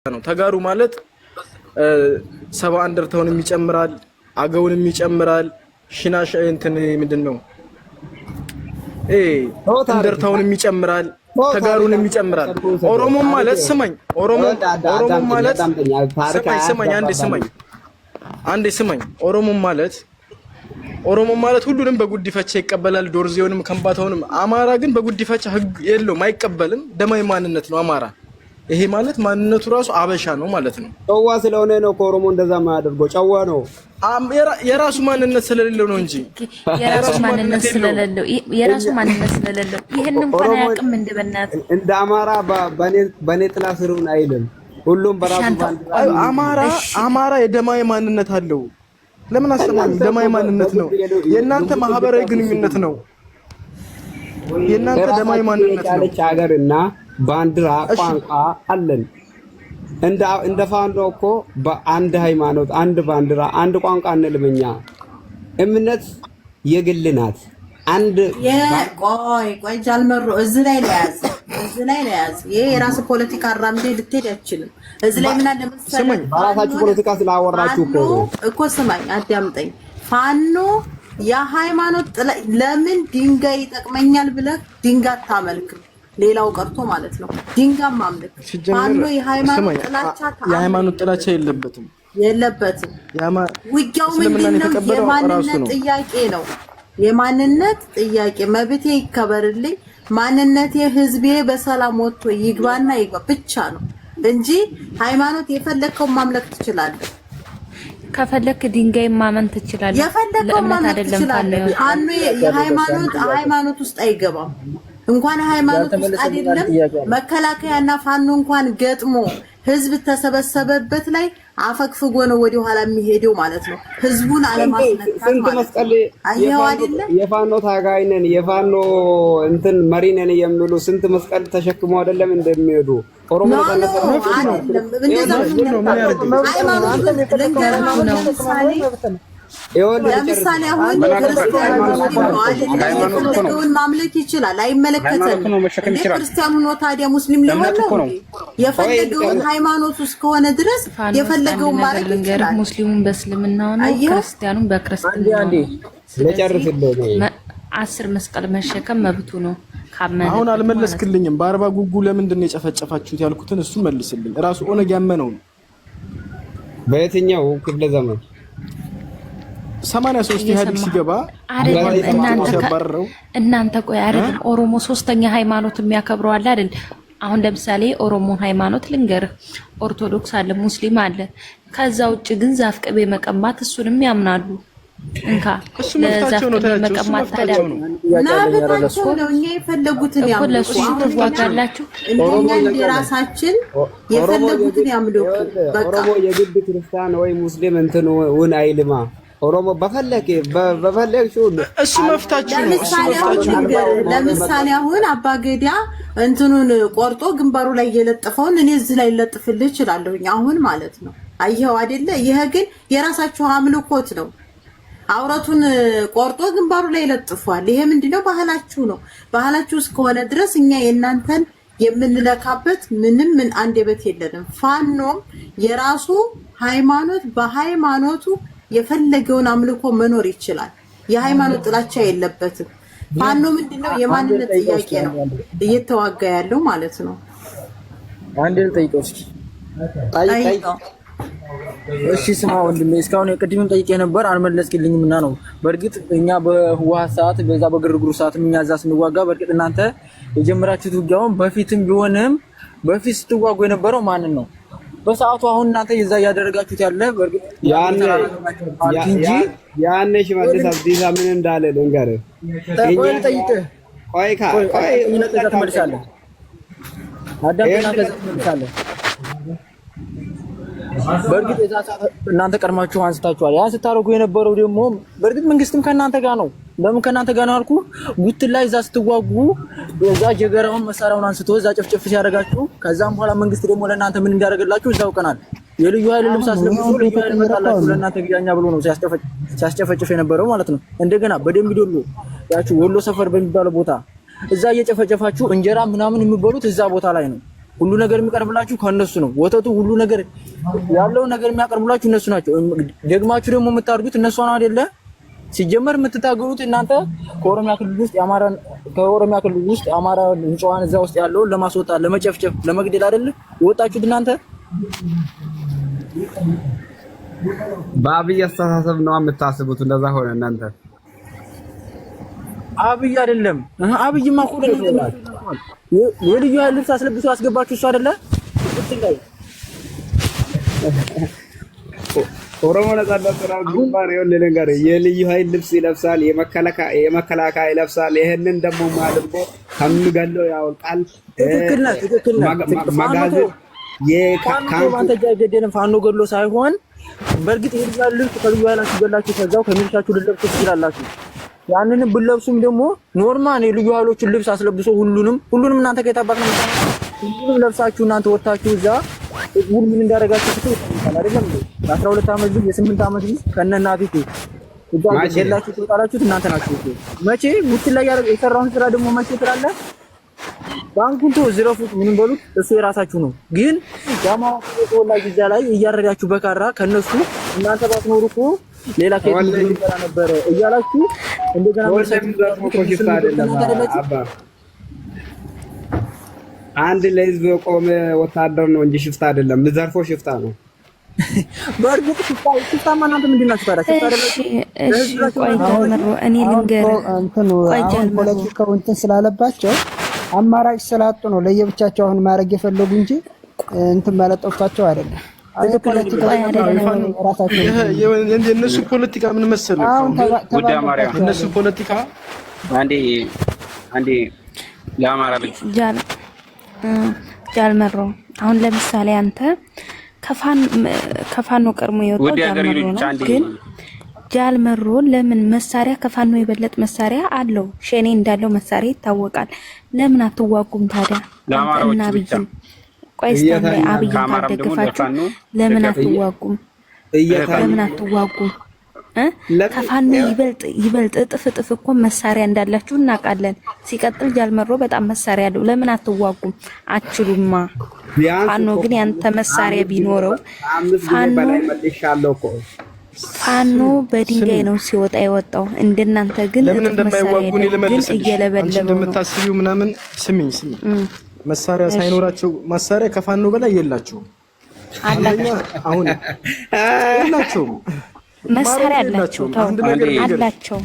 ነው። ተጋሩ ማለት ሰባ አንደርታውንም ይጨምራል፣ አገውንም ይጨምራል። ሽናሽ እንትን ምንድነው እንደርታውንም ይጨምራል፣ ተጋሩንም ይጨምራል። ኦሮሞ ማለት ስማኝ፣ ኦሮሞ ማለት ስማኝ፣ አንዴ ስማኝ። ኦሮሞ ማለት ሁሉንም በጉዲፈቻ ይቀበላል፣ ዶርዜውንም ከምባታውንም። አማራ ግን በጉዲፈቻ ህግ የለውም፣ አይቀበልም። ደማዊ ማንነት ነው አማራ። ይሄ ማለት ማንነቱ ራሱ አበሻ ነው ማለት ነው። ጨዋ ስለሆነ ነው ኦሮሞ እንደዛ ማያደርገው። ጨዋ ነው የራሱ ማንነት ስለሌለው ነው እንጂ የራሱ ማንነት ስለሌለው ይሄን እንኳን አያውቅም። እንደ አማራ በኔ ጥላ ስሩን አይልም። ሁሉም በራሱ አማራ የደማዊ ማንነት አለው። ለምን አሰማኝ? ደማዊ ማንነት ነው። የእናንተ ማህበራዊ ግንኙነት ነው። የእናንተ ደማዊ ማንነት ነው። ሀገርና ባንዲራ ቋንቋ አለን። እንደ ፋኖ እኮ በአንድ ሃይማኖት፣ አንድ ባንዲራ፣ አንድ ቋንቋ እንልምኛ። እምነት የግል ናት። አንድ ቆይ ጃልመሮ እዚህ ላይ ለያዝ ይሄ የራስ ፖለቲካ አራምዴ ልትሄድ አይችልም። እዚህ ላይ ምን አለ መሰለኝ፣ በራሳችሁ ፖለቲካ ስላወራችሁ እኮ ስማኝ፣ አዳምጠኝ። ፋኖ የሃይማኖት ለምን ድንጋይ ይጠቅመኛል ብለህ ድንጋይ አታመልክም? ሌላው ቀርቶ ማለት ነው ድንጋይ ማምለክ። ፋኖ የሃይማኖት ጥላቻ የለበትም። ውጊያው ምንድነው? የማንነት ጥያቄ ነው። የማንነት ጥያቄ፣ መብቴ ይከበርልኝ፣ ማንነቴ ህዝቤ በሰላም ወጥቶ ይግባና ይግባ ብቻ ነው እንጂ ሃይማኖት የፈለከው ማምለክ ትችላለህ። ከፈለክ ድንጋይ ማመን ትችላለህ። የፈለከው ማመን ትችላለህ። ፋኖ ሃይማኖት ውስጥ አይገባም። እንኳን ሃይማኖት ውስጥ አይደለም መከላከያና ፋኖ እንኳን ገጥሞ ህዝብ ተሰበሰበበት ላይ አፈግፍጎ ነው ወደ ኋላ የሚሄደው ማለት ነው። ህዝቡን አለማስነካት ማለት ነው። አየው አይደለ? የፋኖ ታጋይ ነን፣ የፋኖ እንትን መሪ ነን የሚሉ ስንት መስቀል ተሸክመው አይደለም እንደሚሄዱ ኦሮሞ ለምሳሌ አሁን ክርስቲያኑን ማምለክ ይችላል፣ አይመለከተንም። ክርስቲያኑ ነው ታዲያ ሙስሊም ሊሆን ነው? የፈለገውን ሃይማኖት ውስጥ ከሆነ ድረስ የፈለገውን ማድረግ ይችላል። ሙስሊሙን በእስልምናው ነው፣ ክርስቲያኑን በክርስትናው ነው። አስር መስቀል መሸከም መብቱ ነው። አሁን አልመለስክልኝም። በአርባ ጉጉ ለምንድን ነው የጨፈጨፋችሁት ያልኩትን እሱ መልስልኝ። ራሱ ኦነግ ያመነው ነው። በየትኛው ክፍለ ዘመን 83 ኢህአዴግ ሲገባ እናንተ ቆይ አይደለም ኦሮሞ ሶስተኛ ሃይማኖት የሚያከብረው አለ አይደል? አሁን ለምሳሌ ኦሮሞ ሃይማኖት ልንገርህ፣ ኦርቶዶክስ አለ፣ ሙስሊም አለ። ከዛ ውጭ ግን ዛፍ ቅቤ መቀማት እሱንም ያምናሉ። እንካ ለዛፍ ቅቤ መቀማት ታዲያ ነው እኛ የፈለጉትን ያምልኩ። ትዋጋላችሁ። ኦሮሞ የራሳችን የፈለጉትን ያምልኩ። ኦሮሞ የግድ ክርስቲያን ወይ ሙስሊም እንትን ውን አይልማ። ኦሮሞ በፈለግሽው እሱ መፍታችሁ ነው። ለምሳሌ አሁን አባገዳ እንትኑን ቆርጦ ግንባሩ ላይ የለጠፈውን እኔ እዚህ ላይ ለጥፍልህ እችላለሁኝ አሁን ማለት ነው። አየኸው አይደለ? ይሄ ግን የራሳችሁ አምልኮት ነው። አውረቱን ቆርጦ ግንባሩ ላይ ለጥፏል። ይሄ ምንድነው? ባህላችሁ ነው። ባህላችሁ እስከሆነ ድረስ እኛ የእናንተን የምንለካበት ምንም አንደበት የለንም። ፋኖም የራሱ ሃይማኖት በሃይማኖቱ የፈለገውን አምልኮ መኖር ይችላል። የሃይማኖት ጥላቻ የለበትም። ፋኖ ምንድነው? የማንነት ጥያቄ ነው እየተዋጋ ያለው ማለት ነው። አንዴ ልጠይቀው እስኪ። ጠይቀው እሺ። ስማ ወንድሜ፣ እስካሁን የቅድምም ጠይቄ ነበር አልመለስክልኝም እና ነው። በእርግጥ እኛ በህወሓት ሰዓት በዛ በግርግሩ ሰዓት እኛ እዛ ስንዋጋ በእርግጥ እናንተ የጀመራችሁት ውጊያውን በፊትም ቢሆንም በፊት ስትዋጉ የነበረው ማንን ነው? በሰዓቱ አሁን እናንተ ይዛ ያደረጋችሁት ያለ በርግጥ ያኔ ሽመልስ አብዲሳ ምን እንዳለ ልንገርህ። ቆይ ተመልሳለህ። አዳምጠና ተመልሳለህ። በርግጥ እዛ እናንተ ቀድማችሁ አንስታችኋል። ያን ስታረጉ የነበረው ደግሞ በርግጥ መንግስትም ከእናንተ ጋር ነው። ለምን ከእናንተ ጋር ነው አልኩ? ጉትን ላይ እዛ ስትዋጉ እዛ ጀገራውን መሳሪያውን አንስቶ እዛ ጨፍጨፍ ሲያደርጋችሁ፣ ከዛም በኋላ መንግስት ደግሞ ለእናንተ ምን እንዲያደርግላችሁ እዛው ቀናል። የልዩ ኃይል ልብስ አስለብሶ ልዩ ኃይል መጣላችሁ ለእናንተ ግዳኛ ብሎ ነው ሲያስጨፈጭፍ የነበረው ማለት ነው። እንደገና በደምቢ ዶሎ ያችሁ ወሎ ሰፈር በሚባለው ቦታ እዛ እየጨፈጨፋችሁ እንጀራ ምናምን የሚበሉት እዛ ቦታ ላይ ነው። ሁሉ ነገር የሚቀርብላችሁ ከነሱ ነው። ወተቱ ሁሉ ነገር ያለው ነገር የሚያቀርቡላችሁ እነሱ ናቸው። ደግማችሁ ደግሞ የምታርዱት እነሱ ነው አይደለ? ሲጀመር የምትታገሉት እናንተ ከኦሮሚያ ክልል ውስጥ የአማራ ንጹሃን እዛ ውስጥ ያለውን ለማስወጣት፣ ለመጨፍጨፍ፣ ለመግደል አይደለ የወጣችሁት እናንተ። በአብይ አስተሳሰብ ነው የምታስቡት። እንደዛ ሆነ እናንተ አብይ አይደለም። አብይማ እኮ የልዩ ኃይል ልብስ አስለብሶ ያስገባችሁ እሱ አይደለ? ኦሮሞ ነጻነት ሰራዊት ግንባር ይኸውልህ ነገር የልዩ ኃይል ልብስ ይለብሳል፣ የመከላከያ ይለብሳል። ይሄንን ደግሞ ማድርጎ ከምገለው ያወጣል። ትክክል ነው። ማጋዘን ፋኖ ገድሎ ሳይሆን በእርግጥ የልዩ ኃይል ልብስ ከልዩ ኃይላችሁ ገላችሁ ከዛው ከሚሊሻችሁ ልትለብሱ ትችላላችሁ። ያንንም ብለብሱም ደግሞ ኖርማል የልዩ ኃይሎችን ልብስ አስለብሶ ሁሉንም እናንተ ከታባክ ነው ሁሉንም ለብሳችሁ እናንተ ወጣችሁ እዛ ሁሉ ምን እንዳደረጋችሁ ትተውታል አይደለም? የ12 ዓመት ልጅ የ8 ዓመት ልጅ ከነናፊቱ እዛ ገላችሁ ትወጣላችሁ እናንተ ናችሁ። መቼ ሙት ላይ የሰራውን ስራ ደግሞ መቼ ትላለህ? ባንኩን ዝረፉት ምንም በሉት እሱ የራሳችሁ ነው። ግን ያማው ተወላጅ እዛ ላይ እያረዳችሁ በካራ ከነሱ እናንተ ባትኖሩ እኮ ሌላ ከየት ይመጣ ነበር እያላችሁ እንደገና ሽፍታ አይደለም አባ። አንድ ለህዝብ የቆመ ወታደር ነው እንጂ ሽፍታ አይደለም። ምዘርፎ ሽፍታ ነው። በእርግጥ ሽፍታ ማናንተ ምንድን ናችሁ ታዲያ? ሽፍታ አይደላችሁ። እኔ ልንገር ፖለቲካው እንትን ስላለባቸው አማራጭ ስላጡ ነው ለየብቻቸው አሁን ማድረግ የፈለጉ እንጂ እንትን ማለት ጠፍቷቸው አይደለም። የእነሱ ፖለቲካ ምን መሰለህ? እነሱ ፖለቲካ አንዴ ለአማራ ልጅ ጃልመሮ አሁን ለምሳሌ አንተ ከፋኖ ቀርሞ የወጣው ጃልመሮ ነው። ግን ጃልመሮ ለምን መሳሪያ ከፋኖ የበለጥ መሳሪያ አለው? ሸኔ እንዳለው መሳሪያ ይታወቃል። ለምን አትዋጉም ታዲያ? እና አብይን ቆይስ ታዲያ አብይን ታደግፋችሁ ለምን አትዋጉም? ከፋኖ ይበልጥ እጥፍ እኮ መሳሪያ እንዳላችሁ እናውቃለን። ሲቀጥል ጃልመሮ በጣም መሳሪያ አለው። ለምን አትዋጉም? አችሉማ። ፋኖ ግን ያንተ መሳሪያ ቢኖረው ፋኖ በድንጋይ ነው ሲወጣ የወጣው። እንደናንተ ግን ለምን እንደማይዋጉን ይለመልስ እንደምታስቢው ምናምን። ስሚኝ መሳሪያ ሳይኖራቸው መሳሪያ ከፋኖ በላይ የላቸውም። አሁን የላቸውም መሳሪያ አላቸው። አላቸው።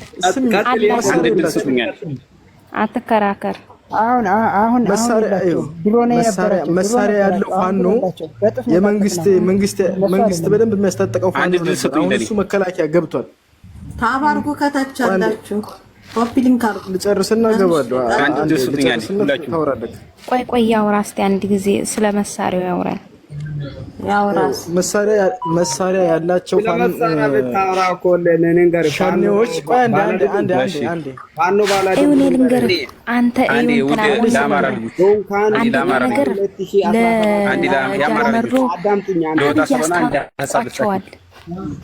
አትከራከር። አሁን መሳሪያ ያለው ፋኖ መንግስት በደንብ የሚያስታጥቀው ፋኖ አሁን እሱ መከላከያ ገብቷል። ታባርጉ ከታች አላችሁ። ኦፒሊንግ አርጉ። ልጨርስና ገባለሁ። ቆይ ያውራ እስቲ አንድ ጊዜ ስለ መሳሪያው ያውራል። መሳሪያ ያላቸው ፋኖዎች ቆይ አንዴ ፋኖ ባላደ እኔ ልንገርህ አንተ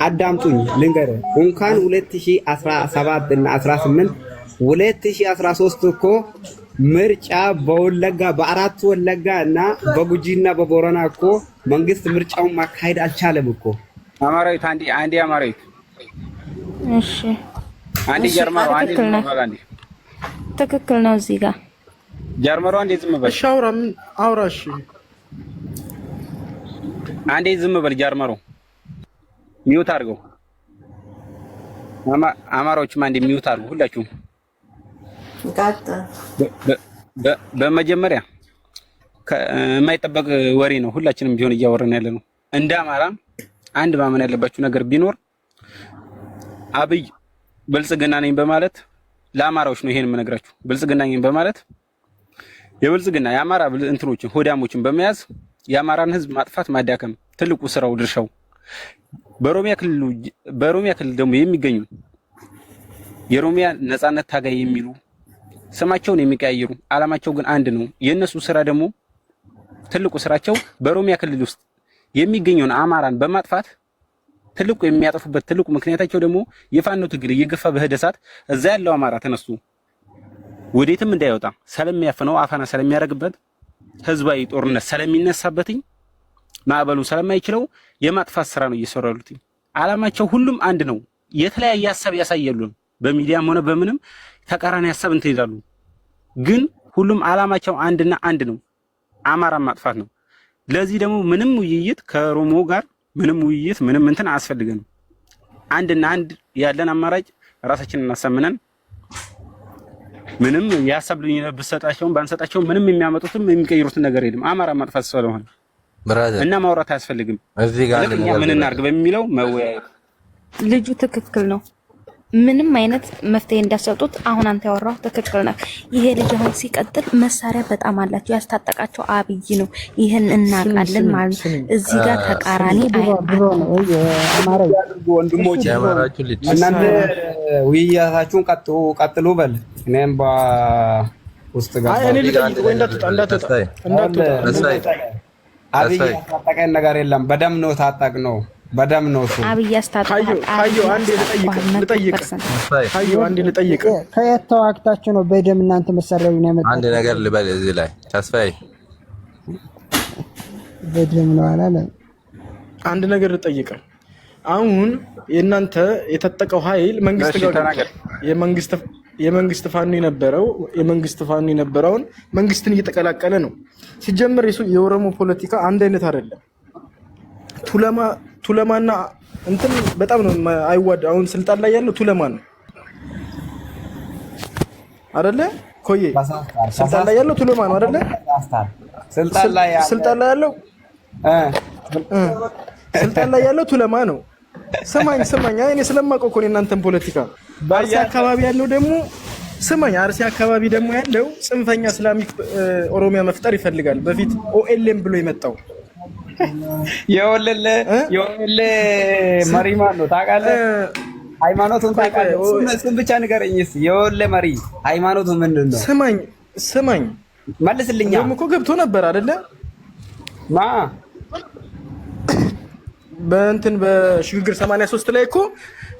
አዳምጡኝ ልንገርህ። እንኳን 2017 እና 18 2013 እኮ ምርጫ በወለጋ በአራት ወለጋ እና በጉጂና በቦረና እኮ መንግስት ምርጫውን ማካሄድ አልቻለም እኮ። አማራዊት አንዴ አማራዊት እሺ አንዴ ጀርመሮ አንዴ ትክክል ነው። እዚህ ጋር ጀርመሮ አንዴ ዝም በል። እሺ አውራ እሺ አንዴ ዝም በል ጀርመሮ ሚውት አድርገው። አማራዎችም አንዴ ሚውት አድርገው ሁላችሁም። በመጀመሪያ የማይጠበቅ ወሬ ነው ሁላችንም ቢሆን እያወራን ያለ ነው። እንደ አማራ አንድ ማመን ያለባችሁ ነገር ቢኖር አብይ ብልጽግና ነኝ በማለት ለአማራዎች ነው ይሄን የምነግራችሁ። ብልጽግና ነኝ በማለት የብልጽግና የአማራ እንትኖችን ሆዳሞችን በመያዝ የአማራን ህዝብ ማጥፋት ማዳከም ትልቁ ስራው ድርሻው። በኦሮሚያ ክልል ደግሞ የሚገኙ የኦሮሚያ ነጻነት ታጋይ የሚሉ ስማቸውን የሚቀያየሩ አላማቸው ግን አንድ ነው። የነሱ ስራ ደግሞ ትልቁ ስራቸው በኦሮሚያ ክልል ውስጥ የሚገኘውን አማራን በማጥፋት ትልቁ የሚያጠፉበት ትልቁ ምክንያታቸው ደግሞ የፋኖ ትግል እየገፋ በሄደ ሰዓት እዛ ያለው አማራ ተነሱ ወዴትም እንዳይወጣ ስለሚያፍነው አፋና ስለሚያደርግበት ህዝባዊ ጦርነት ስለሚነሳበትኝ ማዕበሉ ስለማይችለው የማጥፋት ስራ ነው እየሰሩ ያሉት። አላማቸው ሁሉም አንድ ነው። የተለያየ ሐሳብ ያሳያሉ። በሚዲያም ሆነ በምንም ተቃራኒ ሐሳብ እንትን ይላሉ። ግን ሁሉም አላማቸው አንድና አንድ ነው፣ አማራን ማጥፋት ነው። ለዚህ ደግሞ ምንም ውይይት ከኦሮሞ ጋር ምንም ውይይት ምንም እንትን አያስፈልገንም። አንድና አንድ ያለን አማራጭ ራሳችንን እናሳምነን። ምንም የሐሳብ ልዩነት ብሰጣቸውም ባንሰጣቸው ምንም የሚያመጡትም የሚቀይሩት ነገር የለም። አማራን ማጥፋት ስለሆነ እና ማውራት አያስፈልግም። እዚህ ጋር ምን እናድርግ በሚለው መወያየት ልጁ ትክክል ነው። ምንም አይነት መፍትሄ እንዳሰጡት አሁን አንተ ያወራው ትክክል ነው። ይሄ ልጅ አሁን ሲቀጥል መሳሪያ በጣም አላቸው፣ ያስታጠቃቸው አብይ ነው። ይሄን እናውቃለን ማለት እዚህ ጋር ተቃራኒ ወንድሞች እናንተ ውይይታችሁን ቀጥሉ በል። እኔም በውስጥ ጋር እኔ ልጠይቅ ወይ እንዳትወጣ አብይ ያስታጠቀን ነገር የለም። በደም ነው ታጠቅ ነው በደም ነው እሱ አብይ ያስታጠቃል። አዩ አንዴ ልጠይቅ ከየት ተዋግታችሁ ነው በደም እናንተ መሳሪያውን ያመጣው? አንድ ነገር ልበል እዚህ ላይ ተስፋዬ በደም ነው አላለ። አንድ ነገር ልጠይቅ። አሁን የእናንተ የታጠቀው ኃይል መንግስት ጋር የመንግስት ፋኖ የነበረውን መንግስትን እየተቀላቀለ ነው። ሲጀምር የኦሮሞ ፖለቲካ አንድ አይነት አይደለም። ቱለማና እንትን በጣም ነው አይዋድ። አሁን ስልጣን ላይ ያለው ቱለማ ነው አይደለ? ኮዬ ስልጣን ላይ ያለው ቱለማ ነው አይደለ? ስልጣን ላይ ያለው ቱለማ ነው። ስማኝ እኔ ስለማውቀው እኮ ነው እናንተን ፖለቲካ። አርሲ አካባቢ ያለው ደግሞ አርሲ አካባቢ ደግሞ ያለው ጽንፈኛ እስላሚክ ኦሮሚያ መፍጠር ይፈልጋል። በፊት ኦኤልኤም ብሎ የመጣው የወለለ መሪ ማን ነው ታውቃለህ? ሃይማኖቱን ታውቃለህ? እሱን ብቻ ንገረኝ እስኪ። የወለ መሪ ሃይማኖቱ ምንድን ነው? ስማኝ መልስልኛ። ደግሞ እኮ ገብቶ ነበር አይደለ? በሽግግር 83 ላይ እኮ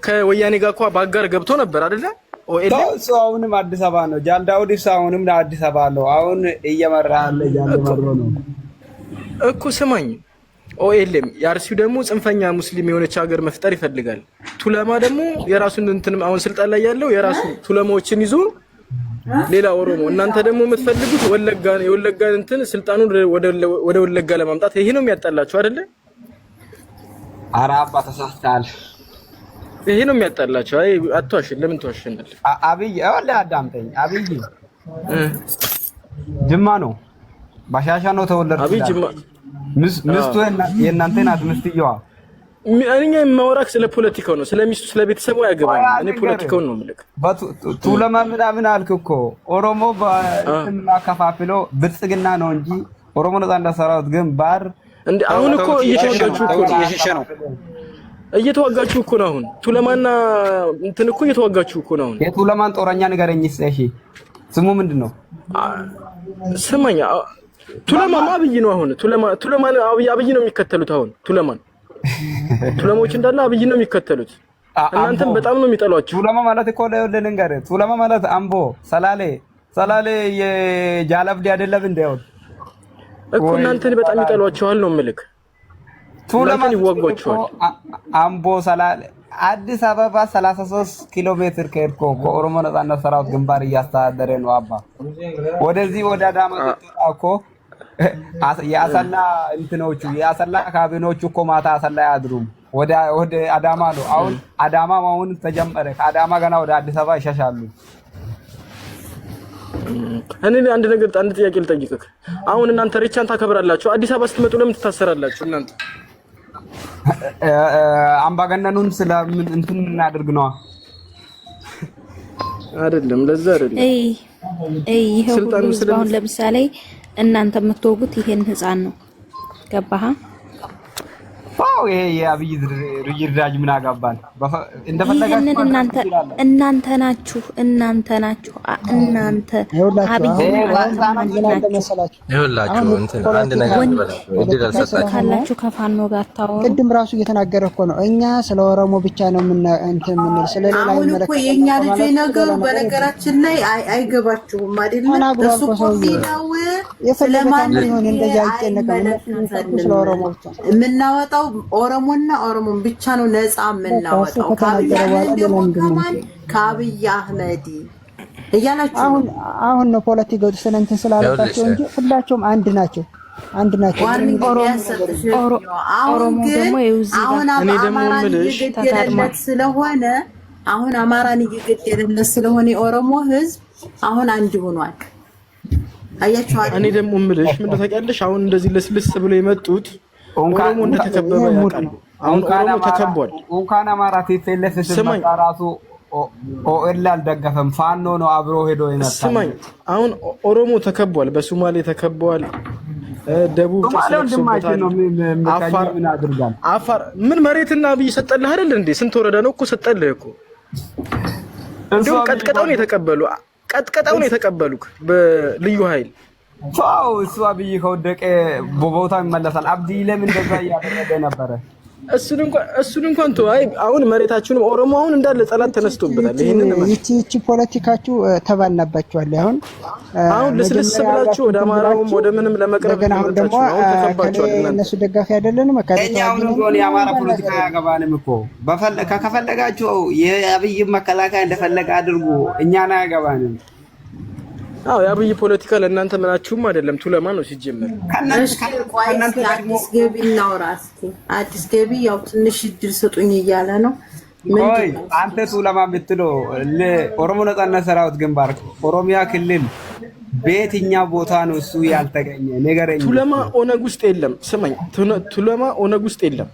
ከወያኔ ጋር እኮ ባጋር ገብቶ ነበር አይደለ? እሱ አሁንም አዲስ አበባ ነው። ጃልዳውድ ኢብሳ አሁንም አዲስ አበባ ነው። አሁን እየመራ ያለ ጃልመሮ ነው እኮ። ስማኝ ኦኤልኤም የአርሲው ደግሞ ጽንፈኛ ሙስሊም የሆነች ሀገር መፍጠር ይፈልጋል። ቱለማ ደግሞ የራሱን እንትን አሁን ስልጣን ላይ ያለው የራሱ ቱለማዎችን ይዞ ሌላ ኦሮሞ። እናንተ ደግሞ የምትፈልጉት የወለጋን እንትን ስልጣኑን ወደ ወለጋ ለማምጣት ይሄ ነው የሚያጣላችሁ አይደለ? ኧረ አባ ተሳስተሃል። ይሄ ነው የሚያጣላችሁ። አይ አትዋሽን። ለምን ትዋሽናል? አብይ ወላ አዳምጠኝ። አብይ ጅማ ነው ባሻሻ ነው ተወለደ። አብይ ጅማ ምስቱ የእናንተ ናት። ምስትየዋ እኛ የማወራክ ስለ ፖለቲካው ነው። ስለ ሚስቱ ስለ ቤተሰቡ አያገባኝ። እኔ ፖለቲካውን ነው የምልክ። ቱለማ ምናምን አልክ እኮ ኦሮሞ በእንትን አከፋፍሎ ብልጽግና ነው እንጂ ኦሮሞ ነፃነት ሰራዊት ግን ባር እንዴ አሁን እኮ እየተዋጋችሁ እኮ ነው። አሁን ቱለማና እንትን እኮ እየተዋጋችሁ እኮ ነው። አሁን የቱለማን ጦረኛ ንገረኝ እሺ። ስሙ ምንድነው? ስማኛ ቱለማማ አብይ ነው። አሁን ቱለማ አብይ ነው የሚከተሉት። አሁን ቱለሞች እንዳለ አብይ ነው የሚከተሉት። እናንተም በጣም ነው የሚጠሏችሁ። ቱለማ ማለት እኮ ለልንገርህ፣ ቱለማ ማለት አምቦ ሰላሌ የጃለብዲ አይደለም እንደው እኮ እናንተን በጣም ይጠሏችኋል ነው የምልክ። ቱለማን ይዋጓችኋል። አምቦ ሰላሌ አዲስ አበባ 33 ኪሎ ሜትር ከሄድኮ ከኦሮሞ ነፃነት ሰራዊት ግንባር እያስተዳደረ ነው አባ። ወደዚህ ወደ አዳማ እኮ የአሰላ እንትኖቹ የአሰላ ካቢኖቹ እኮ ማታ አሰላ ያድሩም ወደ አዳማ ነው። አሁን አዳማ አሁን ተጀመረ። ከአዳማ ገና ወደ አዲስ አበባ ይሸሻሉ። እኔ አንድ ጥያቄ ልጠይቅህ። አሁን እናንተ ሬቻን ታከብራላችሁ። አዲስ አበባ ስትመጡ ለምን ትታሰራላችሁ እናንተ? አምባገነኑን ስለምን እንትን እናደርግ ነው አይደለም? ለዛ አይደለም። ይሄ ሁሉ አሁን ለምሳሌ እናንተ የምትወጉት ይሄን ህፃን ነው። ገባህ? ዋው ይሄ የአብይ ርጅራጅ ምን አጋባን? እንደፈለጋችሁ እናንተ ናችሁ አብይ ይኸውላችሁ እንትን አንድ ነገር ልበላችሁ እድል አልሰጣችሁም ካላችሁ ከፋኖ ጋር ታወሩ። ቅድም ራሱ እየተናገረ እኮ ነው እኛ ስለ ኦሮሞ ብቻ ነው እንትን ምን ስለሌላ አሁን እኮ የኛ ልጅ ነገሩ በነገራችን ላይ አይገባችሁም አይደል? እሱ እኮ ነው ስለማን ይሁን እንደዚህ አይጨነቅም። ስለ ኦሮሞ ብቻ የምናወጣው ኦሮሞና ኦሮሞን ብቻ ነው ነፃ የምናወጣው። ከአብይ አህመድ እያላችሁ አሁን ነው ፖለቲካው ስለእንትን ስላለባቸው እንጂ ሁላቸውም አንድ ናቸው። አሁን ደግሞ አማራን እየገደለለት ስለሆነ የኦሮሞ ህዝብ አሁን አንድ ሆኗል። አያችሁ። እኔ ደግሞ የምልሽ ምን ታውቂያለሽ? አሁን እንደዚህ ለስልስ ብሎ የመጡት ኦሮሞ እንደተከበበ ያውቃሉ። አሁን ኦሮሞ ተከቧል። እንኳን አማራ ቲፒኤልኤፍ ሲመጣ ራሱ ኦኤል አልደገፈም። ፋኖ ነው አብሮ ሄዶ ይነሳል። ስማኝ፣ አሁን ኦሮሞ ተከቧል። በሶማሌ ተከቧል። ደቡብ ተሰብስቦታል። አፋር ምን መሬትና አብይ ሰጠልህ አይደል እንዴ? ስንት ወረዳ ነው እኮ ሰጠልህ እኮ። እንደውም ቀጥቀጣውን የተቀበሉክ በልዩ ኃይል ፋው እሱ አብይ ከወደቀ በቦታው ይመለሳል። አብዲ ለምን እንደዛ ያደረገ ነበር? እሱን እንኳን ተወይ። አሁን መሬታችሁንም ኦሮሞ አሁን እንዳለ ጸላት ተነስቶበታል። ይሄንን ይቺ ፖለቲካችሁ ተባናባችኋል። አሁን ለስልስ ብላችሁ ወደ አማራውም ወደ ምንም ለመቅረብ ደግሞ ተከባችኋል። እነሱ ደጋፊ አይደለንም። እኛው ነው የአማራ ፖለቲካ ያገባንም እኮ ከፈለጋችሁ የአብይ መከላከያ እንደፈለገ አድርጉ። እኛና ያገባንም። የአብይ ፖለቲካ ለእናንተ ምናችሁም አይደለም። ቱለማ ነው ሲጀመር። አዲስ ገቢ ያው ትንሽ እድል ስጡኝ እያለ ነው። ቆይ አንተ ቱለማ የምትለው ለኦሮሞ ነጻነት ሰራዊት ግንባር ኦሮሚያ ክልል በየትኛው ቦታ ነው እሱ ያልተገኘ ነገረኝ። ቱለማ ኦነግ ውስጥ የለም። ስማኝ፣ ቱለማ ኦነግ ውስጥ የለም።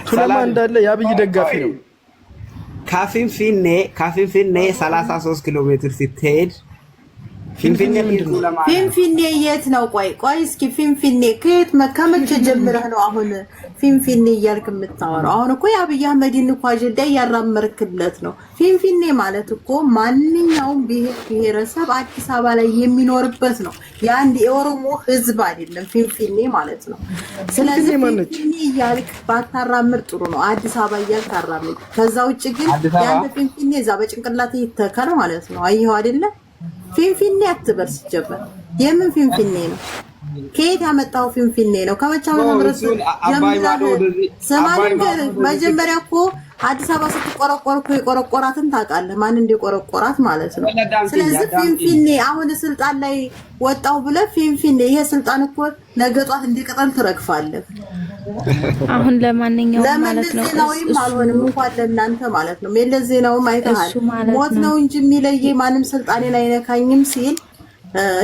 ቱለማ እንዳለ የአብይ ደጋፊ ነው። ካፊንፊኔ 33 ኪሎ ሜትር ስትሄድ ፊንፊኔ የት ነው? ቆይ እስኪ ፊንፊኔ ከመቼ ጀምረህ ነው አሁን ፊንፊኔ እያልክ የምታወራው? አሁን እኮ የአብይ አህመድን እኮ አጀንዳ እያራመርክለት ነው። ፊንፊኔ ማለት እኮ ማንኛውም ብሔረሰብ አዲስ አበባ ላይ የሚኖርበት ነው። የአንድ የኦሮሞ ህዝብ አይደለም ፊንፊኔ ማለት ነው። ስለዚህ ፊንፊኔ እያልክ ባታራምር ጥሩ ነው። አዲስ አበባ እያልክ አራምር። ከዛ ውጭ ግን ያንተ ፊንፊኔ እዛ በጭንቅላት ይተካል ማለት ነው። አየኸው አይደለ? ፊንፊኔ አትበል። ሲጀመር የምን ፊንፊኔ ነው? ከየት ያመጣው ፊንፊኔ ነው? ከመቻው ህብረት መጀመሪያ እኮ አዲስ አበባ ስትቆረቆር እኮ የቆረቆራትን ታውቃለህ፣ ማን እንደቆረቆራት ማለት ነው። ስለዚህ ፊንፊኔ አሁን ስልጣን ላይ ወጣው ብለህ ፊንፊኔ፣ ይሄ ስልጣን እኮ ነገ ጧት እንዲቀጠል ትረግፋለህ። አሁን ለማንኛውም ማለት ነው ዜናውም አልሆንም እንኳን ለእናንተ ማለት ነው። መለስ ዜናውም አይተሃል፣ ሞት ነው እንጂ የሚለየ ማንም ስልጣኔን አይነካኝም ሲል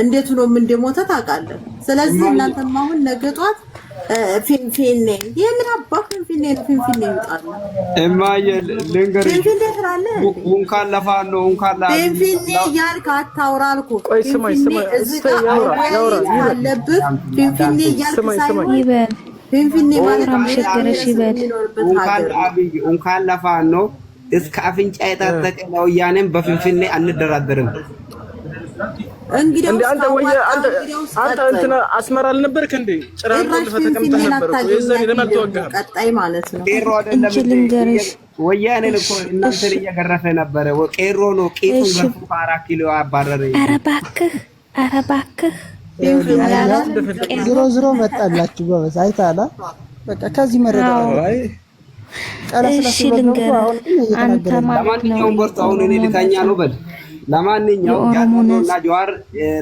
እንዴት ነው እንደሞተ ታውቃለህ። ስለዚህ እናንተም አሁን ነገ ጧት ፊንፊኔ የምን አባክ ፊንፊኔ ይወጣል። እማዬ ልንገርሽ፣ ፊንፊኔ ትላለህ እንኳን ለፋኖ እንኳን ፊንፊኔ ያልክ አታውራ አልኩህ። ቆይ ስማኝ አለብህ ፊንፊኔ ያልክ ሳይሆን ፊንፊኔ ማለት አምሽገረሽ ይበል። እንኳን ለፋኖ እስከ አፍንጫ የታጠቀ ነው። ያኔም በፊንፊኔ አንደራደርም። እንግዲህ አንተ እንትና አስመራ አልነበርክ እንዴ? ጭራን ተቀምጠህ ነበር እኮ የዛኔ ለምን አልተዋጋህም? ቀጣይ ማለት ነው ቄሮ አይደለም ልንገርሽ፣ ወያኔን እኮ እናንተን እየገረፈ ነበረ። ቄሮ ነው ቄቱን ገርፎ 4 ኪሎ አባረረ። ኧረ እባክህ ዝሮ መጣላችሁ ጎበዝ። አይታላ በቃ ከዚህ መረዳት ላይ እሺ ልንገርህ አንተ ማለት ነው። ለማንኛውም ቦርታ አሁን እኔ ልተኛ ነው በል። ለማንኛውም ያንተና ጀዋር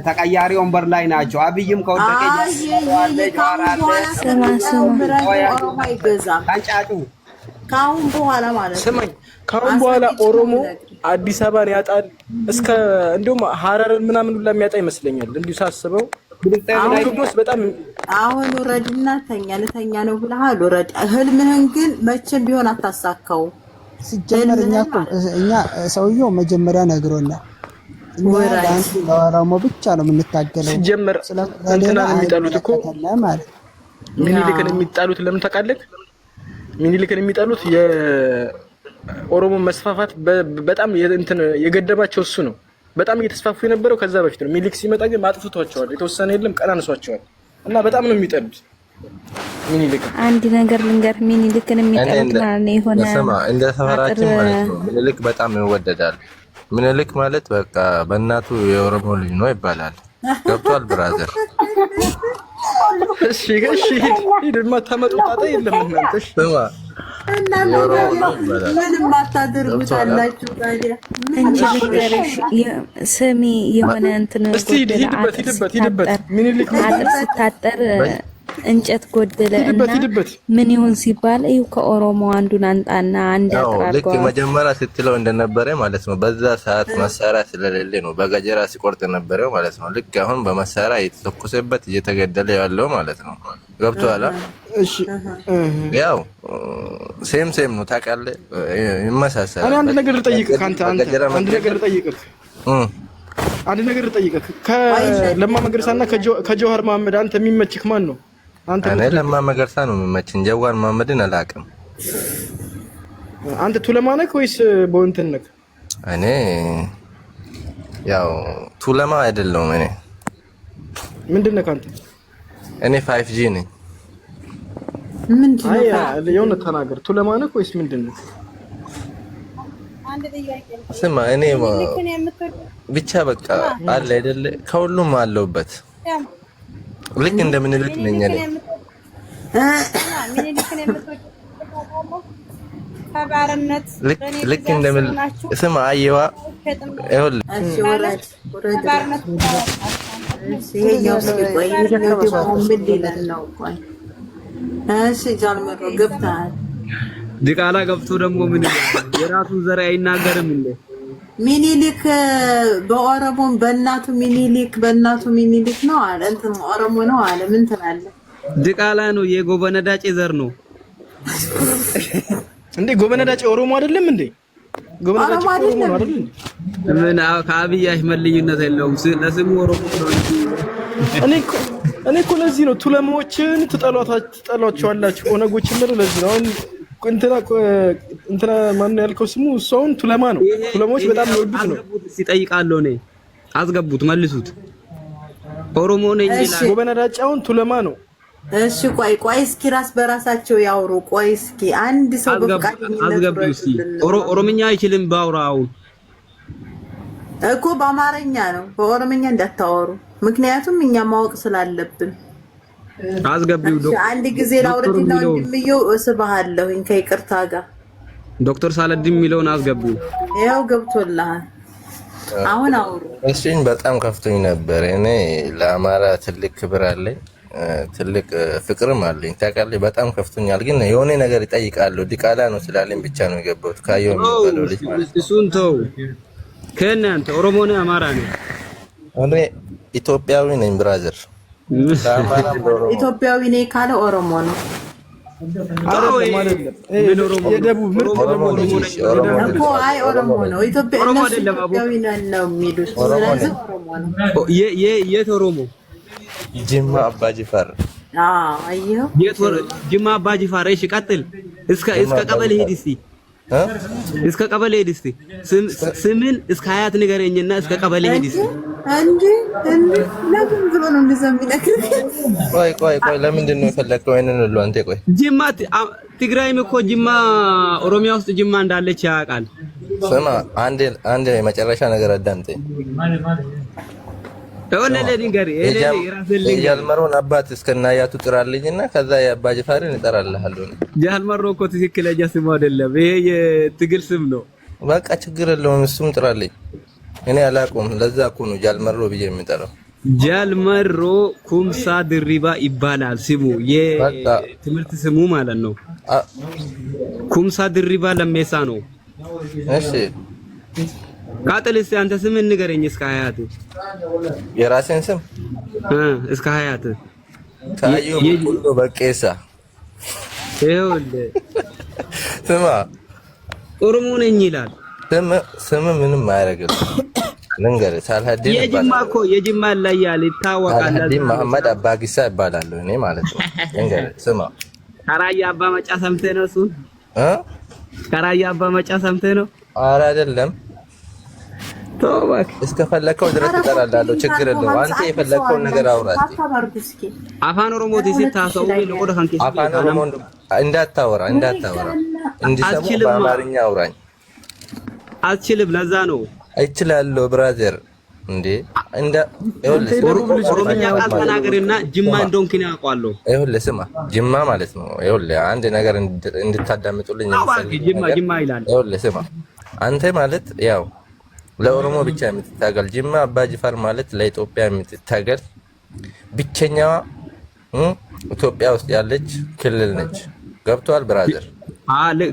ተቀያሪ ወንበር ላይ ናቸው። አብይም ከወደቀ ጀዋር ታንጫጩ ካሁን በኋላ ማለት ነው። ስማኝ፣ ካሁን በኋላ ኦሮሞ አዲስ አበባን ያጣል። እስከ እንደውም ሐረርን ምናምን ሁላ የሚያጣ ይመስለኛል እንዲሁ ሳስበው። አሁን ወረድና ልተኛ ነው ብለሃል። ወረድ ህልምህን ግን መቼም ቢሆን አታሳካው። ሲጀመር እኛ ሰውየው መጀመሪያ ነግሮናል። ለኦሮሞ ብቻ ነው የምንታገለው። ሲጀመር እንትና የሚጠሉት እኮ ማለት ሚኒሊክን የሚጣሉት ለምን ታውቃለህ? ሚኒሊክን የሚጣሉት የኦሮሞ መስፋፋት በጣም እንትን የገደባቸው እሱ ነው። በጣም እየተስፋፉ የነበረው ከዛ በፊት ነው። ሚኒሊክ ሲመጣ ግን ማጥፍቷቸዋል። የተወሰነ የለም ቀናንሷቸዋል እና በጣም ነው የሚጠሉት ሚኒሊክ። አንድ ነገር ልንገር፣ ሚኒሊክን የሚጠሉት ማለት ነው የሆነ እንደ ሰፈራችን ማለት ነው። ሚኒሊክ በጣም ይወደዳል። ሚኒሊክ ማለት በቃ በእናቱ የኦሮሞ ልጅ ነው ይባላል። ገብቷል ብራዘር? እሺ ሂድ የማታመጡት ጣጣ የለም እናንተ። ስማ ምንም አታደርጉት አላችሁ ታዲያ እንጂ ልንገርሽ፣ ስሚ የሆነ እንትን ሂድበት ሚኒሊክ አጥር ስታጠር እንጨት ጎደለ እና ምን ይሁን ሲባል ይኸው ከኦሮሞ አንዱን አንጣና አንድ አጥራርጓ ልክ መጀመሪያ ስትለው እንደነበረ ማለት ነው። በዛ ሰዓት መሳሪያ ስለሌለ ነው በገጀራ ሲቆርጥ የነበረው ማለት ነው። ልክ አሁን በመሳሪያ እየተተኮሰበት እየተገደለ ያለው ማለት ነው። ገብቶሃል? እሺ ያው ሴም ነው ታውቃለህ፣ ይመሳሰላል። እኔ አንድ ነገር ልጠይቅህ አንድ ነገር ልጠይቅህ ከለማ መገርሳና ከጀዋር መሐመድ አንተ የሚመችህ ማን ነው? እኔ ለማ መገርሳ ነው የሚመችኝ። ጀዋር መሐመድን አላውቅም። አንተ ቱለማ ነህ ወይስ ቦንተን ነህ? እኔ ያው ቱለማ አይደለሁም። እኔ ምንድን ነህ አንተ? እኔ 5G ነኝ። ምንድን ነው? የሆነ ተናገር። ቱለማ ነህ ወይስ ምንድን ነህ? ስማ እኔ ብቻ በቃ አለ አይደለ ከሁሉም አለውበት። ልክ እንደምንልክ ነኝ እኔ ልክ እንደምን ስማ አየዋ ይኸውልህ ዲቃላ ገብቶ ደግሞ ምን የራሱ ዘር አይናገርም እንዴ? ሚኒሊክ በኦሮሞም በእናቱ ሚኒሊክ ነው አለ። እንትን ኦሮሞ ነው አለ። ምን ትላለህ? ዲቃላ ነው፣ የጎበነዳጭ ዘር ነው እንዴ? ጎበነዳጭ ኦሮሞ አይደለም እንዴ? ጎበነዳጭ ኦሮሞ ነው አይደል? ምን ከአብይ አህመድ ልዩነት የለውም። ለስሙ ኦሮሞ ነው እንጂ እኔ እኮ ለዚህ ነው ቱለማዎችን ትጠሏቸዋላችሁ ኦነጎችን ነው። ለዚህ ነው እንትና ማን ያልከው ስሙ እሱን ቱለማ ነው። ቱለማዎች በጣም የሚወዱት ነው። ሲጠይቃለሁ እኔ አስገቡት መልሱት። ኦሮሞ ነኝ ይላል። ጎበነዳጫውን ቱለማ ነው። እሺ ቆይ እስኪ ራስ በራሳቸው ያውሩ። ቆይ እስኪ አንድ ሰው በፍቃደኝነት አስገቡ እስኪ። ኦሮምኛ አይችልም ባውራው እኮ በአማርኛ ነው። በኦሮምኛ እንዳታወሩ፣ ምክንያቱም እኛ ማወቅ ስላለብን። አስገቢው አንድ ጊዜ ላውረድና ወንድምየው እስባሃለሁኝ ከይቅርታ ጋር ዶክተር ሳለዲን የሚለውን አስገቢው። ያው ገብቶልሃል። አሁን አውሩ። እሺኝ በጣም ከፍቶኝ ነበር። እኔ ለአማራ ትልቅ ክብር አለኝ፣ ትልቅ ፍቅርም አለኝ ታውቃለህ። በጣም ከፍቶኛል፣ ግን የሆነ ነገር ይጠይቃለሁ። ዲቃላ ነው ስላለኝ ብቻ ነው የገባሁት። ካየው የሚባለው ልጅ ማለት ነው። እሱን ተው። ከእናንተ ኦሮሞ ነህ አማራ ነህ? እኔ ኢትዮጵያዊ ነኝ ብራዘር። ኢትዮጵያዊ ነኝ ካለ ኦሮሞ ነው። የደቡብ ምርጥ ኦሮሞ እኮ አይ ኦሮሞ ነው። ኢትዮጵያዊ ነን ነው የሚሉት። ስለዚህ ኦሮሞ ነው። የት ኦሮሞ? ጅማ አባጅፋር። አየሁ ጅማ አባጅፋር። እሺ ቀጥል። እስከ ቀበሌ ሂድ እስቲ። እስከ ቀበሌ ሂድ እስቲ። ስምን እስከ ሀያት ንገረኝና እስከ ቀበሌ ሂድ እስቲ። እንዴ ለምን ብሎ ነው እንደዛ የሚነግርህ? ቆይ ለምንድን ነው የፈለከው? አይነን ሁሉ አንተ ቆይ ጅማ ትግራይም እኮ ጅማ ኦሮሚያ ውስጥ ጅማ እንዳለች ያውቃል። ስማ አንድ የመጨረሻ ነገር አዳምጠኝ። የጃልመሮን አባት እስከና አያቱ ጥራልኝና ከዛ የአባጅፋርን እጠራልሃለሁ። ጃልመሮ እኮ ትክክለኛ ስሙ አይደለም፣ ይሄ የትግል ስም ነው። በቃ ችግር የለውም፣ እሱም ጥራልኝ። እኔ አላውቀውም፣ ለዛ እኮ ነው ጃልመሮ ብዬ የምጠራው። ጃልመሮ ኩምሳ ድሪባ ይባላል ስሙ፣ የትምህርት ስሙ ማለት ነው። ኩምሳ ድሪባ ለሜሳ ነው። እሺ ቃጥል እስቲ አንተ ስም ንገረኝ እስከ ሀያት። የራሴን ስም እስከ ሀያት ታዩ ሁሉ በቄሳ። ይኸውልህ ስማ ኦሮሞ ነኝ ይላል። ስም ምንም አያደርግም። ልንገርህ ሳልሀዲን የጅማ እኮ የጅማ ላይ ያለ ይታወቃል። ሳልሀዲን መሐመድ አባጊሳ ይባላል እኔ ማለት ነው። ልንገርህ ስማ ከራያ አባ መጫ ሰምተህ ነው እሱን ከራያ አባ መጫ ሰምተህ ነው? ኧረ አይደለም ተወው እስከፈለከው ድረስ እጠራላለሁ ችግር የለውም። አንተ የፈለከውን ነገር አውራ እስኪ። አፋን ኦሮሞ ሲታሰው ለቆደ ካንከ አፋን ኦሮሞ እንዳታወራ እንዲሰሙ በአማርኛ አውራኝ። አልችልም ለዛ ነው አይችላለሁ ብራዘር እንዴ ኦሮሞኛ ቃል ተናገርና ጅማ እንደሆንክ ነው ያውቃለሁ። ይኸውልህ ስማ ጅማ ማለት ነው። ይኸውልህ አንድ ነገር እንድታዳምጡልኝ ጅማ ይላል። ይኸውልህ ስማ አንተ ማለት ያው ለኦሮሞ ብቻ የምትታገል ጅማ አባጅፋር ማለት ለኢትዮጵያ የምትታገል ብቸኛዋ ኢትዮጵያ ውስጥ ያለች ክልል ነች። ገብቷል ብራዘር?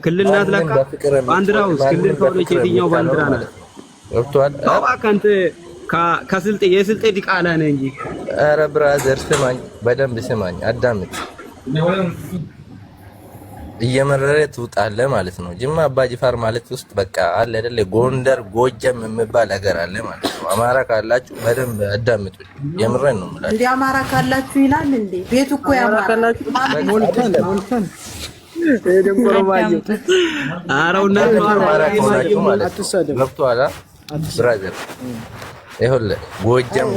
ክልል ናት ለካ ባንዲራው ክልል ከሆነች የትኛው ባንዲራ ናት? ገብቷል? አባካንተ ከስልጤ የስልጤ ዲቃላ ነህ እንጂ። ኧረ ብራዘር ስማኝ፣ በደንብ ስማኝ፣ አዳምጥ። እየመረረ ትውጣለህ ማለት ነው። ጅማ አባጅፋር ማለት ውስጥ በቃ አለ አይደለ ጎንደር ጎጀም የሚባል ነገር አለ ማለት ነው። አማራ ካላችሁ በደንብ አዳምጡ። የምረን ነው ማለት እንዴ አማራ ካላችሁ ይላል እንዴ ቤቱ እኮ ያማራ ካላችሁ ሞልተን አራውና አማራ ካላችሁ ማለት ነው። ገብቶሃል ብራዘር? ይኸውልህ ጎጃም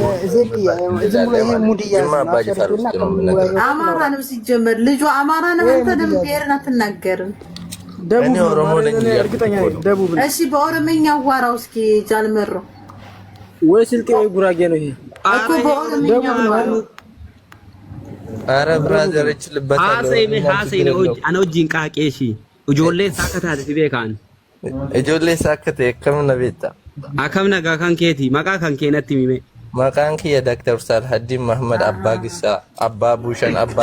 ጅማ አባጅፋር ውስጥ ነው የምነግርህ። አማራ ነው ሲጀመር ልጁ አማራ ነው። አንተ ደግሞ ብሔርን አትናገርም። እኔ ኦሮሞ ነኝ እርግጠኛ ነኝ። ደቡብ እሺ በኦሮምኛ አዋራው እስኪ ጃልመሮ ወይ ስልጤ ወይ ጉራጌ ነው ይሄ እኮ በኦሮምኛ አዋራው። ኧረ ብራዘር እችልበታለሁ። ሀሰይ ነው አኖጂን ቃቄሺ ጆሌ ሳከታተ ሲቤካን ጆሌ ሳከተ ከምን ቤታ አከምና ጋካን ኬቲ ማቃ ካን ኬነቲ ሚሜ ማቃን ኪ የዶክተር ሳልሀዲን መሐመድ አባጊሳ አባ ቡሸን አባ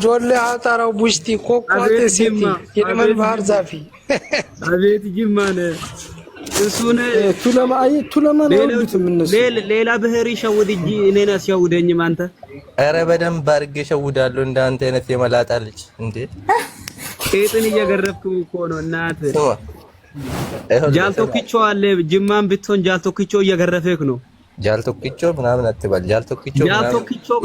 ጆሌ ሀጣራው ቡሽቲ ኮኮቴ ሲቲ የመን ባህር ዛፊ አቤት ጅማነ እሱነ ቱለማ ነው ሌላ ብሄር ይሸውድ እንጂ እኔን አስሸውደኝም አንተ። ኧረ በደንብ አድርጌ እሸውዳለሁ እንዳንተ አይነት የመላጣ ልጅ እንዴ ቄጥን እየገረፍኩ እኮ ነው እናት ጃልቶኪቾ አለ ጅማን ብትሆን ጃልቶኪቾ እየገረፈክ ነው። ጃልቶኪቾ ምናምን አትበል። ጃልቶኪቾ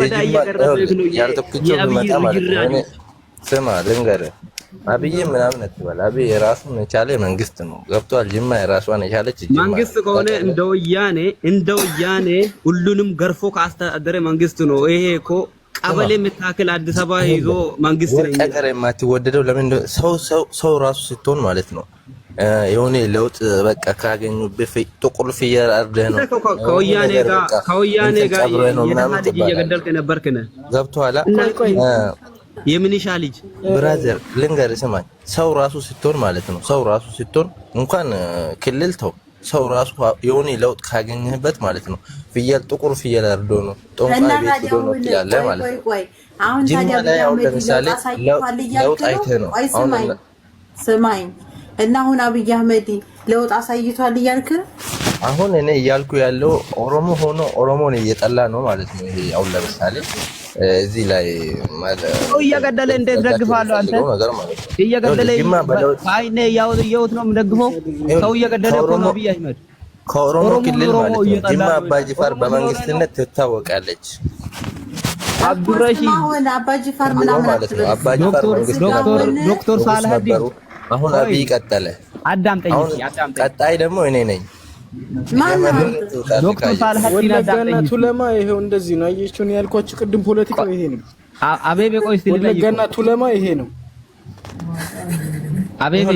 በዳይ እየገረፈክ ነው። ጃልቶኪቾ በመጣ ማለት ነው። ስማ ልንገርህ፣ አብይ ምናምን አትበል። አብይ የራሱን የቻለ መንግስት ነው። ገብቷል? ጅማ የራሷን የቻለች መንግስት ከሆነ እንደ ወያኔ ሁሉንም ገርፎ ካስተዳደረ መንግስት ነው። ይሄ እኮ ቀበሌ የምታክል አዲስ አበባ ይዞ መንግስት ነኝ ነገር የማትወደደው ለምን ሰው ራሱ ስትሆን ማለት ነው የሆነ ለውጥ በቃ ካገኙበት ጥቁር ፍየል አርደህ ነው ከወያኔ ጋር የልጅ እየገደልክ ነበርክ ነህ። ገብቶሃል? የምንሻ ልጅ ብራዘር ልንገርህ ስማኝ፣ ሰው ራሱ ስትሆን ማለት ነው ሰው ራሱ ስትሆን እንኳን ክልል ተው ሰው ራሱ የሆነ ለውጥ ካገኘህበት ማለት ነው ፍየል ጥቁር ፍየል አርዶ ነው ጦንቃይ ቤት ሄዶ ነው ያለ ማለት ነው። አሁን ታዲያ ለምሳሌ ለውጥ አይተህ ነው አሁን ስማኝ እና አሁን አብይ አህመድ ለውጥ አሳይቷል እያልክ አሁን እኔ እያልኩ ያለው ኦሮሞ ሆኖ ኦሮሞን እየጠላ ነው ማለት ነው። ይሄ አሁን ለምሳሌ እዚህ ላይ ማለት እየገደለ እንዴት ደግፋለሁ? አንተ እየገደለ አይኔ ያውት ነው የምደግፈው። ሰው እየገደለ እኮ ነው አብይ አህመድ ከኦሮሞ ክልል ማለት ነው። ጅማ አባጅፋር በመንግስትነት ትታወቃለች። አብዱራሺ አሁን አባጅፋር ምናምን ማለት ነው። አባጅፋር ዶክተር ሳልሀዲን አሁን አብይ ቀጠለ። አዳምጠኝ። ቀጣይ ደግሞ እኔ ነኝ። ዶክተር ሳልሀዲን አዳምጠኝ። ቱለማ ይሄው እንደዚህ ነው። አየችው ነው ያልኳችሁ ቅድም ፖለቲካው ይሄ ነው። አቤቤ ቆይ እስቲ ወለጋና ቱለማ ይሄ ነው። አቤቤ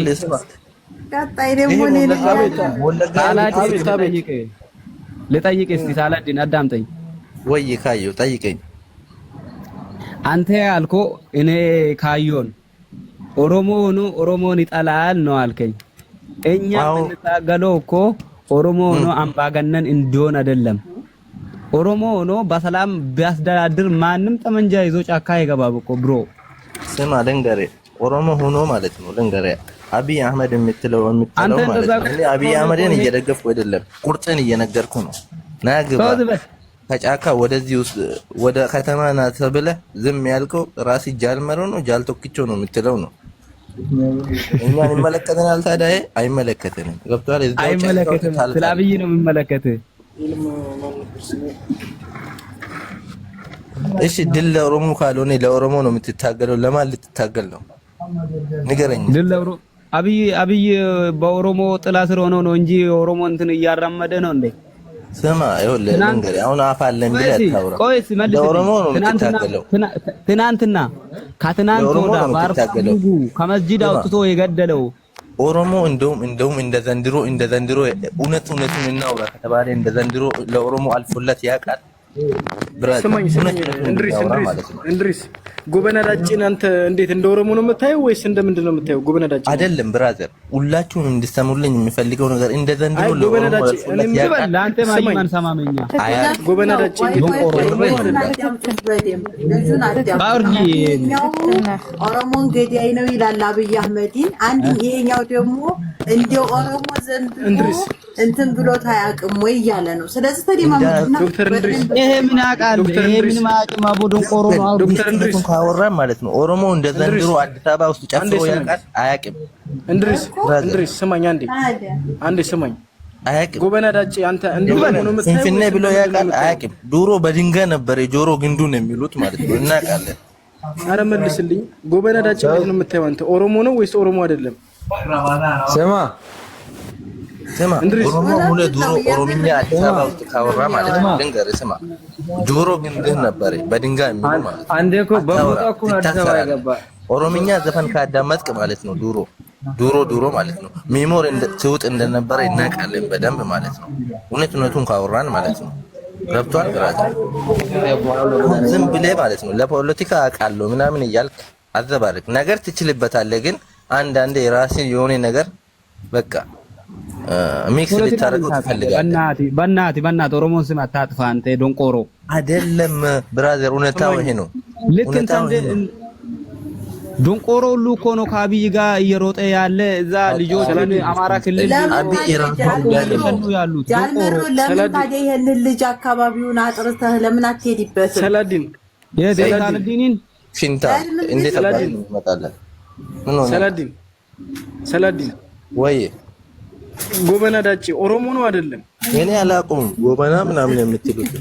ቀጣይ ደግሞ እኔ ልጠይቅ እስቲ ሳልሀዲን አዳምጠኝ። ወይ ካየው ጠይቀኝ። አንተ ያልኮ እኔ ካዮን ኦሮሞ ሆኖ ኦሮሞን ይጠላል ነው አልከኝ። እኛ የምንታገለው እኮ ኦሮሞ ሆኖ አምባገነን እንዲሆን አይደለም። ኦሮሞ ሆኖ በሰላም ቢያስተዳድር ማንም ጠመንጃ ይዞ ጫካ አይገባም እኮ ብሮ። ስማ ልንገርህ፣ ኦሮሞ ሆኖ ማለት ነው ልንገርህ፣ አብይ አህመድ የምትለው ማለት ነው። እኔ አብይ አህመድን እየደገፍኩ አይደለም፣ ቁርጥን እየነገርኩ ነው። ናግባ ከጫካ ወደዚህ ውስጥ ወደ ከተማ ና ተብለህ ዝም ያልከው ራስህ ጃልመሮ ነው ጃልቶኪቾ ነው የምትለው ነው። እኛን ይመለከተናል ታዲያ? አይመለከተንም። ገብቶሃል? አይመለከትም። ስለ አብይ ነው የሚመለከትህ። እሺ ድል ለኦሮሞ ካልሆነ ለኦሮሞ ነው የምትታገለው። ለማን ልትታገል ነው ንገረኝ። ድል ለኦሮሞ አብይ በኦሮሞ ጥላ ስር ሆኖ ነው እንጂ ኦሮሞ እንትን እያራመደ ነው እንዴ? ስማ ይኸውልህ ልንገርህ፣ አሁን አፍ አለን ብለህ አታውራ። ለኦሮሞ ነው የምትታገለው። ትናንትና ከትናንት ወዲያ ባርጉ ከመስጂድ አውጥቶ የገደለው ኦሮሞ እንደውም እንደ ዘንድሮ እውነቱን እናውራ ከተባለ እንደ ዘንድሮ ለኦሮሞ አልፎለት ያውቃል። ስማኝ እንድሪስ ጎበና ዳጭን አንተ እንዴት እንደ ኦሮሞ ነው የምታየው ወይስ እንደምንድን ነው የምታየው? ጎበና ዳጭ አይደለም ብራዘር፣ ሁላችሁም እንድትሰሙልኝ የሚፈልገው ነገር እንደ ዘንድሮ ጎበና ዳጭ ለአንተ ማይማን ሰማመኛ ጎበና ዳጭ ኦሮሞን ገዳይ ነው ይላል አብይ አህመድን። አንድ ይሄኛው ደግሞ እንደ ኦሮሞ ዘንድ እንትን ብሎት አያውቅም ወይ እያለ ነው። ስለዚህ ተደማምጥና ዶክተር እንድሪስ ይሄ ምን ያውቃል? ይሄ ምን ማቅማ ቡድን ቆሮ ነው ዶክተር እንድሪስ ካወራ ማለት ነው። ኦሮሞ እንደ ዘንድሮ አዲስ አበባ ውስጥ ጨፍሮ ያውቃል? አያውቅም። እንድሪስ ስማኝ አንዴ ስማኝ። አያውቅም። ጎበና ዳጭ አንተ እንደ ኦሮሞ ነው የምታየው? ፍንፍኔ ብሎ ያውቃል? አያውቅም። ድሮ በድንጋይ ነበር የጆሮ ግንዱን የሚሉት ማለት ነው። እናውቃለን። አረ መልስልኝ። ጎበና ዳጭ ነው የምታየው አንተ? ኦሮሞ ነው ወይስ ኦሮሞ አይደለም? ስማ ኦሮሞ ሁለ ድሮ ኦሮምኛ አዲስ አበባ ውስጥ ካወራ ማለት ነው። ልንገርህ ስማ፣ ጆሮ ግንድህ ነበር በድንጋይ የሚሉ ማለት ነው። አንዴ እኮ በቦታው እኮ አዲስ አበባ ያገባ ኦሮምኛ ዘፈን ካዳመጥክ ማለት ነው ድሮ ማለት ነው ሚሞር ትውጥ እንደነበረ እናውቃለን በደንብ ማለት ነው። እውነቱን ካወራን ማለት ነው። ገብቷል? ብራዘር ዝም ብለህ ማለት ነው ለፖለቲካ አውቃለሁ ምናምን እያልክ አዘባርቅ ነገር ትችልበታለህ። ግን አንዳንዴ የራስህ የሆነ ነገር በቃ ሚክስ ልታረገው ትፈልጋለህ። በእናትህ ኦሮሞን ስም አታጥፋ አንተ ዶንቆሮ። አይደለም ብራዘር፣ እውነታው ይሄ ነው። ልክ እንደ ዶንቆሮ ሁሉ እኮ ነው ከአብይ ጋር እየሮጠ ያለ እዛ ልጆችን አማራ ክልል አብይ ራሱ ያሉት ዶንቆሮ። ለምን ታዲያ ይሄንን ልጅ አካባቢውን አጥርተህ ለምን አትሄድበትም? ሰላዲን ፊንታ እንዴት አባይ ነው ይመጣል? ሰላዲን ወይ ጎበና ዳጭ ኦሮሞ ነው አይደለም? እኔ አላውቅም ጎበና ምናምን የምትሉት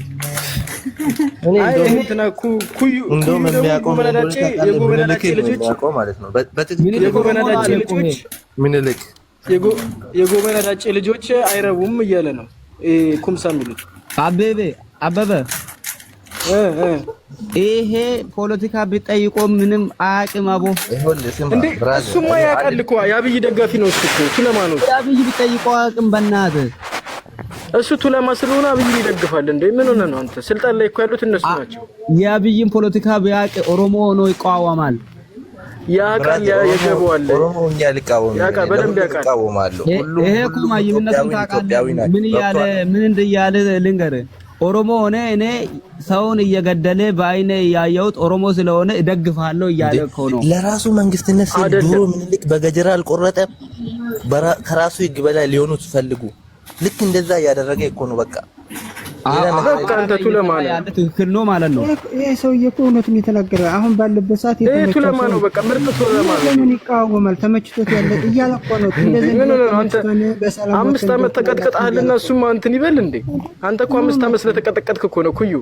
አይ እንትና ኩዩ እንደውም የሚያውቀው ጎበና ዳጭ የጎበና ዳጭ ልጆች ማለት ነው። በትክክል የጎበና ዳጭ ልጆች ምኒልክ የጎበና ዳጭ ልጆች አይረቡም እያለ ነው ኩምሳ የሚሉት አበበ ይሄ ፖለቲካ ቢጠይቆ ምንም አያውቅም። አቦ እንዴ እሱማ ያውቃል እኮ የአብይ ደጋፊ ነው እሱ እኮ ቱለማ ነው። አብይ ቢጠይቆ አያውቅም። በእናትህ እሱ ቱለማ ስለሆነ አብይ ይደግፋል እንዴ? ምን ሆነ ነው አንተ? ስልጣን ላይ እኮ ያሉት እነሱ ናቸው። የአብይን ፖለቲካ ቢያውቅ ኦሮሞ ሆኖ ይቃወማል። ያውቃል፣ ያገባዋል። ኦሮሞኛ ሊቃወም ያውቃል፣ በደንብ ያውቃል። ይሄ እኮ ማይምነቱን ታውቃለህ። ምን እያለ ልንገርህ ኦሮሞ ሆነ እኔ ሰውን እየገደለ በአይኔ ያየሁት ኦሮሞ ስለሆነ እደግፋለሁ እያለ እኮ ነው። ለራሱ መንግስትነት ድሮ ምኒልክ በገጀራ አልቆረጠም። ከራሱ ህግ በላይ ሊሆኑ ሲፈልጉ ልክ እንደዛ እያደረገ እኮ ነው። በቃ አንተ ቱለማ ያለ ትክክል ነው ማለት ነው። ይሄ ሰውዬ እኮ እውነቱን የተናገረ አሁን ባለበት ሰዓት ቱለማ ነው። በቃ ምርጥ ቱለማ ነው። ምን ይቃወማል? ተመችቶት ያለ እያለ እኮ ነው። እንደዚህ ነው አንተ 5 ዓመት ተቀጥቀጣልና እሱማ እንትን ይበል እንዴ? አንተ እኮ 5 ዓመት ስለተቀጠቀጥክ እኮ ነው ኩዩ።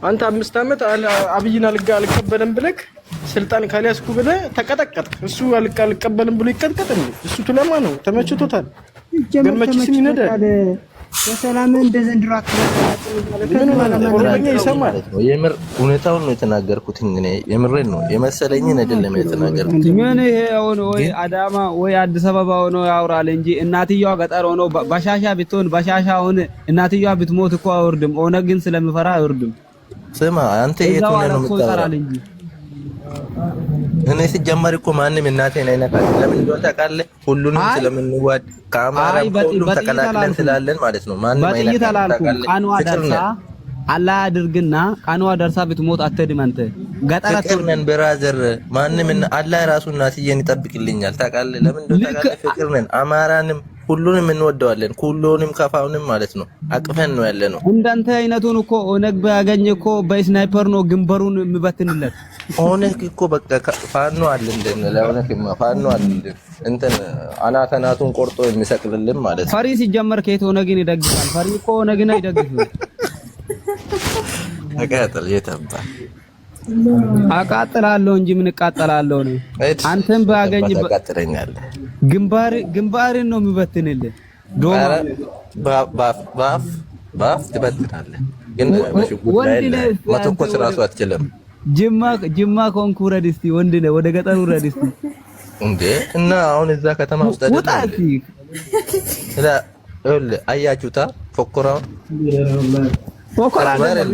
አንተ 5 ዓመት አብይን አልቀበልም ብለህ ስልጣን ካልያዝኩ ብለህ ተቀጠቀጥክ። እሱ አልቀበልም ብሎ ይቀጥቀጥ እንዴ? እሱ ቱለማ ነው። ተመችቶታል። ገመችስም ይነዳል። በሰላም እንደ ዘንድሮ ይሰማል። የምር እውነታውን ነው የተናገርኩት። እኔ የምሬን ነው የመሰለኝን አይደለም የተናገርኩት። ምን ይሄ ወይ አዳማ ወይ አዲስ አበባ ሆኖ ያወራል እንጂ እናትየዋ ገጠር ሆኖ በሻሻ ብትሆን በሻሻውን እናትየዋ ብትሞት እኮ አይወርድም። ኦነግ ግን ስለምፈራ አይወርድም። ስማ አንተ የት ሆነህ ነው የምታወራው? እኔ ሲጀመር እኮ ማንም እናቴን አይነካል። ለምን እንደሆነ ታውቃለህ? ሁሉንም ስለምንዋድ ከአማራ ሁሉም ተቀላቅለን ስላለን ማለት ነው። ማንም አይነካል። ቃኗ ደርሳ አላህ አድርግና ቃኗ ደርሳ ብትሞት አትድም። አንተ ገጠር ፍቅርነን ብራዘር ማንም አላህ ራሱ እናትዬን ይጠብቅልኛል። ታውቃለህ? ለምን እንደሆነ ታውቃለህ? ፍቅርነን አማራንም ሁሉንም እንወደዋለን። ሁሉንም ከፋውንም ማለት ነው አቅፈን ነው ያለነው። እንዳንተ አይነቱን እኮ ኦነግ ባያገኝ እኮ በስናይፐር ነው ግንበሩን የሚበትንለት። ኦነግ እኮ በቃ ፋኖ አለ እንደነ ለኦነግ ፋኖ አለ እንትን አናተናቱን ቆርጦ የሚሰቅልልን ማለት ነው። ፈሪ ሲጀመር ከየት ኦነግን ይደግፋል? ፈሪ እኮ ኦነግን አይደግፍም። አቃጥል የተባ አቃጥላለሁ እንጂ ምን እቃጠላለሁ ነው። አንተም ባያገኝ አቃጥለኛለህ። ግንባርን ነው የሚበትንልህ። ዶማ ባፍ ትበትናለህ፣ ግን ወንድ ላይ መተኮስ ራሱ አትችልም። ጅማ ኮንኩ ውረድ እስቲ፣ ወንድ ነህ፣ ወደ ገጠር ውረድ እስቲ እንዴ። እና አሁን እዛ ከተማ ውስጥ አይደለም አያችሁታ ፎኮራውን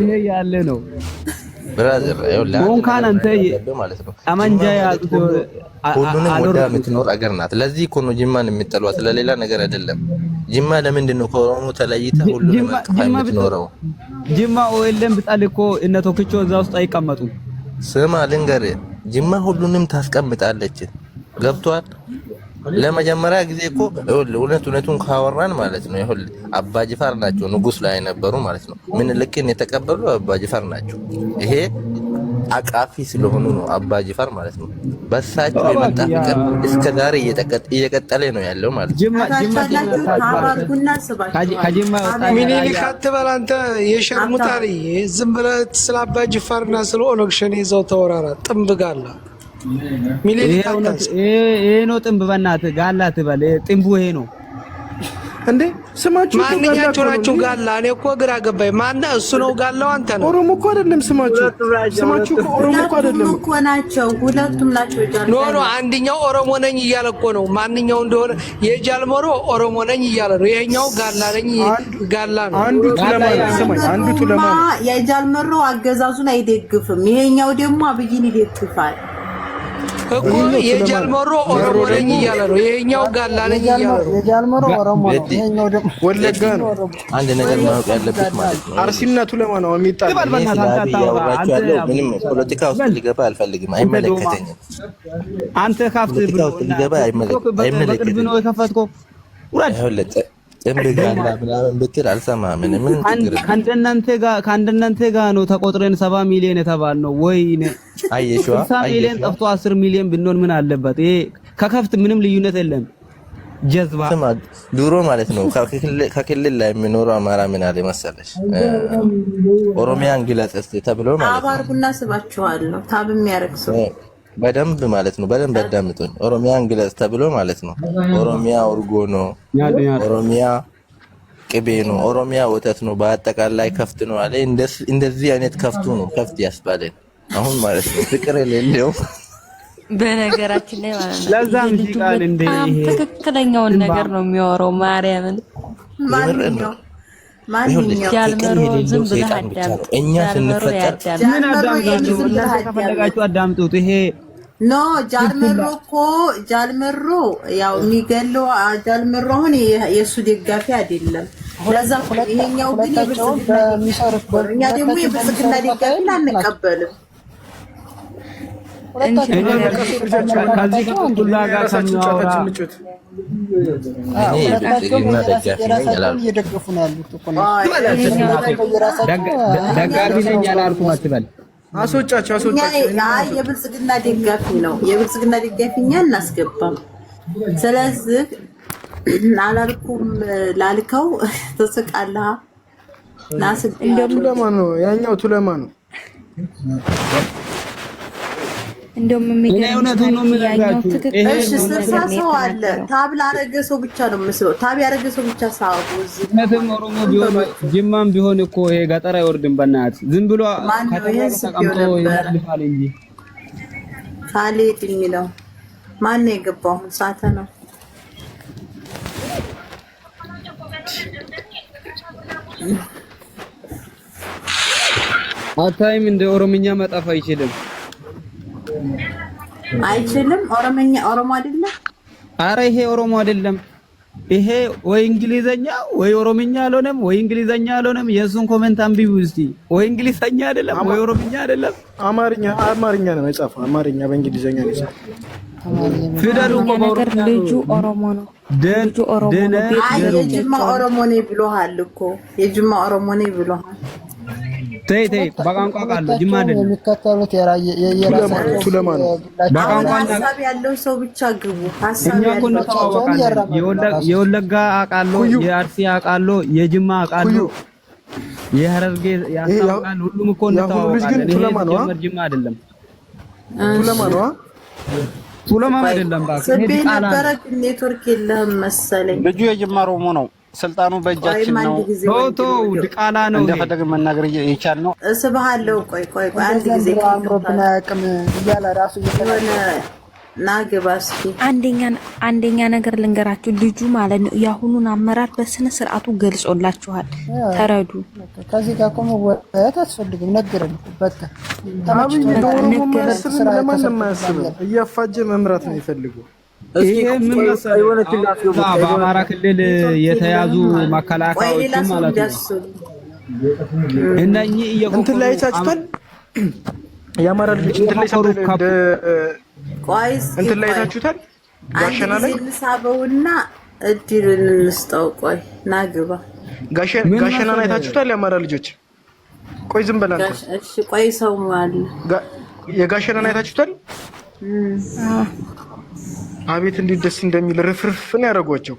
ይሄ ያለ ነው ብራዘር። እንኳን አንተ ማለት ነው ጠመንጃ ያዙት ሁሉንም ወዳ የምትኖር አገር ናት። ለዚህ እኮ ነው ጅማን የሚጠሏት፣ ለሌላ ነገር አይደለም። ጅማ ለምንድን ነው ከኦሮሞ ተለይታ ሁሉንም የምትኖረው? ጅማ ኦኤልኤም ብጣል እኮ እነ ቶክቾ እዛ ውስጥ አይቀመጡም። ስማ ልንገርህ፣ ጅማ ሁሉንም ታስቀምጣለች። ገብቷል? ለመጀመሪያ ጊዜ እኮ እውነቱን ካወራን ማለት ነው ይሁን አባጅፋር ናቸው ንጉስ ላይ ነበሩ ማለት ነው። ምን ልክን የተቀበሉ አባጅፋር ናቸው። ይሄ አቃፊ ስለሆኑ ነው አባጅፋር ማለት ነው። በሳቸው የመጣ ፍቅር እስከ ዛሬ እየቀጠለ ነው ያለው ማለት ነው። ሚኒሊክ አትበል አንተ የሸርሙጣሪ ዝም ብለህ ስለ አባጅፋርና ስለ ኦነግ ሸኔ ይዘው ተወራራ ጥምብጋላ ሚኒሊክ ይሄ ነው ጥምብ። በእናትህ ጋላ ትበል። ጥምቡ ይሄ ነው እንዴ? ስማችሁ ማንኛቸው ናቸው ጋላ? እኔ እኮ ግራ ገባኝ። ማን እሱ ነው ጋላው? አንተ ነው? ኦሮሞ እኮ አይደለም ስማችሁ እኮ ኦሮሞ እኮ አይደለም እኮ ናቸው። ሁለቱም ናቸው። ኖ አንደኛው ኦሮሞ ነኝ እያለ እኮ ነው። ማንኛው እንደሆነ የጃልመሮ ኦሮሞ ነኝ እያለ ነው። ይሄኛው ጋላ ነኝ ጋላ ነው። አንዱ ቱለማ የጃልመሮ አገዛዙን አይደግፍም። ይሄኛው ደግሞ አብይን ይደግፋል እኮ። የጃልመሮ ኦሮሞ ነኝ እያለ ነው። ይሄኛው ጋላ ነኝ እያለ ነው። የጃልመሮ ኦሮሞ ነው፣ ይሄኛው ደግሞ ወለጋ ነው። አንድ ነገር ማወቅ ያለበት ማለት ነው አርሲና ቱለማ ነው የሚጣል። ምንም ፖለቲካ ውስጥ ሊገባ አልፈልግም፣ አይመለከተኝም። አንተ ካፍት ብሎ ሊገባ አይመለከተኝም ነው የከፈትከው። ውረድ ጥምብጋላ ምናምን ብትል አልሰማህም። ምን ከአንደናንተ ጋር ነው ተቆጥረን 70 ሚሊዮን የተባልነው። ወይኔ 60 ሚሊዮን ጠፍቶ 10 ሚሊዮን ብንሆን ምን አለበት? ይሄ ከከፍት ምንም ልዩነት የለም። ጀዝባ ድሮ ማለት ነው ከክልል ላይ የሚኖረው አማራ ምን አለ መሰለሽ፣ ኦሮሚያን ግለጽ እስቲ ተብሎ ማለት ነው አባርጉና ስባችኋለሁ ታብ የሚያረክሰው በደንብ ማለት ነው። በደንብ አዳምጡኝ። ኦሮሚያን ግለጽ ተብሎ ማለት ነው ኦሮሚያ እርጎ ነው፣ ኦሮሚያ ቅቤ ነው፣ ኦሮሚያ ወተት ነው፣ በአጠቃላይ ከፍት ነው አለ። እንደዚህ አይነት ከፍቱ ነው ከፍት ያስባለን አሁን ማለት ነው። ፍቅር የሌለው በነገራችን ላይ ማለት ነው። ለዛም ሲቃል እንደ ይሄ ትክክለኛውን ነገር ነው የሚያወራው። ማርያምን ማንኛው ጃልመሮ ዝም ብለህ አዳምጥ። እኛ ስንፈጠር ምን አዳምጣችሁ? እናንተ ከፈለጋችሁ አዳምጡት። ይሄ ኖ ጃልመሮ ያው የሚገለው ጃልመሮ አሁን የሱ ደጋፊ አይደለም። ለዛ ይሄኛው ግን እኛ ደግሞ የብልጽግና ደጋፊ አንቀበልም። ከዚህ ከቱላ ጋር ከሚያወራ እኔ የብልጽግና ደጋፊ ነኝ አላልኩም። እየደገፉ ነው ያሉት እኮ ነው። ደጋፊ ነኝ አላልኩም አትበል። አስወጫቸው። የብልጽግና ደጋፊ ነው። የብልጽግና ደጋፊ እኛ እናስገባም። ስለዚህ አላልኩም ላልከው ተስቃለህ። ቱለማ ነው ያኛው ቱለማ ነው። እንደውም እውነቱን ነው የምነግራችሁ። እሺ ስልሳ ሰው አለ። ታብ ላረገ ሰው ብቻ ነው የምስለው። ታብ ያረገ ሰው ብቻ ሳቡ እውነትም ኦሮሞ ቢሆን ጅማም ቢሆን እኮ ይሄ ገጠር አይወርድም። በእናትህ ዝም ብሎ ተቀምጦ ይልፋል እንጂ ካሌድ የሚለው ማን ነው የገባው? ሳተ ነው አታይም? እንደ ኦሮምኛ መጣፍ አይችልም። ኦሮሞ አይደለም። አረ ይሄ ኦሮሞ አይደለም። ይሄ ወይ እንግሊዘኛ ወይ ኦሮምኛ አልሆነም፣ ወይ እንግሊዘኛ አልሆነም። የሱን ኮሜንት አንብቡ እስቲ። ወይ እንግሊዘኛ አይደለም ወይ ኦሮምኛ አይደለም፣ አማርኛ ነው የጻፈው። አማርኛ በእንግሊዘኛ ነው የጻፈው። ፊደሉ ነገር ልጁ ኦሮሞ ነው። ልጁ ኦሮሞ ነው። የጅማ ኦሮሞ ነኝ ብሎሃል እኮ የጅማ ኦሮሞ ነኝ ብሎሃል። ተይ በቋንቋ ቃል ጅማ አይደለም የሚከተሉት የራሳቸው ቱለማ ነው። ሀሳብ ያለው ሰው ብቻ ግቡ። ሀሳብ ያለው የወለጋ አቃሎ፣ የአርሲ አቃሎ፣ የጅማ አቃሎ፣ የሐረርጌ ያሳውቃል። ሁሉም እኮ እንተዋወቃለን። ይሄ ጀመር ጅማ አይደለም። ቱለማ አይደለም። ስቤ ነበረ ኔትወርክ የለህም መሰለኝ። ልጁ የጅማ ኦሮሞ ነው። ስልጣኑ በእጃችን ነው። ቶቶ ድቃላ ነው። እንደፈለግን መናገር ይቻል ነው። እስብሃለሁ። ቆይ አንድ ጊዜ አምሮብና አቅም እያለ ራሱ የሆነ ናግባ እስኪ አንደኛ ነገር ልንገራችሁ። ልጁ ማለት ነው የአሁኑን አመራር በስነ ስርዓቱ ገልጾላችኋል። ተረዱ። ከዚህ ጋር ቆሞ ወጣት አስፈልግም ነገርን በቃ አብይ ኦሮሞ መስል ለማንም አያስብም። እያፋጀ መምራት ነው የሚፈልገው። ይሄ ምን መሰለህ በአማራ ክልል የተያዙ መከላከያዎች ማለት ነው። እነኚህ እንትን ላይ ታጭቷል። የአማራ ልጅ እንትን ላይ ታጭቷል። እንትን ላይ ታጭቷል። ጋሸና ላይ ልሳበውና እድሉን እንስጠው። ቆይ ናግባ ጋሸና ላይ ታጭቷል። የአማራ ልጆች ቆይ ዝም በላ። እሺ ቆይ ሰው አለ የጋሸና ላይ ታጭቷል። አቤት እንዴት ደስ እንደሚል ርፍርፍ ነው ያደረጓቸው።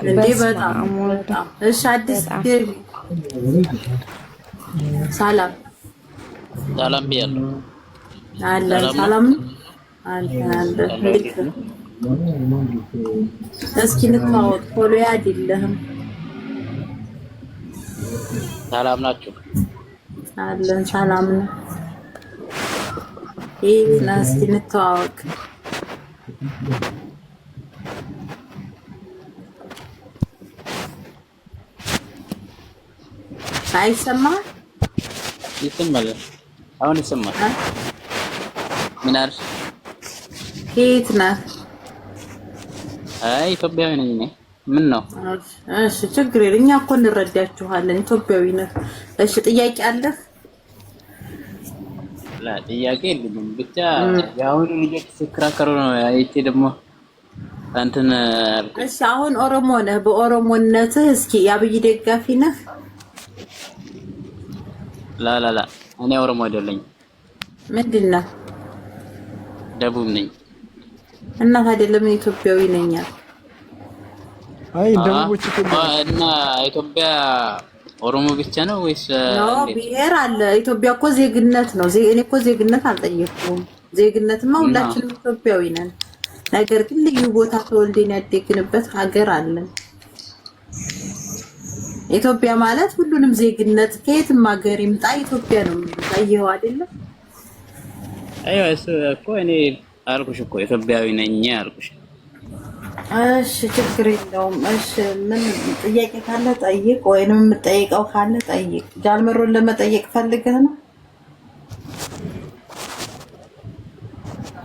እንዴ በጣም እሺ። አዲስ ሰላም ብያለሁ። አለ ሰላም አለ። እስኪ እንተዋወቅ። ፎሎ አይደለህም። ሰላም ናችሁ? አለን ሰላም ነው። ይሄ እስኪ እንተዋወቅ። አይሰማም? ይሰማል። አሁን ይሰማል። ምን አልሽ? ከየት ነህ? አይ ኢትዮጵያዊ ነኝ እኔ። ምን ነው? እሺ ችግር የለም። እኛ እኮ እንረዳችኋለን። ኢትዮጵያዊ ነህ። እሺ ጥያቄ አለህ? ጥያቄ የለም። ብቻ የአሁኑ ልጆች ሲከራከሩ ነው አይቼ ደግሞ እንትን። እሺ አሁን ኦሮሞ ነህ። በኦሮሞነትህ እስኪ የአብይ ደጋፊ ነህ? ላ እኔ ኦሮሞ አይደለኝም። ምንድን ነህ? ደቡብ ነኝ። እና ታዲያ ለምን ኢትዮጵያዊ ነኝ? አይ ደቡቦች እና ኢትዮጵያ ኦሮሞ ብቻ ነው ወይስ ብሔር አለ? ኢትዮጵያ እኮ ዜግነት ነው። እኔ እኮ ዜግነት አልጠየቅኩም። ዜግነትማ ሁላችንም ኢትዮጵያዊ ነን። ነገር ግን ልዩ ቦታ ተወልደን ያደግንበት ሀገር አለን። ኢትዮጵያ ማለት ሁሉንም ዜግነት ከየትም ሀገር ይምጣ ኢትዮጵያ ነው የሚታየው አይደለም? አይዋ እሱ እኮ እኔ አልኩሽ እኮ ኢትዮጵያዊ ነኝ አልኩሽ። እሺ ችግር የለውም። እሺ ምን ጥያቄ ካለ ጠይቅ፣ ወይንም የምጠይቀው ካለ ጠይቅ። ጃልመሮን ለመጠየቅ ፈልገህ ነው?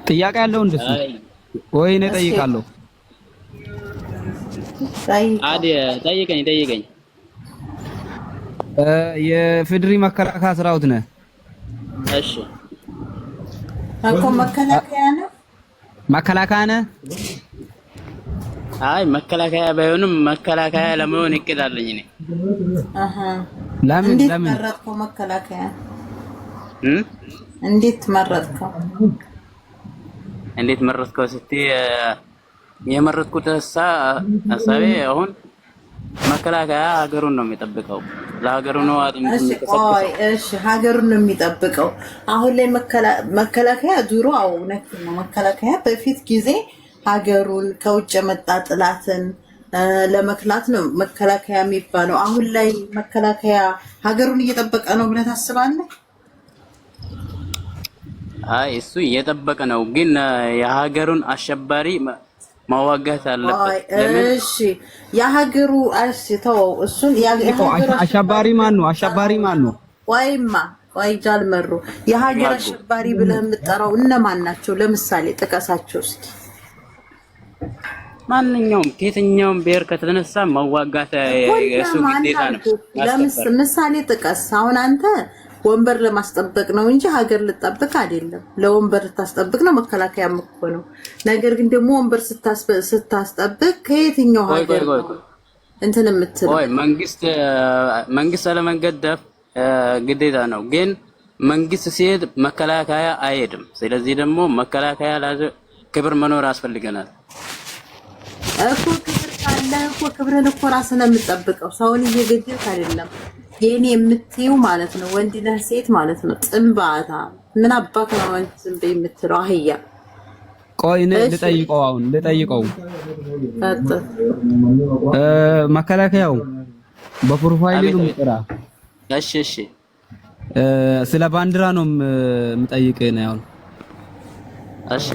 ጥያቄ ያለው እንደሱ ወይ ነው? ጠይቃለሁ። ጠይቀኝ። የፌድሪ መከላከያ ሰራዊት ነህ? እሺ እኮ መከላከያ ነው። መከላከያ ነህ? አይ መከላከያ ባይሆንም መከላከያ ለመሆን እቅድ አለኝ እኔ። ለምን መረጥከው መከላከያ? እንዴት መረጥከው? እንዴት መረጥከው ስትይ የመረጥኩት ሀሳቤ አሁን መከላከያ ሀገሩን ነው የሚጠብቀው። ለሀገሩ ነው እሺ ሀገሩን ነው የሚጠብቀው። አሁን ላይ መከላከያ ድሮ እውነት ነው። መከላከያ በፊት ጊዜ ሀገሩን ከውጭ የመጣ ጥላትን ለመክላት ነው መከላከያ የሚባለው። አሁን ላይ መከላከያ ሀገሩን እየጠበቀ ነው ብለህ ታስባለህ? አይ እሱ እየጠበቀ ነው፣ ግን የሀገሩን አሸባሪ ማዋጋት አለበት። እሺ የሀገሩ ተወው እሱን። አሸባሪ ማን ነው? አሸባሪ ማን ነው? ቆይ ጃልመሮ፣ የሀገር አሸባሪ ብለህ የምትጠራው እነማን ናቸው? ለምሳሌ ጥቀሳቸው እስኪ። ማንኛውም ከየትኛውም ብሔር ከተነሳ መዋጋት የሱ ግዴታ ነው። ምሳሌ ጥቀስ። አሁን አንተ ወንበር ለማስጠበቅ ነው እንጂ ሀገር ልጠብቅ አይደለም። ለወንበር ልታስጠብቅ ነው መከላከያ እኮ ነው። ነገር ግን ደግሞ ወንበር ስታስጠብቅ ከየትኛው ሀገር እንትን የምትለው መንግስት አለመገደፍ ግዴታ ነው። ግን መንግስት ሲሄድ መከላከያ አይሄድም። ስለዚህ ደግሞ መከላከያ ክብር መኖር ያስፈልገናል እኮ። ክብር ካለ እኮ ክብርን እኮ ራስን የምትጠብቀው ሰውን እየገደልክ አይደለም። የኔ የምትይው ማለት ነው ወንድ ነህ ሴት ማለት ነው። ጥንባታ ምን አባክ ነው አንተ ዝም በይ የምትለው አህያ። ቆይ ልጠይቀው አሁን ልጠይቀው መከላከያው በፕሮፋይል ነው የሚጠራ። እሺ ስለ ባንዲራ ነው የምጠይቅህ ነው ያው። እሺ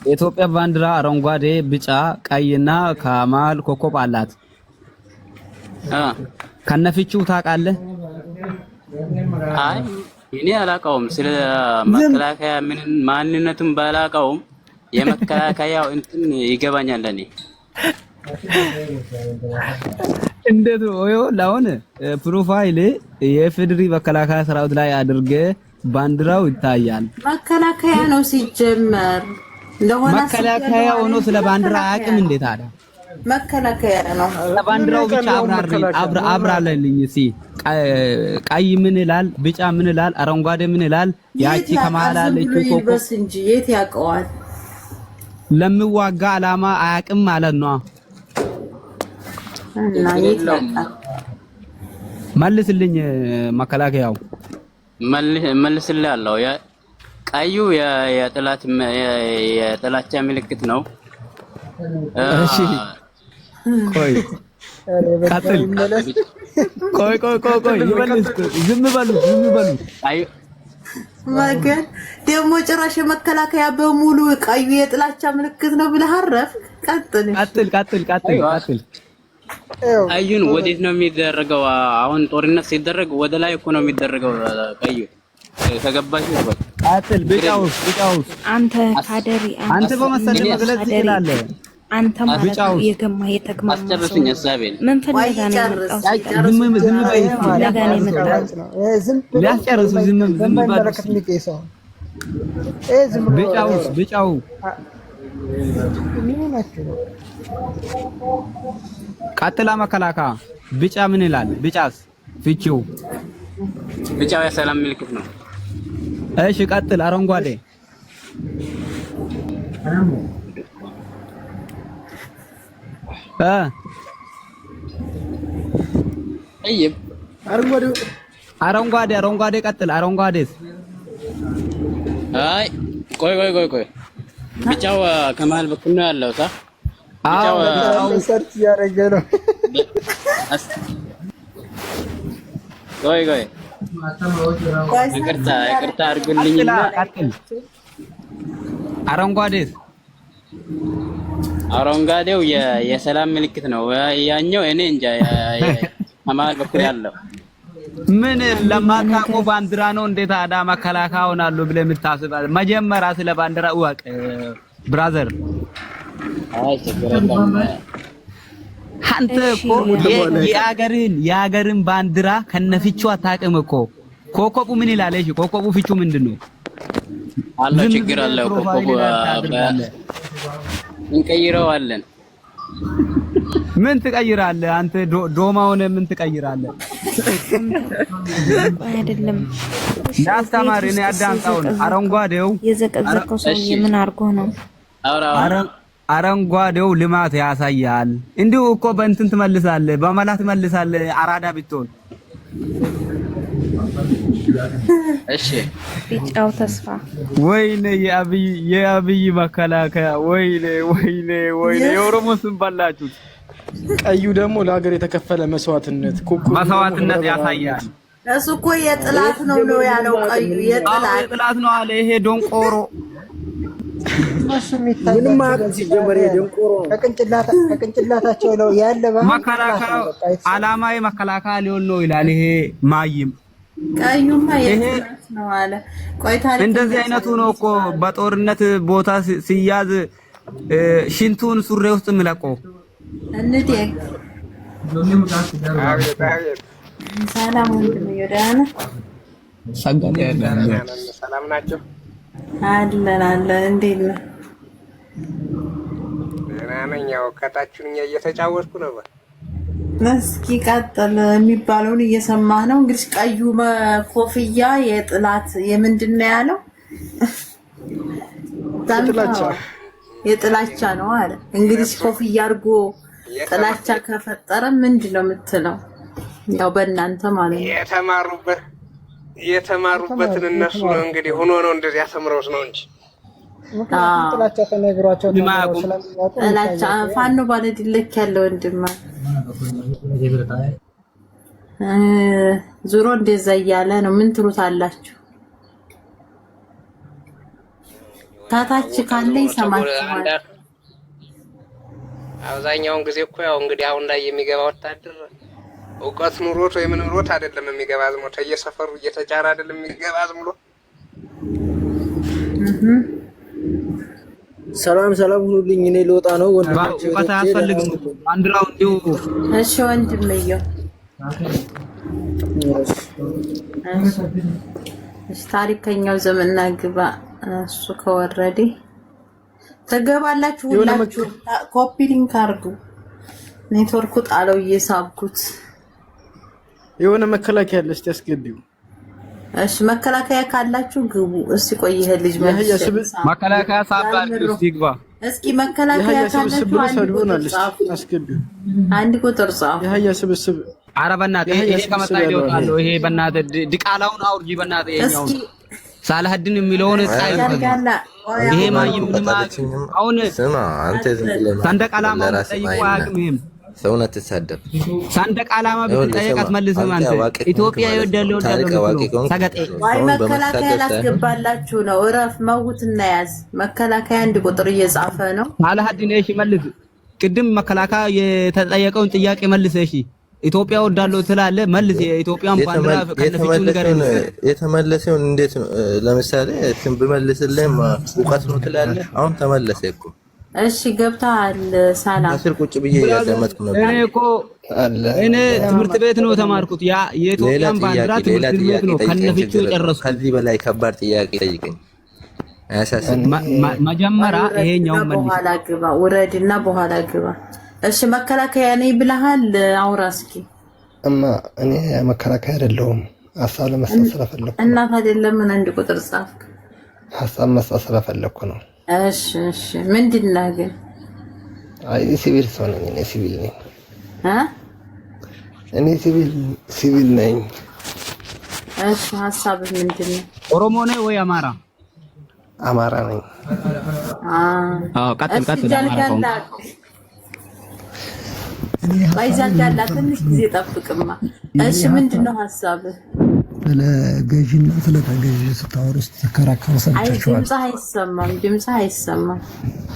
የኢትዮጵያ ባንዲራ አረንጓዴ፣ ቢጫ፣ ቀይና ከመሃል ኮከብ አላት። ከነፍቺው ታውቃለህ? አይ እኔ አላውቀውም። ስለ መከላከያ ምን ማንነቱን ባላውቀውም የመከላከያው እንትን ይገባኛል ለኔ። እንዴት ነው ለአሁን ፕሮፋይል የፌድሪ መከላከያ ሰራዊት ላይ አድርገ ባንዲራው ይታያል። መከላከያ ነው ሲጀመር ለሆነ መከላከያ ሆኖ ስለ ባንዲራ አያውቅም እንዴት አለ? መከላከያ ነው። ለባንዲራው ብቻ አብራራልኝ እስኪ። ቀይ ምን ይላል? ቢጫ ምን ይላል? አረንጓዴ ምን ይላል? ያቺ ከመሃል አለችው ኮከብ እንጂ የት ያውቀዋል? ለሚዋጋ አላማ አያውቅም ማለት ነው። እና የት ያውቃል? መልስልኝ መከላከያው መልስልኝ። ቀዩ የጥላቻ ምልክት ነው። እሺ ቆይ ቀጥል። ቆይ ይመልስ። ዝም በሉ ማገን ደግሞ ጭራሽ መከላከያ በሙሉ ቀዩ የጥላቻ ምልክት ነው ብለህ አረፍ። ቀጥል። ቀዩን ወዴት ነው የሚደረገው? አሁን ጦርነት ሲደረግ ወደ ላይ እኮ ነው የሚደረገው ቀዩ። ከገባሽ ይባል። ቀጥል። ቢጫው አንተ ካደሪ አንተ በመሰለህ መግለጽ ትችላለህ። አንተ ማለት የገማ የተግማማ አስጨርስኝ ሐሳቤን። ምን ፈልጋ ነው የመጣው? ዝም በይ። ፈልጋ ነው የመጣው። ሊያስጨርሱ ዝም ቢጫው ቀጥላ መከላከያ ቢጫ ምን ይላል? ቢጫስ ፍቺው ቢጫው የሰላም ምልክት ነው። እሺ ቀጥል። አረንጓዴ አረንጓዴ ቀጥል። አረንጓዴስ? አይ ቆይ ቢጫው ከመሃል በኩል ነው ያለው። ቢጫው ሰርች ያረገ ነው። ቆይ ይቅርታ አድርጉልኝና ቀጥል። አረንጓዴስ? አረንጓዴው የሰላም ምልክት ነው። ያኛው እኔ እንጃ ከመሃል በኩል ያለው ምን ለማታውቀው ባንዲራ ነው እንዴት አዳ መከላከያ ሆናለሁ ብለህ የምታስበው? መጀመሪያ ስለ ባንዲራ እወቅ ብራዘር። አይ ችግር የለም። አንተ እኮ የሀገርን ባንዲራ ከነፍቺው አታውቅም እኮ። ኮከቡ ምን ይላል? እሺ ኮከቡ ፍቺው ምንድነው? አለው ችግር አለው። ኮከቡ እንቀይረዋለን። ምን ትቀይራለህ አንተ? ዶማ ሆነ ምን ትቀይራለህ? አይደለም ለአስተማሪ እኔ አዳምጣውን። አረንጓዴው የዘቀዘቀው ሰው ምን አድርጎ ነው? አረንጓዴው ልማት ያሳያል። እንዲሁ እኮ በእንትን ትመልሳለህ፣ በመላ ትመልሳለህ። አራዳ ብትሆን እሺ። ቢጫው ተስፋ ወይኔ የአብይ መከላከያ ወይኔ የኦሮሞ ስም በላችሁት። ቀዩ ደግሞ ለሀገር የተከፈለ መስዋዕትነት ያሳያል። እሱ እኮ የጥላት ነው ያለው። ቀዩ የጥላት ነው አለ። ይሄ ዶንቆሮ ምንም ሲጀመር ደንቆሮ ከቅንጭላታቸው ነው ያለ። መከላከያ አላማዬ መከላከያ ሊሆን ነው ይላል። ይሄ ማይም ቀዩማ የጥላት ነው አለ። ቆይታ እንደዚህ አይነቱ ነው እኮ በጦርነት ቦታ ሲያዝ ሽንቱን ሱሬ ውስጥ ምለቆ እንዴ። ሰላም ወንድም ይወዳና ሰገድ ያለ ሰላም ናቸው። አለን እንዴት ነህ? ደህና ነኝ። ያው ከታችሁኝ እየተጫወትኩ ነበር። እስኪ ቀጥል የሚባለውን እየሰማህ ነው። እንግዲህ ቀዩ ኮፍያ የጥላት የምንድን ነው ያለው? የጥላቻ ነው አለ። እንግዲህ ኮፍያ አድርጎ ጥላቻ ከፈጠረ ምንድን ነው የምትለው? ያው በእናንተ ማለት ነው የተማሩበትን እነሱ ነው እንግዲህ ሆኖ ነው እንደዚህ ያስተምረውስ ነው እንጂ ጥላቻ ተነግሯቸው ጥላቻ ፋኖ ባለድልክ ያለው ወንድማ ዙሮ እንደዛ እያለ ነው። ምን ትሉታላችሁ? ታታች ካለ ይሰማችኋል። አብዛኛውን ጊዜ እኮ ያው እንግዲህ አሁን ላይ የሚገባ ወታደር እውቀት ኑሮት ወይ ምን ኑሮት አይደለም የሚገባ ዝም ብሎ ተየሰፈሩ እየተጫረ አይደለም የሚገባ ዝም ብሎ። ሰላም ሁሉልኝ። እኔ ልወጣ ነው ወንድሞቼ። እውቀት አያስፈልግም። ባንዲራው እንዲሁ እሺ ወንድምየው እሺ ታሪከኛው ዘመንና ግባ እሱ ከወረደ ተገባላችሁ። ሁላችሁ ኮፒ ሊንክ አድርጉ። ኔትወርኩ ጣለው እየሳብኩት የሆነ መከላከያ አለ። እስቲ አስገቢው። እሺ መከላከያ ካላችሁ ግቡ። እስቲ ቆይ ይሄ ልጅ መከላከያ ሳባል እስቲ ግባ። እስኪ መከላከያ ካላችሁ አስገቢው። አንድ ቁጥር ጻፉ። የሀያ ስብስብ ኧረ በእናትህ ይሄ ከመጣ ይወጣል። ይሄ በእናትህ ድቃላውን አውርጂ በእናትህ። ይሄኛው ሳላህድን የሚለውን ጻይፍ ይሄ ማይም አሁን ስማ አንተ ዝም ብለህ ሰንደቅ ዓላማ ጠይቆ አያውቅም። ሰውን አትሳደብ። ሰንደቅ ዓላማ ብትጠይቅ አትመልስም። አንተ ኢትዮጵያ ይወዳል ሰገጤ ወይ መከላከያ ላስገባላችሁ ነው። እረፍ መውትና ያዝ። መከላከያ አንድ ቁጥር እየጻፈ ነው። ሳላህድን እሺ መልስ። ቅድም መከላከያ የተጠየቀውን ጥያቄ መልስ። እሺ ኢትዮጵያ ወዳለው ትላለህ መልስ። የኢትዮጵያን ባንዲራ ከነፍቹ ነገር የተመለሰውን እንዴት ነው? ለምሳሌ እንትን ብመልስልህ እውቀት ነው ትላለህ። አሁን ተመለሰ እኮ። እሺ ገብተሃል። ሰላም አስር ቁጭ ብዬ ያዳመጥኩ ነበር። እኔ ትምህርት ቤት ነው ተማርኩት። ያ የኢትዮጵያን ባንዲራ ትምህርት ቤት ነው ከነፍቹ የጨረስኩት። ከዚህ በላይ ከባድ ጥያቄ ጠይቀኝ። አያሳስብም። መጀመሪያ ይሄኛው መልስ። በኋላ ግባ፣ ውረድና በኋላ ግባ። እሺ መከላከያ ነኝ ብለሃል። አውራ እስኪ። እኔ መከላከያ አይደለሁም። ሀሳብ ለመስጠት ስለፈለኩ እናት አይደለም። ምን አንድ ቁጥር ጻፍክ? ሀሳብ መስጠት ስለፈለኩ ነው። እሺ ምንድን ነህ ግን? አይ ሲቪል ሰው ነኝ። እኔ ሲቪል ነኝ። እኔ ሲቪል ነኝ። እሺ ሀሳብህ ምንድን ነው? ኦሮሞ ነህ ወይ አማራ? አማራ ነኝ። ቀጥል። ባይዛጋላ ትንሽ ጊዜ ጠብቅማ። እሺ ምንድነው ሐሳብህ? ስለ ገዢና ስለ ተገዢ ስታወሩ ስትከራከሩ ሰምቻችኋል። ድምፅህ አይሰማም።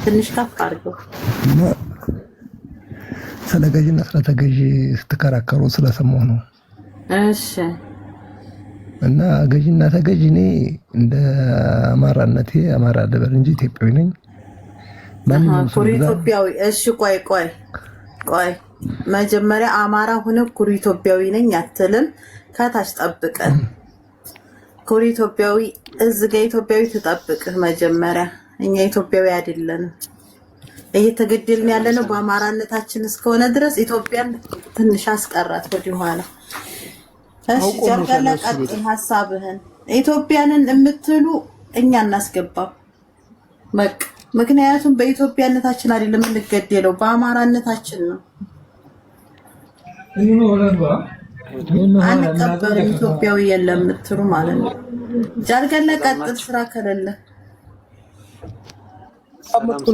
ትንሽ ከፍ አድርገው። ስለ ገዢና ስለ ተገዢ ስትከራከሩ ስለሰማሁ ነው። እሺ እና ገዢና ተገዢ እኔ እንደ አማራነቴ አማራ ልበል እንጂ ኢትዮጵያዊ ነኝ። ኢትዮጵያዊ። እሺ ቆይ መጀመሪያ አማራ ሆነ ኩሪ ኢትዮጵያዊ ነኝ አትልም። ከታች ጠብቀን ኩሪ ኢትዮጵያዊ እዚህ ጋር ኢትዮጵያዊ ተጠብቅህ። መጀመሪያ እኛ ኢትዮጵያዊ አይደለንም። እየተገደልን ያለነው በአማራነታችን እስከሆነ ድረስ ኢትዮጵያን ትንሽ አስቀራት ወዲህ ኋላ። እሺ ጀርገላ ቀጥል ሐሳብህን። ኢትዮጵያንን የምትሉ እኛ እናስገባም በቃ። ምክንያቱም በኢትዮጵያነታችን አይደለም የምንገደለው በአማራነታችን ነው። አንቀበልም ኢትዮጵያዊ የለም የምትሉ ማለት ነው። ጃርገላ ቀጥል። ስራ ከሌለ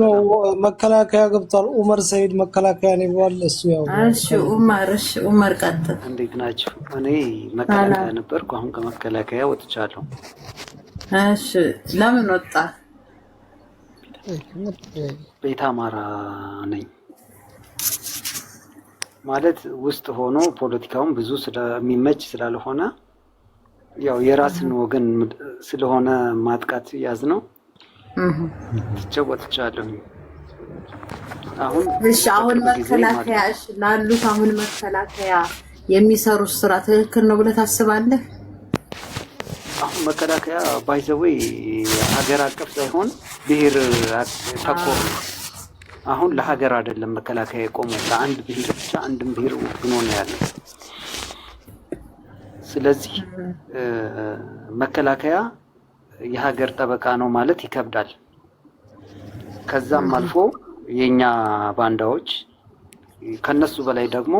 ነው። መከላከያ ገብቷል። ኡመር ሰይድ መከላከያ ነው ብሏል። እሱ ያው እሺ ኡመር ቀጥል። እንዴት ናችሁ? እኔ መከላከያ ነበርኩ። አሁን ከመከላከያ ወጥቻለሁ። እሺ ለምን ወጣ? ቤተ አማራ ነኝ ማለት ውስጥ ሆኖ ፖለቲካውን ብዙ ስለሚመች ስላልሆነ ያው የራስን ወገን ስለሆነ ማጥቃት ያዝ ነው ተጨወጥቻለሁ። አሁን መከላከያ ላሉት አሁን መከላከያ የሚሰሩት ስራ ትክክል ነው ብለህ ታስባለህ? መከላከያ ባይዘዌ ሀገር አቀፍ ሳይሆን ብሔር ተኮር ነው። አሁን ለሀገር አይደለም መከላከያ የቆመው ለአንድ ብሔር ብቻ አንድም ብሔር ወግኖ ነው ያለው። ስለዚህ መከላከያ የሀገር ጠበቃ ነው ማለት ይከብዳል። ከዛም አልፎ የኛ ባንዳዎች ከነሱ በላይ ደግሞ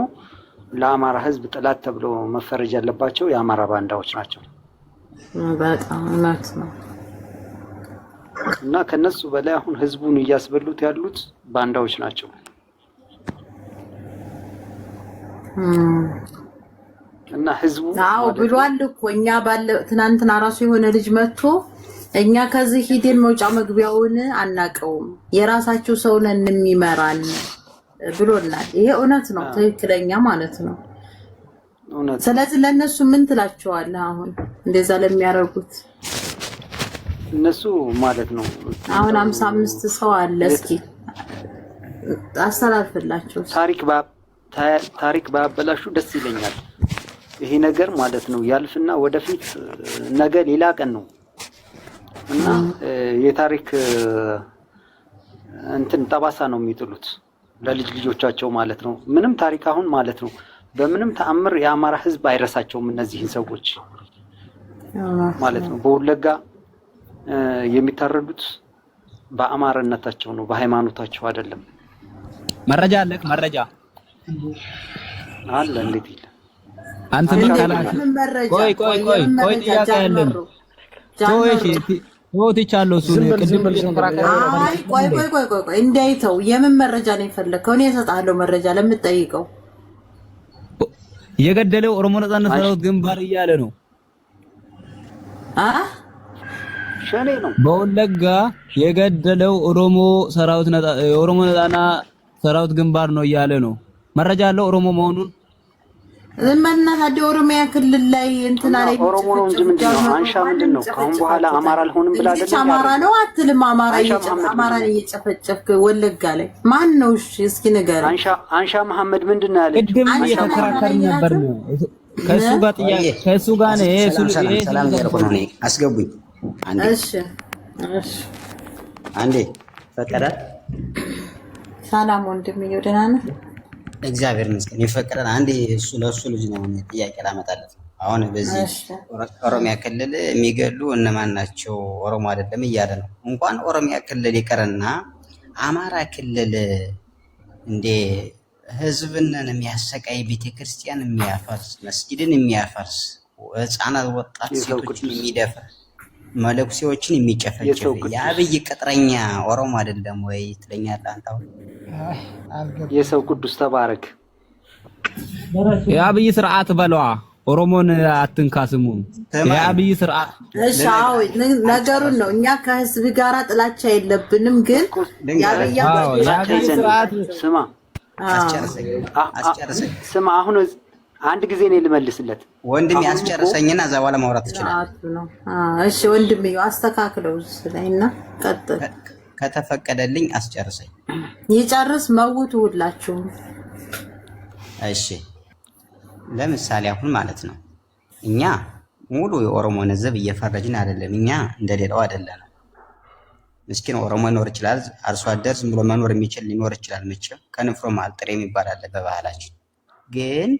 ለአማራ ህዝብ ጥላት ተብሎ መፈረጅ ያለባቸው የአማራ ባንዳዎች ናቸው። በጣም እውነት ነው። እና ከነሱ በላይ አሁን ህዝቡን እያስበሉት ያሉት ባንዳዎች ናቸው። እና ህዝቡ ብሏል እኮ እኛ ባለ ትናንትና ራሱ የሆነ ልጅ መጥቶ እኛ ከዚህ ሂደን መውጫ መግቢያውን አናቀውም የራሳቸው ሰው ነን የሚመራን ብሎናል። ይሄ እውነት ነው፣ ትክክለኛ ማለት ነው። ስለዚህ ለነሱ ምን ትላቸዋለህ? አሁን እንደዛ ለሚያደርጉት እነሱ ማለት ነው አሁን 55 ሰው አለ። እስኪ አስተላልፍላቸው። ታሪክ ባበላሹ ደስ ይለኛል። ይሄ ነገር ማለት ነው ያልፍና ወደፊት ነገ ሌላ ቀን ነው እና የታሪክ እንትን ጠባሳ ነው የሚጥሉት ለልጅ ልጆቻቸው ማለት ነው። ምንም ታሪክ አሁን ማለት ነው በምንም ተአምር የአማራ ህዝብ አይረሳቸውም እነዚህን ሰዎች ማለት ነው። በወለጋ የሚታረዱት በአማራነታቸው ነው፣ በሃይማኖታቸው አይደለም። መረጃ አለክ? መረጃ አለ። እንዴት ይላል አንተ ምን ካላክ? ቆይ ጥያቄ ያለን ወጥቻለሁ። እሱ ቅድም ቆይ እንዳይተው የምን መረጃ ነው የፈለከው? እኔ እሰጥሃለሁ መረጃ ለምትጠይቀው። የገደለው ኦሮሞ ነጻነት ሰራዊት ግንባር እያለ ነው። ሸኔ ነው። በወለጋ የገደለው ኦሮሞ ነጻነት ሰራዊት ግንባር ነው እያለ ነው። መረጃ አለው ኦሮሞ መሆኑን። ለማናት ኦሮሚያ ክልል ላይ እንትና ላይ ኦሮሞ ነው እንጂ ምንድነው? አንሻ ምንድነው? ካሁን በኋላ አማራ አልሆንም ብላ አይደለም። አማራ ነው አትልም። አማራን እየጨፈጨፍክ ወለጋ ላይ ማን ነው? እሺ እስኪ ንገረኝ። አንሻ መሐመድ ምንድነው ያለ? ቅድም እየተከራከርን ነበር ነው ከሱ ጋር ጥያቄ ከሱ ጋር ነው። ሰላም ያልኩኝ ነው። አስገቡኝ አንዴ። እሺ አንዴ ፈቀደ። ሰላም ወንድምዬው ደህና ነህ? እግዚአብሔር ይመስገን ይፈቀዳል። አንዴ እሱ ለሱ ልጅ ነው ጥያቄ ላመጣለት። አሁን በዚህ ኦሮሚያ ክልል የሚገሉ እነማን ናቸው? ኦሮሞ አይደለም እያለ ነው። እንኳን ኦሮሚያ ክልል ይቀርና አማራ ክልል እንደ ህዝብን የሚያሰቃይ ቤተክርስቲያን የሚያፈርስ መስጊድን የሚያፈርስ ህፃናት ወጣት ሴቶችን የሚደፍር መለኩሴዎችን የሚጨፈጭፍ የአብይ ቅጥረኛ ኦሮሞ አይደለም ወይ ትለኛለህ አንተ? አሁን የሰው ቅዱስ ተባረክ። የአብይ ስርዓት በለዋ ኦሮሞን አትንካ ስሙን የአብይ ስርዓት። እሺ አዎ ነገሩን ነው። እኛ ከህዝብ ጋራ ጥላቻ የለብንም፣ ግን የአብይ ስርዓት ስማ አስጨርሰኝ። ስማ አሁን አንድ ጊዜ ነው ልመልስለት ወንድም ያስጨርሰኝና እዛ በኋላ ማውራት ትችላለህ። እሺ ወንድምዬ አስተካክለው ስለይና ቀጥል። ከተፈቀደልኝ አስጨርሰኝ። ይጨርስ መውቱ ሁላችሁም። እሺ ለምሳሌ አሁን ማለት ነው እኛ ሙሉ የኦሮሞን ህዝብ እየፈረጅን አይደለም። እኛ እንደሌላው አይደለም። ምስኪን ኦሮሞ ሊኖር ይችላል፣ አርሶ አደር ዝም ብሎ መኖር የሚችል ሊኖር ይችላል። መቼም ከንፍሮ ማልጥሬ የሚባል አለ በባህላችን። ግን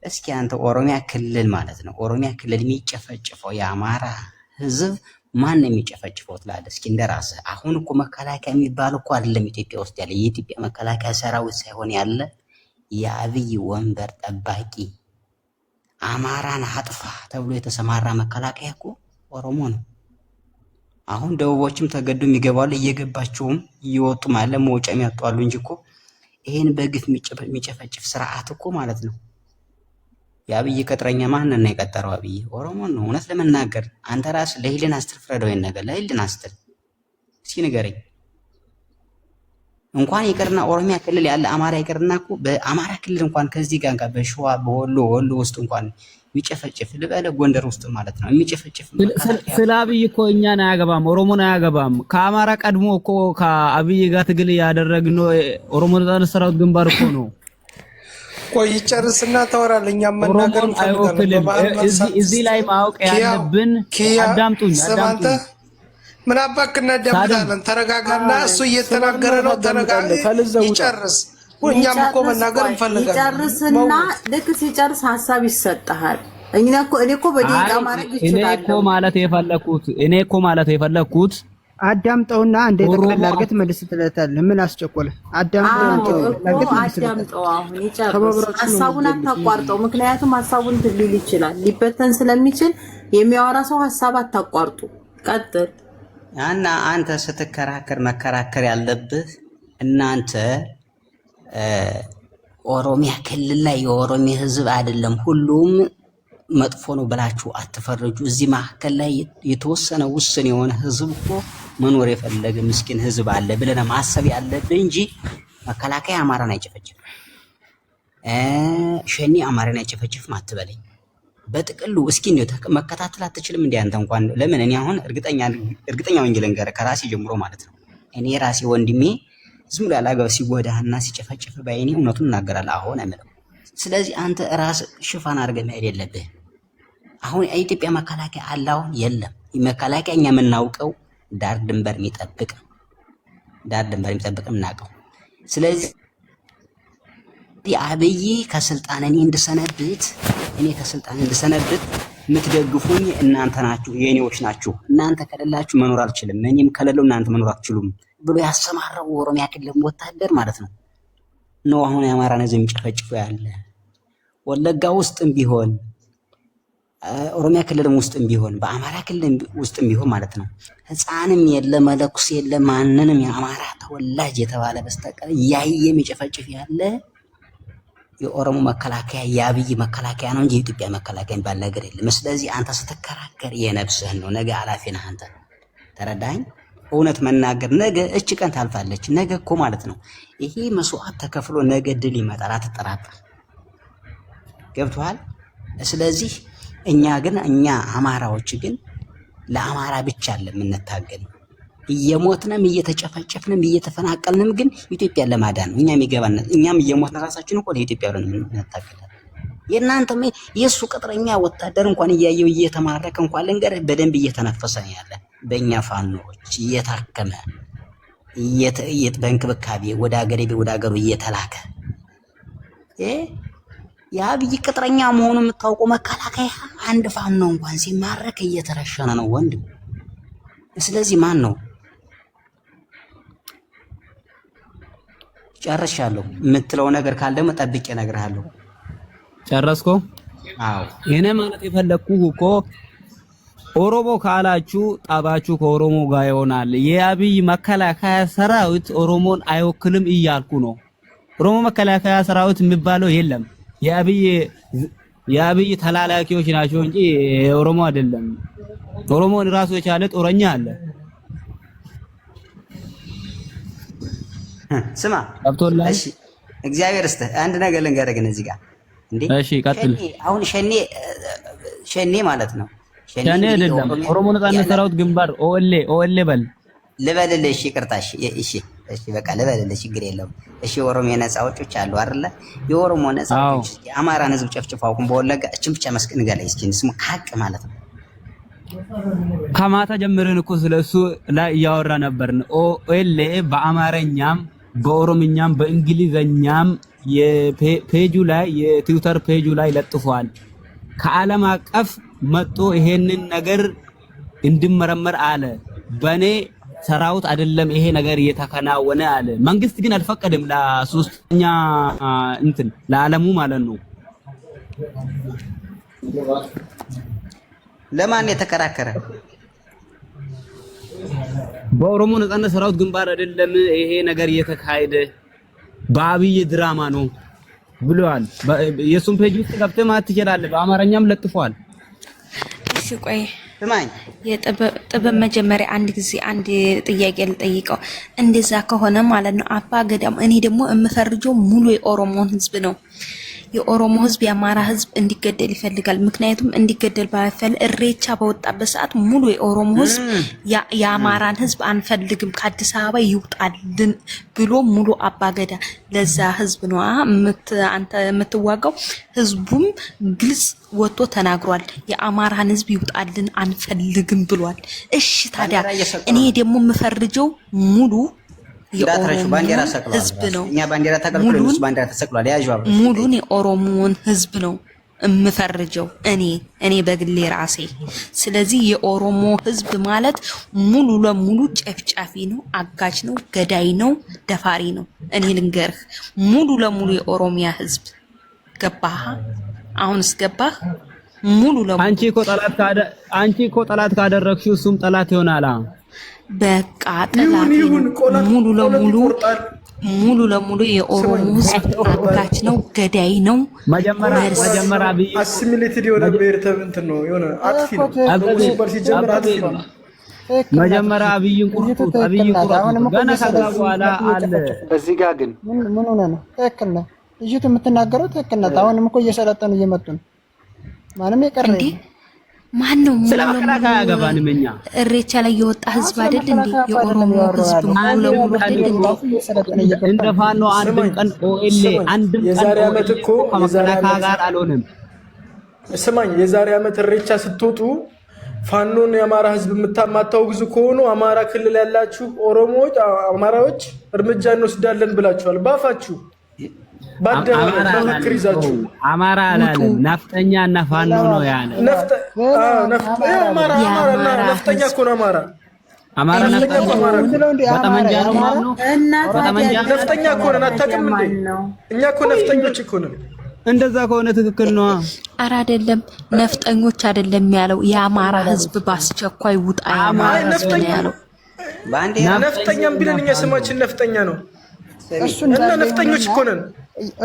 እስኪ አንተ ኦሮሚያ ክልል ማለት ነው ኦሮሚያ ክልል የሚጨፈጭፈው የአማራ ህዝብ ማን ነው የሚጨፈጭፈው ትላለህ? እስኪ እንደራስህ። አሁን እኮ መከላከያ የሚባል እኮ አይደለም ኢትዮጵያ ውስጥ ያለ የኢትዮጵያ መከላከያ ሰራዊት ሳይሆን ያለ የአብይ ወንበር ጠባቂ አማራን አጥፋ ተብሎ የተሰማራ መከላከያ እኮ ኦሮሞ ነው። አሁን ደቡቦችም ተገዱ የሚገባሉ እየገባቸውም እየወጡ ማለት መውጫ የሚያጧሉ እንጂ እኮ ይሄን በግፍ የሚጨፈጭፍ ስርዓት እኮ ማለት ነው። የአብይ ቅጥረኛ ማንን ነው የቀጠረው? አብይ ኦሮሞ ነው። እውነት ለመናገር አንተ ራስህ ለህሊና አስትር ፍረደው። ይሄን ነገር ለህሊና አስትር እስኪ ንገረኝ። እንኳን ይቅርና ኦሮሚያ ክልል ያለ አማራ ይቅርና እኮ በአማራ ክልል እንኳን ከዚህ ጋር በሸዋ በወሎ ውስጥ እንኳን የሚጨፈጭፍ ልበለ ጎንደር ውስጥ ማለት ነው የሚጨፈጭፍ ስለ አብይ እኮ እኛን አያገባም፣ ኦሮሞን አያገባም። ከአማራ ቀድሞ እኮ ከአብይ ጋር ትግል ያደረግነው ኦሮሞ ነጻነት ሰራዊት ግንባር እኮ ነው። ቆይ ይጨርስና ታወራለህ። እኛም መናገር እንፈልጋለን። እዚህ ላይ ማወቅ ያለብን አዳምጡኝ። ምን አባክ እናዳምጣለን። ተረጋጋና እሱ እየተናገረ ነው። ተረጋጋ ይጨርስ። እኛም እኮ መናገር እንፈልጋለን። ይጨርስና ልክ ሲጨርስ ሀሳብ ይሰጣል። እኔ እኮ በደቂቃ ማድረግ ይችላል። እኔ እኮ ማለት የፈለኩት አዳምጠውና እንደ ጠቅለል አድርገህ ትመልስለታለህ። ምን አስቸኮለ? አዳምጠው። አሁን ይጨርስ። ሀሳቡን አታቋርጠው። ምክንያቱም ሀሳቡን ሊል ይችላል፣ ሊበተን ስለሚችል የሚያወራ ሰው ሀሳብ አታቋርጡ። ቀጥል። እና አንተ ስትከራከር መከራከር ያለብህ እናንተ ኦሮሚያ ክልል ላይ የኦሮሚያ ህዝብ አይደለም ሁሉም መጥፎ ነው ብላችሁ አትፈርጁ። እዚህ መካከል ላይ የተወሰነ ውስን የሆነ ህዝብ እኮ መኖር የፈለገ ምስኪን ህዝብ አለ ብለህ ማሰብ ያለብህ እንጂ መከላከያ አማራን አይጨፈጭፍም፣ ሸኔ አማራን አይጨፈጭፍም አትበለኝ። በጥቅሉ እስኪ ነው መከታተል አትችልም እንዴ አንተ? እንኳን ለምን እኔ አሁን እርግጠኛ ወንጀል ልንገርህ ከራሴ ጀምሮ ማለት ነው። እኔ ራሴ ወንድሜ ዝም ብሎ ያላገባ ሲጎዳህና ሲጨፈጭፍ ባይኔ እውነቱን እናገራለሁ አሁን አይደለም። ስለዚህ አንተ ራስ ሽፋን አድርገህ መሄድ የለብህ። አሁን የኢትዮጵያ መከላከያ አላው የለም። መከላከያ እኛ የምናውቀው ዳር ድንበር የሚጠብቅ የምናውቀው። ስለዚህ አብይ ከስልጣን እኔ እንድሰነብት የምትደግፉኝ እናንተ ናችሁ፣ የኔዎች ናችሁ። እናንተ ከሌላችሁ መኖር አልችልም፣ እኔም ከሌለው እናንተ መኖር አትችሉም ብሎ ያሰማራው ኦሮሚያ ክልል ወታደር ማለት ነው ነው አሁን የአማራን ህዝብ የሚጨፈጭፉ ያለ ወለጋ ውስጥም ቢሆን ኦሮሚያ ክልልም ውስጥም ቢሆን በአማራ ክልል ውስጥም ቢሆን ማለት ነው ህፃንም የለ መለኩስ የለ ማንንም የአማራ ተወላጅ የተባለ በስተቀር ያየ የሚጨፈጭፍ ያለ የኦሮሞ መከላከያ የአብይ መከላከያ ነው እንጂ የኢትዮጵያ መከላከያ የሚባል ነገር የለም። ስለዚህ አንተ ስትከራከር የነፍስህን ነው። ነገ አላፊ ነህ አንተ። ተረዳኝ? እውነት መናገር ነገ እች ቀን ታልፋለች። ነገ እኮ ማለት ነው ይሄ መስዋዕት ተከፍሎ ነገ ድል ይመጣል፣ አትጠራጠር። ገብቶሃል? ስለዚህ እኛ አማራዎች ግን ለአማራ ብቻ አለ የምንታገል። እየሞትንም እየተጨፈጨፍንም እየተፈናቀልንም ግን ኢትዮጵያን ለማዳን ነው። እኛም እየሞትን ራሳችን እኮ ለኢትዮጵያ ብለን እንታገላለን። የእናንተም የእሱ ቅጥረኛ ወታደር እንኳን እያየው እየተማረከ እንኳን ልንገርህ በደንብ እየተነፈሰ ነው ያለ። በእኛ ፋኖች እየታከመ በእንክብካቤ ወደ ሀገሩ እየተላከ የአብይ ቅጥረኛ መሆኑ የምታውቀው መከላከያ አንድ ፋኖ እንኳን ሲማረክ እየተረሸነ ነው ወንድም። ስለዚህ ማን ነው? ጨርሻለሁ። የምትለው ነገር ካለ ደግሞ ጠብቄ እነግርሃለሁ። ጨረስኮ? አዎ። እኔ ማለት የፈለኩህ እኮ ኦሮሞ ካላችሁ ጠባችሁ ከኦሮሞ ጋር ይሆናል። የአብይ መከላከያ ሰራዊት ኦሮሞን አይወክልም እያልኩ ነው። ኦሮሞ መከላከያ ሰራዊት የሚባለው የለም። የአብይ ተላላኪዎች ናቸው እንጂ ኦሮሞ አይደለም። ኦሮሞን ራሱ የቻለ ጦረኛ አለ። ስማ እሺ፣ እግዚአብሔር እስተ አንድ ነገር ልንገርህ ግን እዚህ ጋር እንዴ። እሺ ቀጥል። አሁን ሸኔ ማለት ነው። ሸኔ አይደለም፣ ኦሮሞ ነጻነት ሰራዊት ግንባር ኦኤልኤ በል ልበልልህ። እሺ ይቅርታ። እሺ በቃ ልበልልህ፣ ችግር የለውም። እሺ የኦሮሚያ ነጻ አውጪዎች አሉ አይደለ? የኦሮሞ ነጻ አውጪዎች የአማራን ህዝብ ጨፍጭፈው አሁን በወለጋ እችን ብቻ መስክ ንገረኝ እስኪ፣ ስሙ ሀቅ ማለት ነው። ከማታ ጀምረን እኮ ስለሱ ላይ እያወራ ነበርን። ኦኤልኤ በአማርኛም በኦሮምኛም በእንግሊዘኛም የፔጁ ላይ የትዊተር ፔጁ ላይ ለጥፏል። ከዓለም አቀፍ መጥቶ ይሄንን ነገር እንድመረመር አለ። በኔ ሰራዊት አይደለም ይሄ ነገር እየተከናወነ አለ። መንግስት ግን አልፈቀደም። ለሶስተኛ ለዓለሙ ማለት ነው። ለማን የተከራከረ? በኦሮሞ ነጻነት ሰራዊት ግንባር አይደለም ይሄ ነገር እየተካሄደ በአብይ ድራማ ነው ብለዋል። የሱን ፔጅ ውስጥ ገብተህ ማለት ትችላለህ። በአማርኛም ለጥፏል። እሺ ቆይ ስማኝ፣ የጥበብ መጀመሪያ አንድ ጥያቄ ልጠይቀው። እንደዛ ከሆነ ማለት ነው አባ ገዳም፣ እኔ ደግሞ የምፈርጀው ሙሉ የኦሮሞን ህዝብ ነው። የኦሮሞ ህዝብ የአማራ ህዝብ እንዲገደል ይፈልጋል። ምክንያቱም እንዲገደል ባይፈል እሬቻ በወጣበት ሰዓት ሙሉ የኦሮሞ ህዝብ የአማራን ህዝብ አንፈልግም ከአዲስ አበባ ይውጣልን ብሎ ሙሉ አባገዳ ለዛ ህዝብ ነው አንተ የምትዋጋው። ህዝቡም ግልጽ ወጥቶ ተናግሯል። የአማራን ህዝብ ይውጣልን አንፈልግም ብሏል። እሺ ታዲያ እኔ ደግሞ የምፈርጀው ሙሉ የኦሮሞ ህዝብ ነው። እኛ ባንዲራ ተቀልቅሎ ነው ባንዲራ ተሰቅሏል። ያዥው ሙሉን የኦሮሞን ህዝብ ነው የምፈርጀው እኔ በግሌ ራሴ። ስለዚህ የኦሮሞ ህዝብ ማለት ሙሉ ለሙሉ ጨፍጫፊ ነው፣ አጋች ነው፣ ገዳይ ነው፣ ደፋሪ ነው። እኔ ልንገርህ ሙሉ ለሙሉ የኦሮሚያ ህዝብ ገባህ? አሁንስ ገባህ? ሙሉ ለሙሉ አንቺ እኮ ጠላት ካደረግሽው እሱም ጠላት ይሆናል። በቃ ጠላት ሙሉ ለሙሉ የኦሮሞ ህዝብ አጋች ነው፣ ገዳይ ነው። መጀመሪያ አሲሚሌትድ የሆነ ብሔረሰብ እንትን ነው የሆነ አጥፊ ነው። መጀመሪያ አብይን ቁርጡት ገና ከዛ በኋላ አለ። እዚህ ጋር ግን ምን ሆነ ነው? ትክክል ነው ልጅቱ የምትናገረው ትክክል ነው። አሁንም እኮ እየሰለጠኑ እየመጡ ነው። ማንም የቀረ ማነው? ስለመከላከያ ያገባንም እኛ እሬቻ ላይ የወጣ ህዝብ አይደል እንዴ? የኦሮሞ ህዝብ ሙሉ ለሙሉ አይደል እንዴ? እንደ ፋኖ አንድም ቀን ኦኤልኤ አንድም የዛሬ ዓመት እኮ ከመከላከያ ጋር አልሆነም። ስማኝ፣ የዛሬ ዓመት እሬቻ ስትወጡ ፋኖን የአማራ ህዝብ የምታማታውግዙ ከሆኑ አማራ ክልል ያላችሁ ኦሮሞዎች፣ አማራዎች እርምጃ እንወስዳለን ብላችኋል ባፋችሁ። በመክር ይዛችሁ አማራ አላለ ነፍጠኛ እና ፋኖ ነው ያለ። ነፍጠኛ እኮ ነው አማራ በጠመንጃ ነው ማለት ነው። ነፍጠኛ እኮ ነን። አታውቅም እንዴ? እኛ እኮ ነፍጠኞች እኮ ነን። እንደዛ ከሆነ ትክክል ነው። ኧረ አይደለም ነፍጠኞች አይደለም ያለው የአማራ ህዝብ በአስቸኳይ ውጣ ያለው። ነፍጠኛም ቢለን እኛ ስማችን ነፍጠኛ ነው እና ነፍጠኞች እኮ ነን።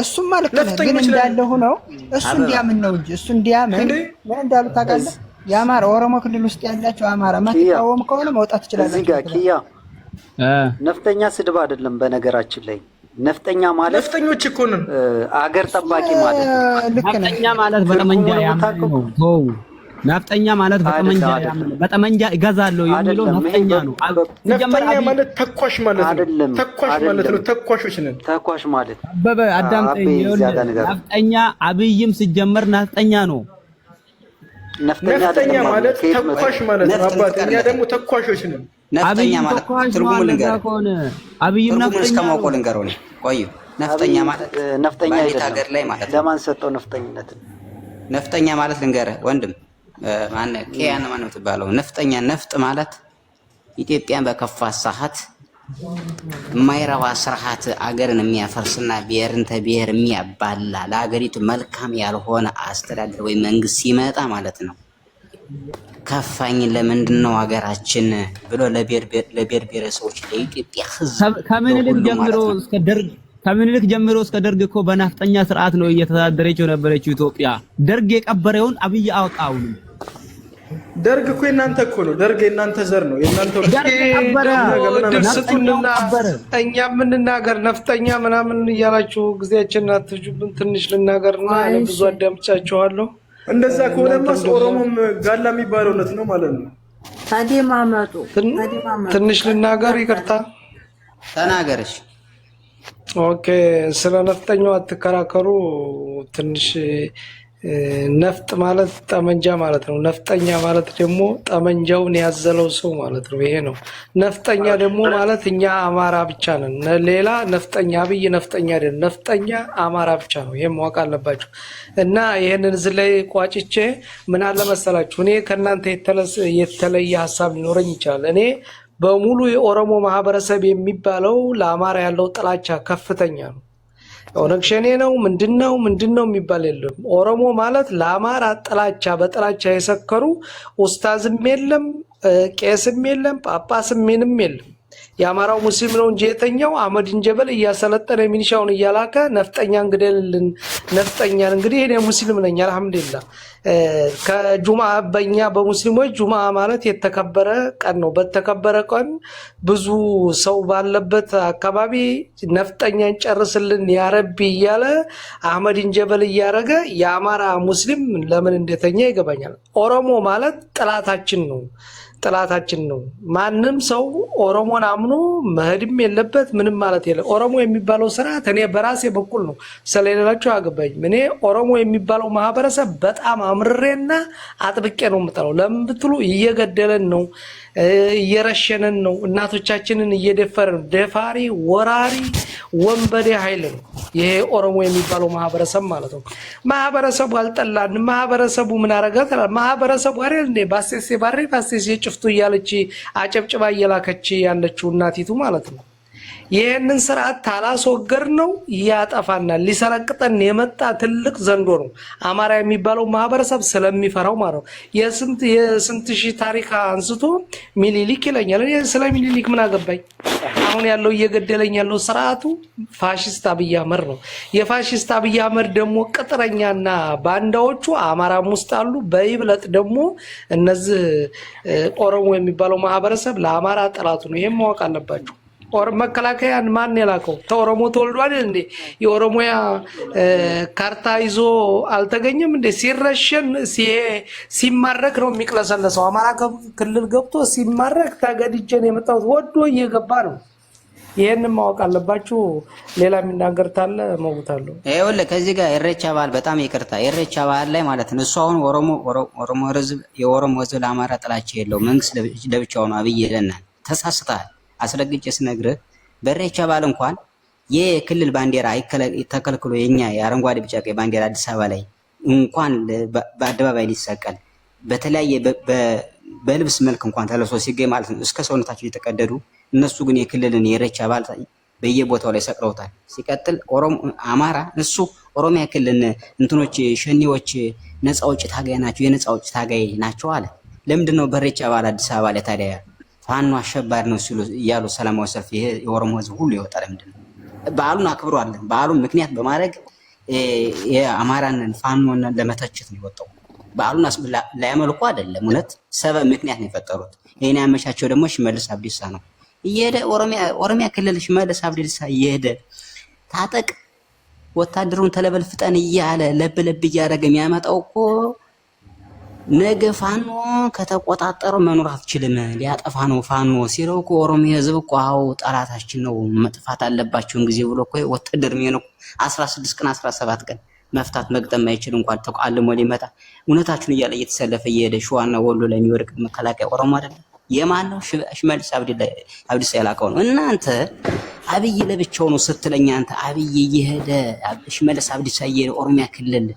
እሱም ማለት ነው ግን እንዳለ ሆኖ እሱ እንዲያምን ነው እንጂ እሱ እንዲያምን ምን እንዳሉ ታውቃለህ? የአማራ ኦሮሞ ክልል ውስጥ ያላችሁ አማራ ማትቃወም ከሆነ መውጣት ይችላል። እዚህ ጋር ኪያ ነፍጠኛ ስድብ አይደለም። በነገራችን ላይ ነፍጠኛ ማለት ነፍጠኞች እኮ ነን፣ አገር ጠባቂ ማለት ነው። ነፍጠኛ ማለት በጠመንጃ ያምነው ነው። ነፍጠኛ ማለት በጠመንጃ እገዛለሁ የሚለው ነፍጠኛ ነው። ነፍጠኛ ማለት ተኳሽ ማለት ነው። ተኳሽ ማለት ነው። ተኳሾች ነን። ተኳሽ ማለት አበበ አዳምጠኝ። ነፍጠኛ አብይም ሲጀመር ነፍጠኛ ነው። ነፍጠኛ ማለት ተኳሽ ማለት ነው። አባቴ እኛ ደግሞ ተኳሾች ነን። ነፍጠኛ ማለት ትርጉሙ ልንገር። አብይም ነፍጠኛ እስከማውቆ ልንገረው ነው። ቆዩ ነፍጠኛ ማለት ነፍጠኛ ሀገር ላይ ማለት ለማን ሰጠው ነፍጠኝነትን? ነፍጠኛ ማለት ልንገርህ ወንድም ማነ ከያን ማን ነው ተባለው? ነፍጠኛ ነፍጥ ማለት ኢትዮጵያን በከፋ ሰዓት የማይረባ ስርዓት አገርን የሚያፈርስና ብሔርን ተብሔር የሚያባላ ለአገሪቱ መልካም ያልሆነ አስተዳደር ወይ መንግስት ሲመጣ ማለት ነው። ከፋኝ ለምንድን ነው ሀገራችን ብሎ ለብሔር ብሔረሰቦች ለኢትዮጵያ ህዝብ ከምኒልክ ጀምሮ እስከ ደርግ እኮ በናፍጠኛ ስርዓት ነው እየተዳደረች የነበረችው ኢትዮጵያ። ደርግ የቀበረውን አብይ አወጣው። ደርግ እኮ የእናንተ እኮ ነው። ደርግ የእናንተ ዘር ነው። የእናንተ እኛ የምንናገር ነፍጠኛ ምናምን እያላችሁ ጊዜያችንን አትፍጁብን። ትንሽ ልናገርና ብዙ አዳምጫችኋለሁ። እንደዛ ከሆነማስ ኦሮሞም ጋላ የሚባለው እውነት ነው ማለት ነው። ታዲያ ማመጡ ትንሽ ልናገር፣ ይቅርታ ተናገርሽ። ኦኬ፣ ስለ ነፍጠኛው አትከራከሩ። ትንሽ ነፍጥ ማለት ጠመንጃ ማለት ነው። ነፍጠኛ ማለት ደግሞ ጠመንጃውን ያዘለው ሰው ማለት ነው። ይሄ ነው። ነፍጠኛ ደግሞ ማለት እኛ አማራ ብቻ ነን። ሌላ ነፍጠኛ አብይ ነፍጠኛ አይደለም። ነፍጠኛ አማራ ብቻ ነው። ይሄን ማወቅ አለባችሁ። እና ይሄንን እዚህ ላይ ቋጭቼ ምን አለ መሰላችሁ፣ እኔ ከእናንተ የተለየ ሀሳብ ሊኖረኝ ይችላል። እኔ በሙሉ የኦሮሞ ማህበረሰብ የሚባለው ለአማራ ያለው ጥላቻ ከፍተኛ ነው። ኦነግ ሸኔ ነው ምንድነው የሚባል የለም። ኦሮሞ ማለት ለአማራ ጥላቻ በጥላቻ የሰከሩ ኡስታዝም የለም፣ ቄስም የለም፣ ጳጳስም ምንም የለም። የአማራው ሙስሊም ነው እንጂ የተኛው አህመዲን ጀበል እያሰለጠነ ሚኒሻውን እያላከ ነፍጠኛን ግደልልን፣ ነፍጠኛን እንግዲህ እኔ ሙስሊም ነኝ አልሐምዱሊላህ። ከጁማ በእኛ በሙስሊሞች ጁማ ማለት የተከበረ ቀን ነው። በተከበረ ቀን ብዙ ሰው ባለበት አካባቢ ነፍጠኛን ጨርስልን ያረቢ እያለ አህመዲን ጀበል እያረገ የአማራ ሙስሊም ለምን እንደተኛ ይገባኛል። ኦሮሞ ማለት ጥላታችን ነው፣ ጥላታችን ነው። ማንም ሰው ኦሮሞን አምኖ መሄድም የለበት ምንም ማለት የለም። ኦሮሞ የሚባለው ስርዓት እኔ በራሴ በኩል ነው ስለሌላችሁ አገባኝ። እኔ ኦሮሞ የሚባለው ማህበረሰብ በጣም አምርሬና አጥብቄ ነው የምጠላው። ለምን ብትሉ እየገደለን ነው፣ እየረሸነን ነው፣ እናቶቻችንን እየደፈረን፣ ደፋሪ ወራሪ ወንበዴ ኃይል ነው ይሄ ኦሮሞ የሚባለው ማህበረሰብ ማለት ነው። ማህበረሰቡ አልጠላንም። ማህበረሰቡ ምን አረጋት? ማህበረሰቡ አይደል እንዴ ባሴሴ ባሬ ባሴሴ ጭፍቱ እያለች አጨብጭባ እየላከች ያለችው እናቲቱ ማለት ነው። ይህንን ስርዓት ታላስወገር ነው ያጠፋናል። ሊሰረቅጠን የመጣ ትልቅ ዘንዶ ነው አማራ የሚባለው ማህበረሰብ ስለሚፈራው ማለት ነው። የስንት ሺህ ታሪክ አንስቶ ሚኒሊክ ይለኛል። እኔ ስለ ሚኒሊክ ምን አገባኝ? አሁን ያለው እየገደለኝ ያለው ስርዓቱ ፋሺስት አብይ አህመድ ነው። የፋሺስት አብይ አህመድ ደግሞ ቅጥረኛና ባንዳዎቹ አማራም ውስጥ አሉ። በይብለጥ ደግሞ እነዚህ ኦሮሞ የሚባለው ማህበረሰብ ለአማራ ጠላቱ ነው። ይሄን ማወቅ አለባችሁ። መከላከያን ማን የላከው? ተኦሮሞ ተወልዶ አይደል እንዴ? የኦሮሞያ ካርታ ይዞ አልተገኘም እንዴ? ሲረሸን ሲማረክ ነው የሚቅለሰለሰው። አማራ ክልል ገብቶ ሲማረክ ተገድጄ ነው የመጣሁት ወዶ እየገባ ነው። ይሄንን ማወቅ አለባችሁ። ሌላ የሚናገር ታለ መውታለሁ። ይኸውልህ ከዚህ ጋር ኢሬቻ በዓል በጣም ይቅርታ፣ ኢሬቻ በዓል ላይ ማለት ነው እሱ አሁን ኦሮሞ ህዝብ የኦሮሞ ህዝብ ለአማራ ጥላቻ የለው፣ መንግስት ለብቻው ነው አብይ ይለናል። ተሳስተሃል። አስረግጬ ስነግርህ በኢሬቻ በዓል እንኳን የክልል ባንዲራ ተከልክሎ የኛ የአረንጓዴ ቢጫ ቀይ ባንዲራ አዲስ አበባ ላይ እንኳን በአደባባይ ሊሰቀል በተለያየ በልብስ መልክ እንኳን ተለብሶ ሲገኝ ማለት ነው እስከ ሰውነታቸው የተቀደዱ እነሱ ግን የክልልን የኢሬቻ በዓል በየቦታው ላይ ሰቅለውታል። ሲቀጥል አማራ እሱ ኦሮሚያ ክልል እንትኖች ሸኔዎች ነፃ አውጪ ታጋይ ናቸው፣ የነፃ አውጪ ታጋይ ናቸው አለ። ለምንድን ነው በኢሬቻ በዓል አዲስ አበባ ላይ ታዲያ ፋኖ አሸባሪ ነው ሲሉ እያሉ ሰላማዊ ሰልፍ ይሄ የኦሮሞ ህዝብ ሁሉ ይወጣ? ለምንድን ነው? በዓሉን አክብሯል። በዓሉን ምክንያት በማድረግ የአማራን ፋኖን ለመተቸት ነው የወጣው። በዓሉን ላያመልኩ አይደለም፣ እውነት ሰበብ ምክንያት ነው የፈጠሩት። ይሄን ያመቻቸው ደግሞ ሽመልስ አብዲሳ ነው። እየሄደ ኦሮሚያ ክልል ሽመልስ አብዲሳ እየሄደ ታጠቅ ወታደሩን ተለበል ፍጠን እያለ ለብ እያደረገ የሚያመጣው እኮ ነገ ፋኖ ከተቆጣጠረው መኖር አትችልም፣ ሊያጠፋ ነው ፋኖ ሲለው እኮ ኦሮሚያ ህዝብ እኮ አዎ ጠላታችን ነው መጥፋት አለባቸውን ጊዜ ብሎ እኮ ወታደር ነው 16 ቀን 17 ቀን መፍታት መግጠም አይችል እንኳን ተቃልሞ ሊመጣ እውነታችሁን እያለ እየተሰለፈ እየሄደ ሸዋና ወሎ ላይ የሚወርቅ መከላከያ ኦሮሞ አይደለም። የማን ነው? ሽመልስ አብዲሳ ያላቀው ነው። እናንተ አብይ ለብቻው ነው ስትለኛ አንተ አብይ እየሄደ ሽመልስ አብዲሳ እየሄደ ኦሮሚያ ክልል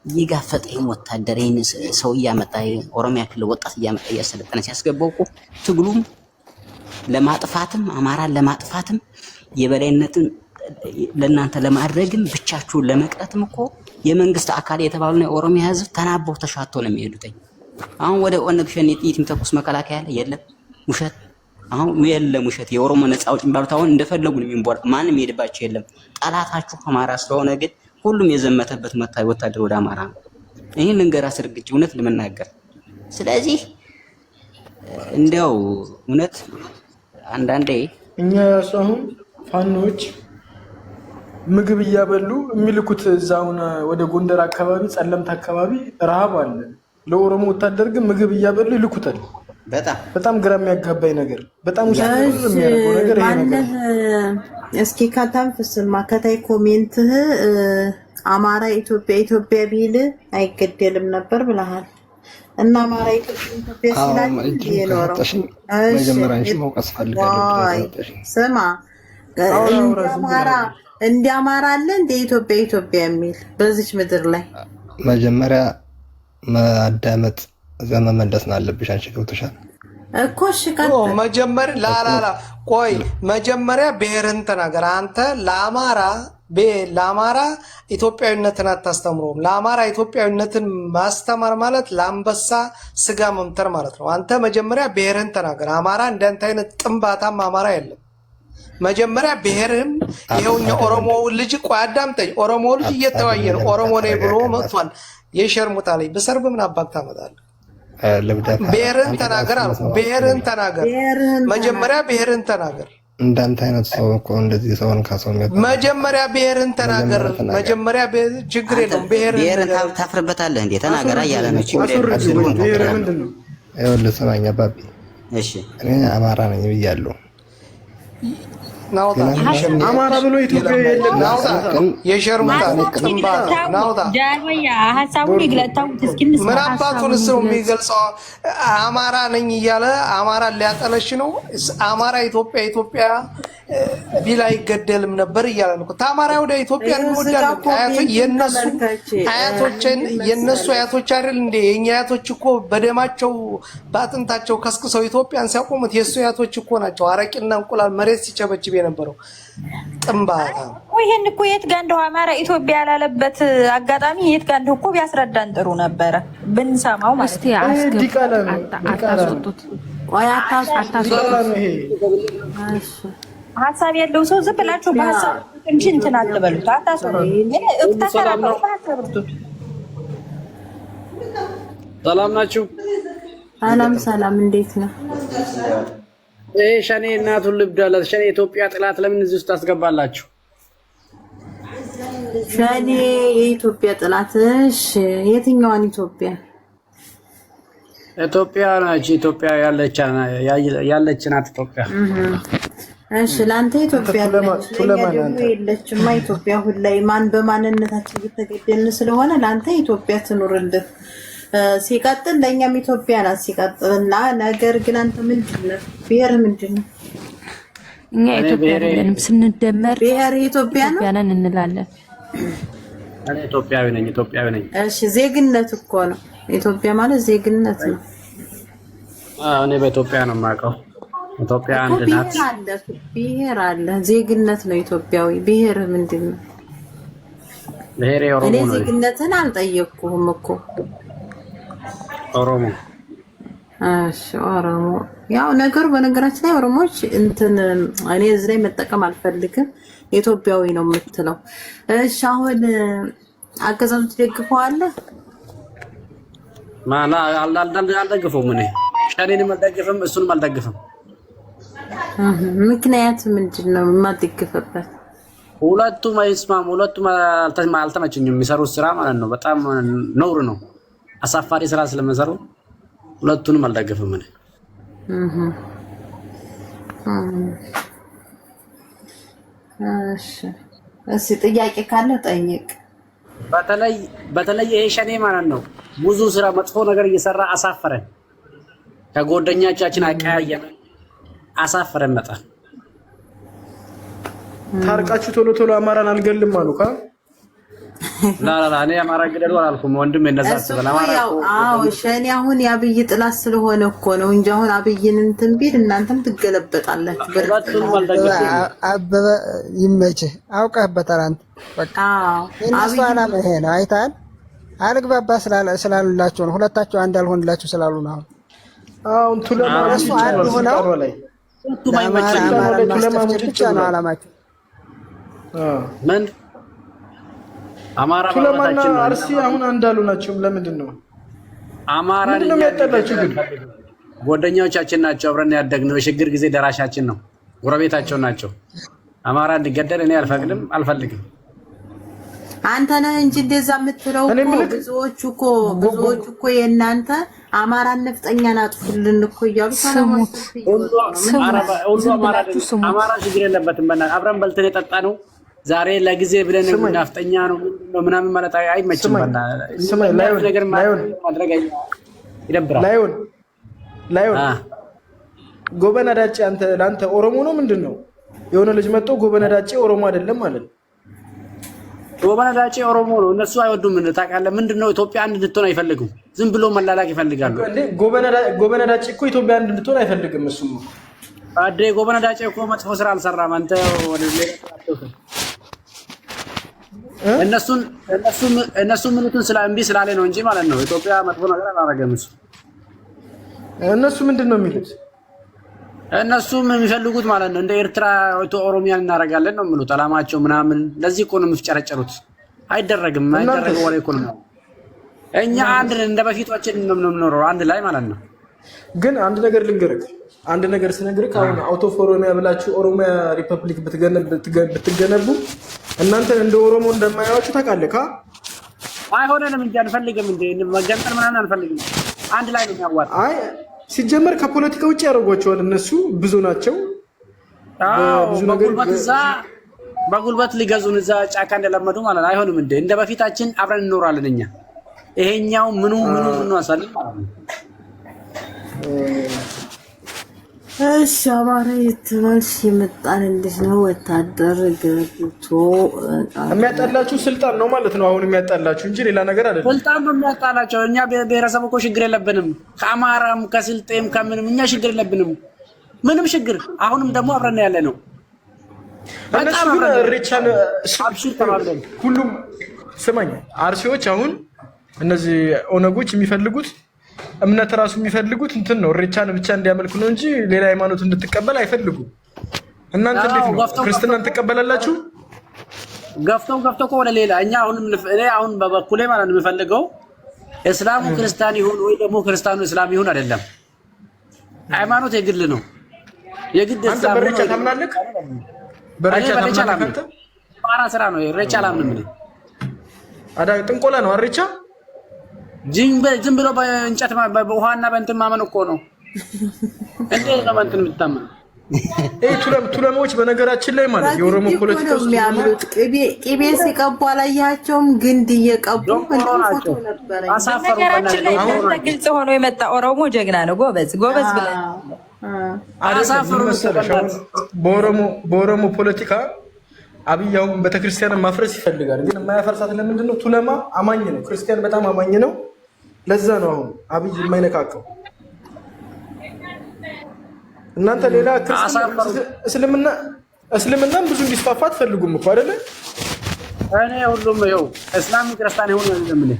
ይጋፈጥ ይሄን ወታደር ይሄን ሰው እያመጣ ኦሮሚያ ክልል ወጣት እያመጣ እያሰለጠነ ሲያስገባው እኮ ትግሉም ለማጥፋትም አማራን ለማጥፋትም የበላይነትን ለእናንተ ለማድረግም ብቻችሁን ለመቅረትም እኮ የመንግስት አካል የተባሉና የኦሮሚያ ህዝብ ተናበው ተሻቶ ነው የሚሄዱት። አሁን ወደ ኦነግ ሸኔ ጥይት የሚተኩስ መከላከያ ያለ የለም። ውሸት አሁን የለም ውሸት። የኦሮሞ ነፃ አውጪ ባሉት አሁን እንደፈለጉ ነው የሚንቦር ማንም ይሄድባቸው የለም። ጠላታችሁ አማራ ስለሆነ ግን ሁሉም የዘመተበት ወታደር ወደ አማራ ነው። ይሄን ልንገር አስረግጬ እውነት ለመናገር። ስለዚህ እንዲያው እውነት አንዳንዴ እኛ ያሳሁን ፋኖች ምግብ እያበሉ የሚልኩት እዛውን ወደ ጎንደር አካባቢ ጸለምት አካባቢ ረሃብ አለ። ለኦሮሞ ወታደር ግን ምግብ እያበሉ ይልኩታል። በጣም ግራ የሚያጋባኝ ነገር በጣም ውስጥ የሚያደርገው ነገር ይሄ ነገር። እስኪ ከተንፍስማ ከታይ ኮሜንትህ አማራ ኢትዮጵያ ቢል አይገደልም ነበር ብለሃል እና አማራ ኢትዮጵያ ሲላል ይኖረው ስማ እንደ አማራ አለ እንደ ኢትዮጵያ የሚል በዚች ምድር ላይ መጀመሪያ ማዳመጥ መመለስ ነው አለብሽ። አንቺ ገብቶሻል እኮ እሺ ቆይ መጀመሪያ ብሔርን ተናገር። አንተ ለአማራ ኢትዮጵያዊነትን አታስተምሮም። ለአማራ ኢትዮጵያዊነትን ማስተማር ማለት ለአንበሳ ስጋ መምተር ማለት ነው። አንተ መጀመሪያ ብሔርን ተናገር። አማራ እንዳንተ አይነት ጥንባታም አማራ የለም። መጀመሪያ ብሔርህም ይኸውኛ ኦሮሞ ልጅ ቆይ አዳምጠኝ። ኦሮሞ ልጅ እየተዋየ ነው ኦሮሞ ነኝ ብሎ መጥቷል። የሸርሙጣ ላይ በሰርብ ምን አባክ ታመጣለህ? ብሔርህን ተናገር አልኩ። ብሔርህን ተናገር መጀመሪያ ብሔርህን ተናገር። እንዳንተ አይነት ሰው እኮ እንደዚህ ሰውን ካሰው መጀመሪያ ብሔርህን ተናገር። መጀመሪያ ችግር የለውም ብሔርን ታፍርበታለህ እንዴ? ተናገራ እያለ ነው። ችግር የለውም። ይኸውልህ ስማኝ አባቢ፣ እሺ እኔ አማራ ነኝ ብያለሁ። ናውጣ አማራ ብሎ ኢትዮጵያ የለም። ናውጣ የሸርሙጣ ጥንባታ ናውጣ ጃንሆያ ሀሳቡን ይግለጣው። እስኪ ምን አባቱን ነው የሚገልጸው? አማራ ነኝ እያለ አማራ ሊያጠለሽ ነው። አማራ ኢትዮጵያ ቢል አይገደልም ነበር እያለ ነው። ታማራ ወደ ኢትዮጵያ እንወዳለን። የነሱ አያቶች አይደል እንዴ? የኛ አያቶች እኮ በደማቸው በአጥንታቸው ከስክሰው ኢትዮጵያን ሲያቆሙት የሱ አያቶች እኮ ናቸው። አረቂና እንቁላል መሬት ሲጨበጭብ የነበረው ጥንባታ። ይሄን እኮ የት ጋር እንደው አማራ ኢትዮጵያ ያላለበት አጋጣሚ የት ጋር እንደው እኮ ቢያስረዳን ጥሩ ነበረ ብንሰማው ማለት ነው። አታስወጡት። ቆይ አታስወጡት። ሀሳብ ያለው ሰው ዝም ብላችሁ በሀሳብ እንጂ እንትን አትበሉት። ሰላም ናችሁ? ሰላም እንዴት ነው? ሸኔ እናቱን ልብዳለት ሸኔ የኢትዮጵያ ጥላት ለምን እዚህ ውስጥ ታስገባላችሁ? ሸኔ የኢትዮጵያ ጥላት? እሺ የትኛዋን ኢትዮጵያ? ኢትዮጵያ ናች። ኢትዮጵያ ያለች ናት ኢትዮጵያ። እሺ ለአንተ ኢትዮጵያ የለችማ። ኢትዮጵያ ሁሉ ላይ ማን በማንነታችን እየተገደልን ስለሆነ ለአንተ ኢትዮጵያ ትኑርልህ። ሲቀጥል ለእኛም ኢትዮጵያ ናት ሲቀጥልና፣ ነገር ግን አንተ ምንድን ነህ? ብሔር ምንድን ነው? እኛ ኢትዮጵያ ነን። ስንደመር ብሔር ኢትዮጵያ ነን እንላለን። እኔ ኢትዮጵያዊ ነኝ። እሺ ዜግነት እኮ ነው። ኢትዮጵያ ማለት ዜግነት ነው። እኔ በኢትዮጵያ ነው የማውቀው። ኢትዮጵያ አንድ ናት። ብሔር አለ፣ ዜግነት ነው ኢትዮጵያዊ። ብሔር ምንድን ነው? ብሔር ኦሮሞ ነው። እኔ ዜግነትን አልጠየቅኩህም እኮ ኦሮሞ። እሺ ኦሮሞ። ያው ነገሩ በነገራችን ላይ ኦሮሞች እንትን እኔ እዚህ ላይ መጠቀም አልፈልግም። ኢትዮጵያዊ ነው የምትለው። እሺ አሁን አገዛዙ ትደግፈዋለህ? ማና አልደግፈውም። እኔ ሸኔንም አልደግፍም፣ እሱንም አልደግፍም። ምክንያት ምንድን ነው የማትደግፍበት? ሁለቱም አይስማሙ። ሁለቱም አልተመቸኝም። የሚሰሩት ስራ ማለት ነው በጣም ነውር ነው። አሳፋሪ ስራ ስለሚሰሩ ሁለቱንም አልደግፍም እኔ። እሺ ጥያቄ ካለ ጠይቅ። በተለይ ይሄ ሸኔ ማለት ነው ብዙ ስራ መጥፎ ነገር እየሰራ አሳፈረን። ከጓደኛቻችን አቀያየን፣ አሳፈረን መጣ። ታርቃችሁ ቶሎ አማራን አልገልም አሉ ካ ላላ እኔ አማራ ገደሉ አላልኩም ወንድም። እነዛ ተበላ አማራ ሸኔ አሁን የአብይ ጥላት ስለሆነ እኮ ነው እንጂ አሁን አብይን እንትን ቢል እናንተም ትገለበጣላችሁ። አበበ ይመችህ፣ አውቀህበታል አንተ። በቃ እነሱ ዓላማ ይሄ ነው። አይተሃል። አልግባባ ስላሉላቸው ነው። ሁለታቸው አንድ አልሆንላችሁ ስላሉ ነው። አሁን እሱ አንድ ሆነው ብቻ ነው ዓላማቸው። ምን አማራ ቱለማና አርሲ አሁን አንዳሉ ናቸው። ለምንድን ነው አማራ ነው የሚያጠላችሁ? ግን ጓደኞቻችን ናቸው፣ አብረን ያደግነው። የችግር ጊዜ ደራሻችን ነው፣ ጎረቤታቸው ናቸው። አማራ እንዲገደል እኔ አልፈልግም። አንተ ነህ እንጂ እንደዛ የምትለው እኮ። ብዙዎቹ እኮ የእናንተ አማራን ነፍጠኛን አጥፉልን እኮ እያሉ አማራ ችግር የለበትም። አብረን በልተን የጠጣ ነው። ዛሬ ለጊዜ ብለን ናፍጠኛ ነው ምናምን ማለት አይመችም። ነገር ማድረግ ይደብራል። ላይሆን ጎበና ዳጬ ለአንተ ኦሮሞ ነው ምንድን ነው? የሆነ ልጅ መጥቶ ጎበና ዳጬ ኦሮሞ አይደለም ማለት ነው። ጎበና ዳጬ ኦሮሞ ነው። እነሱ አይወዱም። ታውቃለህ ምንድን ነው? ኢትዮጵያ አንድ እንድትሆን አይፈልጉም። ዝም ብሎ መላላክ ይፈልጋሉ። ጎበና ዳጬ እኮ ኢትዮጵያ አንድ እንድትሆን አይፈልግም። እሱም አዴ ጎበና ዳጬ እኮ መጥፎ ስራ አልሰራም። አንተ ወደ እነሱ ምኑትን እምቢ ስላለ ነው እንጂ ማለት ነው። ኢትዮጵያ መጥፎ ነገር አላደረገም። እነሱ ምንድን ነው የሚሉት? እነሱም የሚፈልጉት ማለት ነው እንደ ኤርትራ ኦሮሚያን እናደርጋለን ነው የሚሉት አላማቸው ምናምን። ለዚህ እኮ ነው የምፍጨረጨሩት። አይደረግም ወሬ እኮ ነው። እኛ አንድ እንደ በፊቷችን ነው የምንኖረው አንድ ላይ ማለት ነው። ግን አንድ ነገር ልንገርህ፣ አንድ ነገር ስነግርህ አሁን አውት ኦፍ ኦሮሚያ ብላችሁ ኦሮሚያ ሪፐብሊክ ብትገነቡ እናንተ እንደ ኦሮሞ እንደማያዩአችሁ ታውቃለህ። አይሆነንም እንጂ አንፈልግም እንዴ መገንጠል ምናምን አንፈልግም። አንድ ላይ ነው የሚያዋጣው። አይ ሲጀመር ከፖለቲካ ውጭ ያደርጓቸዋል። እነሱ ብዙ ናቸው። ብዙ ነገር በጉልበት ሊገዙን እዛ ጫካ እንደለመዱ ማለት ነው። አይሆንም እንዴ እንደ በፊታችን አብረን እንኖራለን እኛ። ይሄኛው ምኑ አሳልፍ ማለት ነው። እሺ አማራ የትመልስ ይመጣል እንዴ ነው ወታደር ገብቶ የሚያጣላችሁ ስልጣን ነው ማለት ነው። አሁን የሚያጣላችሁ እንጂ ሌላ ነገር አይደለም። ስልጣን ነው የሚያጣላቸው። እኛ ብሔረሰብ እኮ ችግር የለብንም። ከአማራም ከስልጤም ከምንም እኛ ችግር የለብንም። ምንም ችግር። አሁንም ደግሞ አብረን ያለ ነው። በጣም ሪቻን አብሽር ተባብለን ሁሉም ስማኝ፣ አርሲዎች አሁን እነዚህ ኦነጎች የሚፈልጉት እምነት ራሱ የሚፈልጉት እንትን ነው ሪቻን ብቻ እንዲያመልኩ ነው እንጂ ሌላ ሃይማኖት እንድትቀበል አይፈልጉም። እናንተ እንዴት ነው ክርስትናን ትቀበላላችሁ? ገፍተው ወደ ሌላ እኛ አሁን በበኩሌ ማለት ነው የምፈልገው እስላሙ ክርስቲያን ይሁን ወይ ደግሞ ክርስቲያኑ እስላም ይሁን አይደለም። ሃይማኖት የግል ነው። የግድ አንተ በሪቻ ታምናለህ? በሪቻ ታምናለህ? ማራ ስራ ነው ሪቻ አላምንም እኔ። አዳ ጥንቆላ ነው አሪቻ ዝም ብሎ በእንጨት በውሃና በእንትን ማመን እኮ ነው። እንዴት ነው እንትን የምታመን? ቱለማዎች በነገራችን ላይ ማለት የኦሮሞ ፖለቲካ ውስጥ የሚያምሩት ቅቤ ሲቀቡ አላያቸውም? ግንድ እየቀቡ ፎቶ ነበር። ነገራችን ላይ ግልጽ ሆኖ የመጣ ኦሮሞ ጀግና ነው። ጎበዝ ብለን በኦሮሞ ፖለቲካ አብያው ቤተክርስቲያንን ማፍረስ ይፈልጋል። ግን የማያፈርሳት ለምንድን ነው? ቱለማ አማኝ ነው። ክርስቲያን በጣም አማኝ ነው። ለዛ ነው አሁን አብይ የማይነካከው። እናንተ ሌላ እስልምናም ብዙ እንዲስፋፋ አትፈልጉም እኮ አይደለ? እኔ ሁሉም ይኸው እስላም ክርስቲያን ይሁን ለምን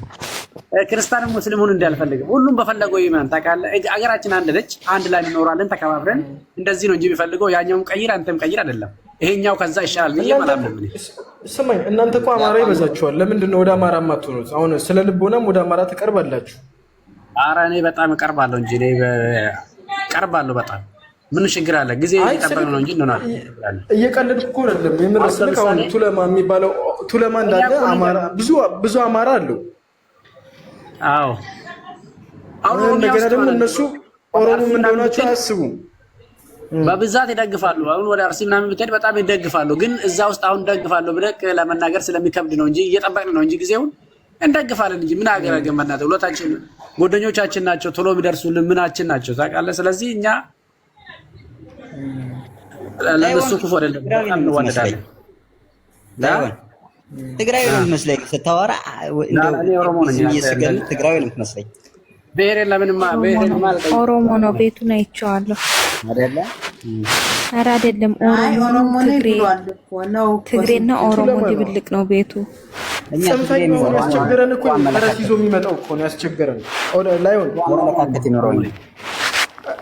ክርስቲያንም ሙስሊሙን እንዳልፈልግም ሁሉም በፈለገው ይማን ታውቃለህ። አገራችን አንድ ነች። አንድ ላይ እንኖራለን ተከባብረን። እንደዚህ ነው እንጂ የሚፈልገው ያኛውም ቀይር አንተም ቀይር አይደለም። ይሄኛው ከዛ ይሻላል ብዬ ማለት ነው። ስማኝ እናንተ እኮ አማራ ይበዛችኋል። ለምንድን ነው ወደ አማራ የማትሆኑት? አሁን ስለ ልቦናም ወደ አማራ ትቀርባላችሁ። ኧረ እኔ በጣም እቀርባለሁ እንጂ እኔ እቀርባለሁ በጣም ምን ችግር አለ? ጊዜ እየጠበቅን ነው እንጂ እንሆናለን። እየቀለድኩ እኮ አይደለም የምረስልክ። አሁን ቱለማ የሚባለው ቱለማ እንዳለ አማራ ብዙ አማራ አለው። አዎ አሁን እንደገና ደግሞ እነሱ ኦሮሞ እንደሆናቸው አያስቡም። በብዛት ይደግፋሉ። አሁን ወደ አርሲ ምናምን ብትሄድ በጣም ይደግፋሉ። ግን እዛ ውስጥ አሁን ደግፋለሁ ብለህ ለመናገር ስለሚከብድ ነው እንጂ እየጠበቅን ነው እንጂ ጊዜውን እንደግፋለን እንጂ ምን አገራገን በእናትህ። ሁለታችን ጓደኞቻችን ናቸው ቶሎ የሚደርሱልን ምናችን ናቸው ታውቃለህ። ስለዚህ እኛ ለነሱ ክፉ አይደለም እንዋደዳለን። ትግራዊ ነው የምትመስለኝ ስታወራ። ትግራዊ ነው የምትመስለኝ። ብሔሬን ለምንማ ብሔሬን ማለት ኦሮሞ ነው። ቤቱን አይቼዋለሁ አይደለ? ኧረ አይደለም ኦሮሞ ትግሬና ኦሮሞ ድብልቅ ነው ቤቱ። ሰምተኛው ያስቸገረን እኮ ፈረስ ይዞ የሚመጣው እኮ ነው ያስቸገረን። ላይሆን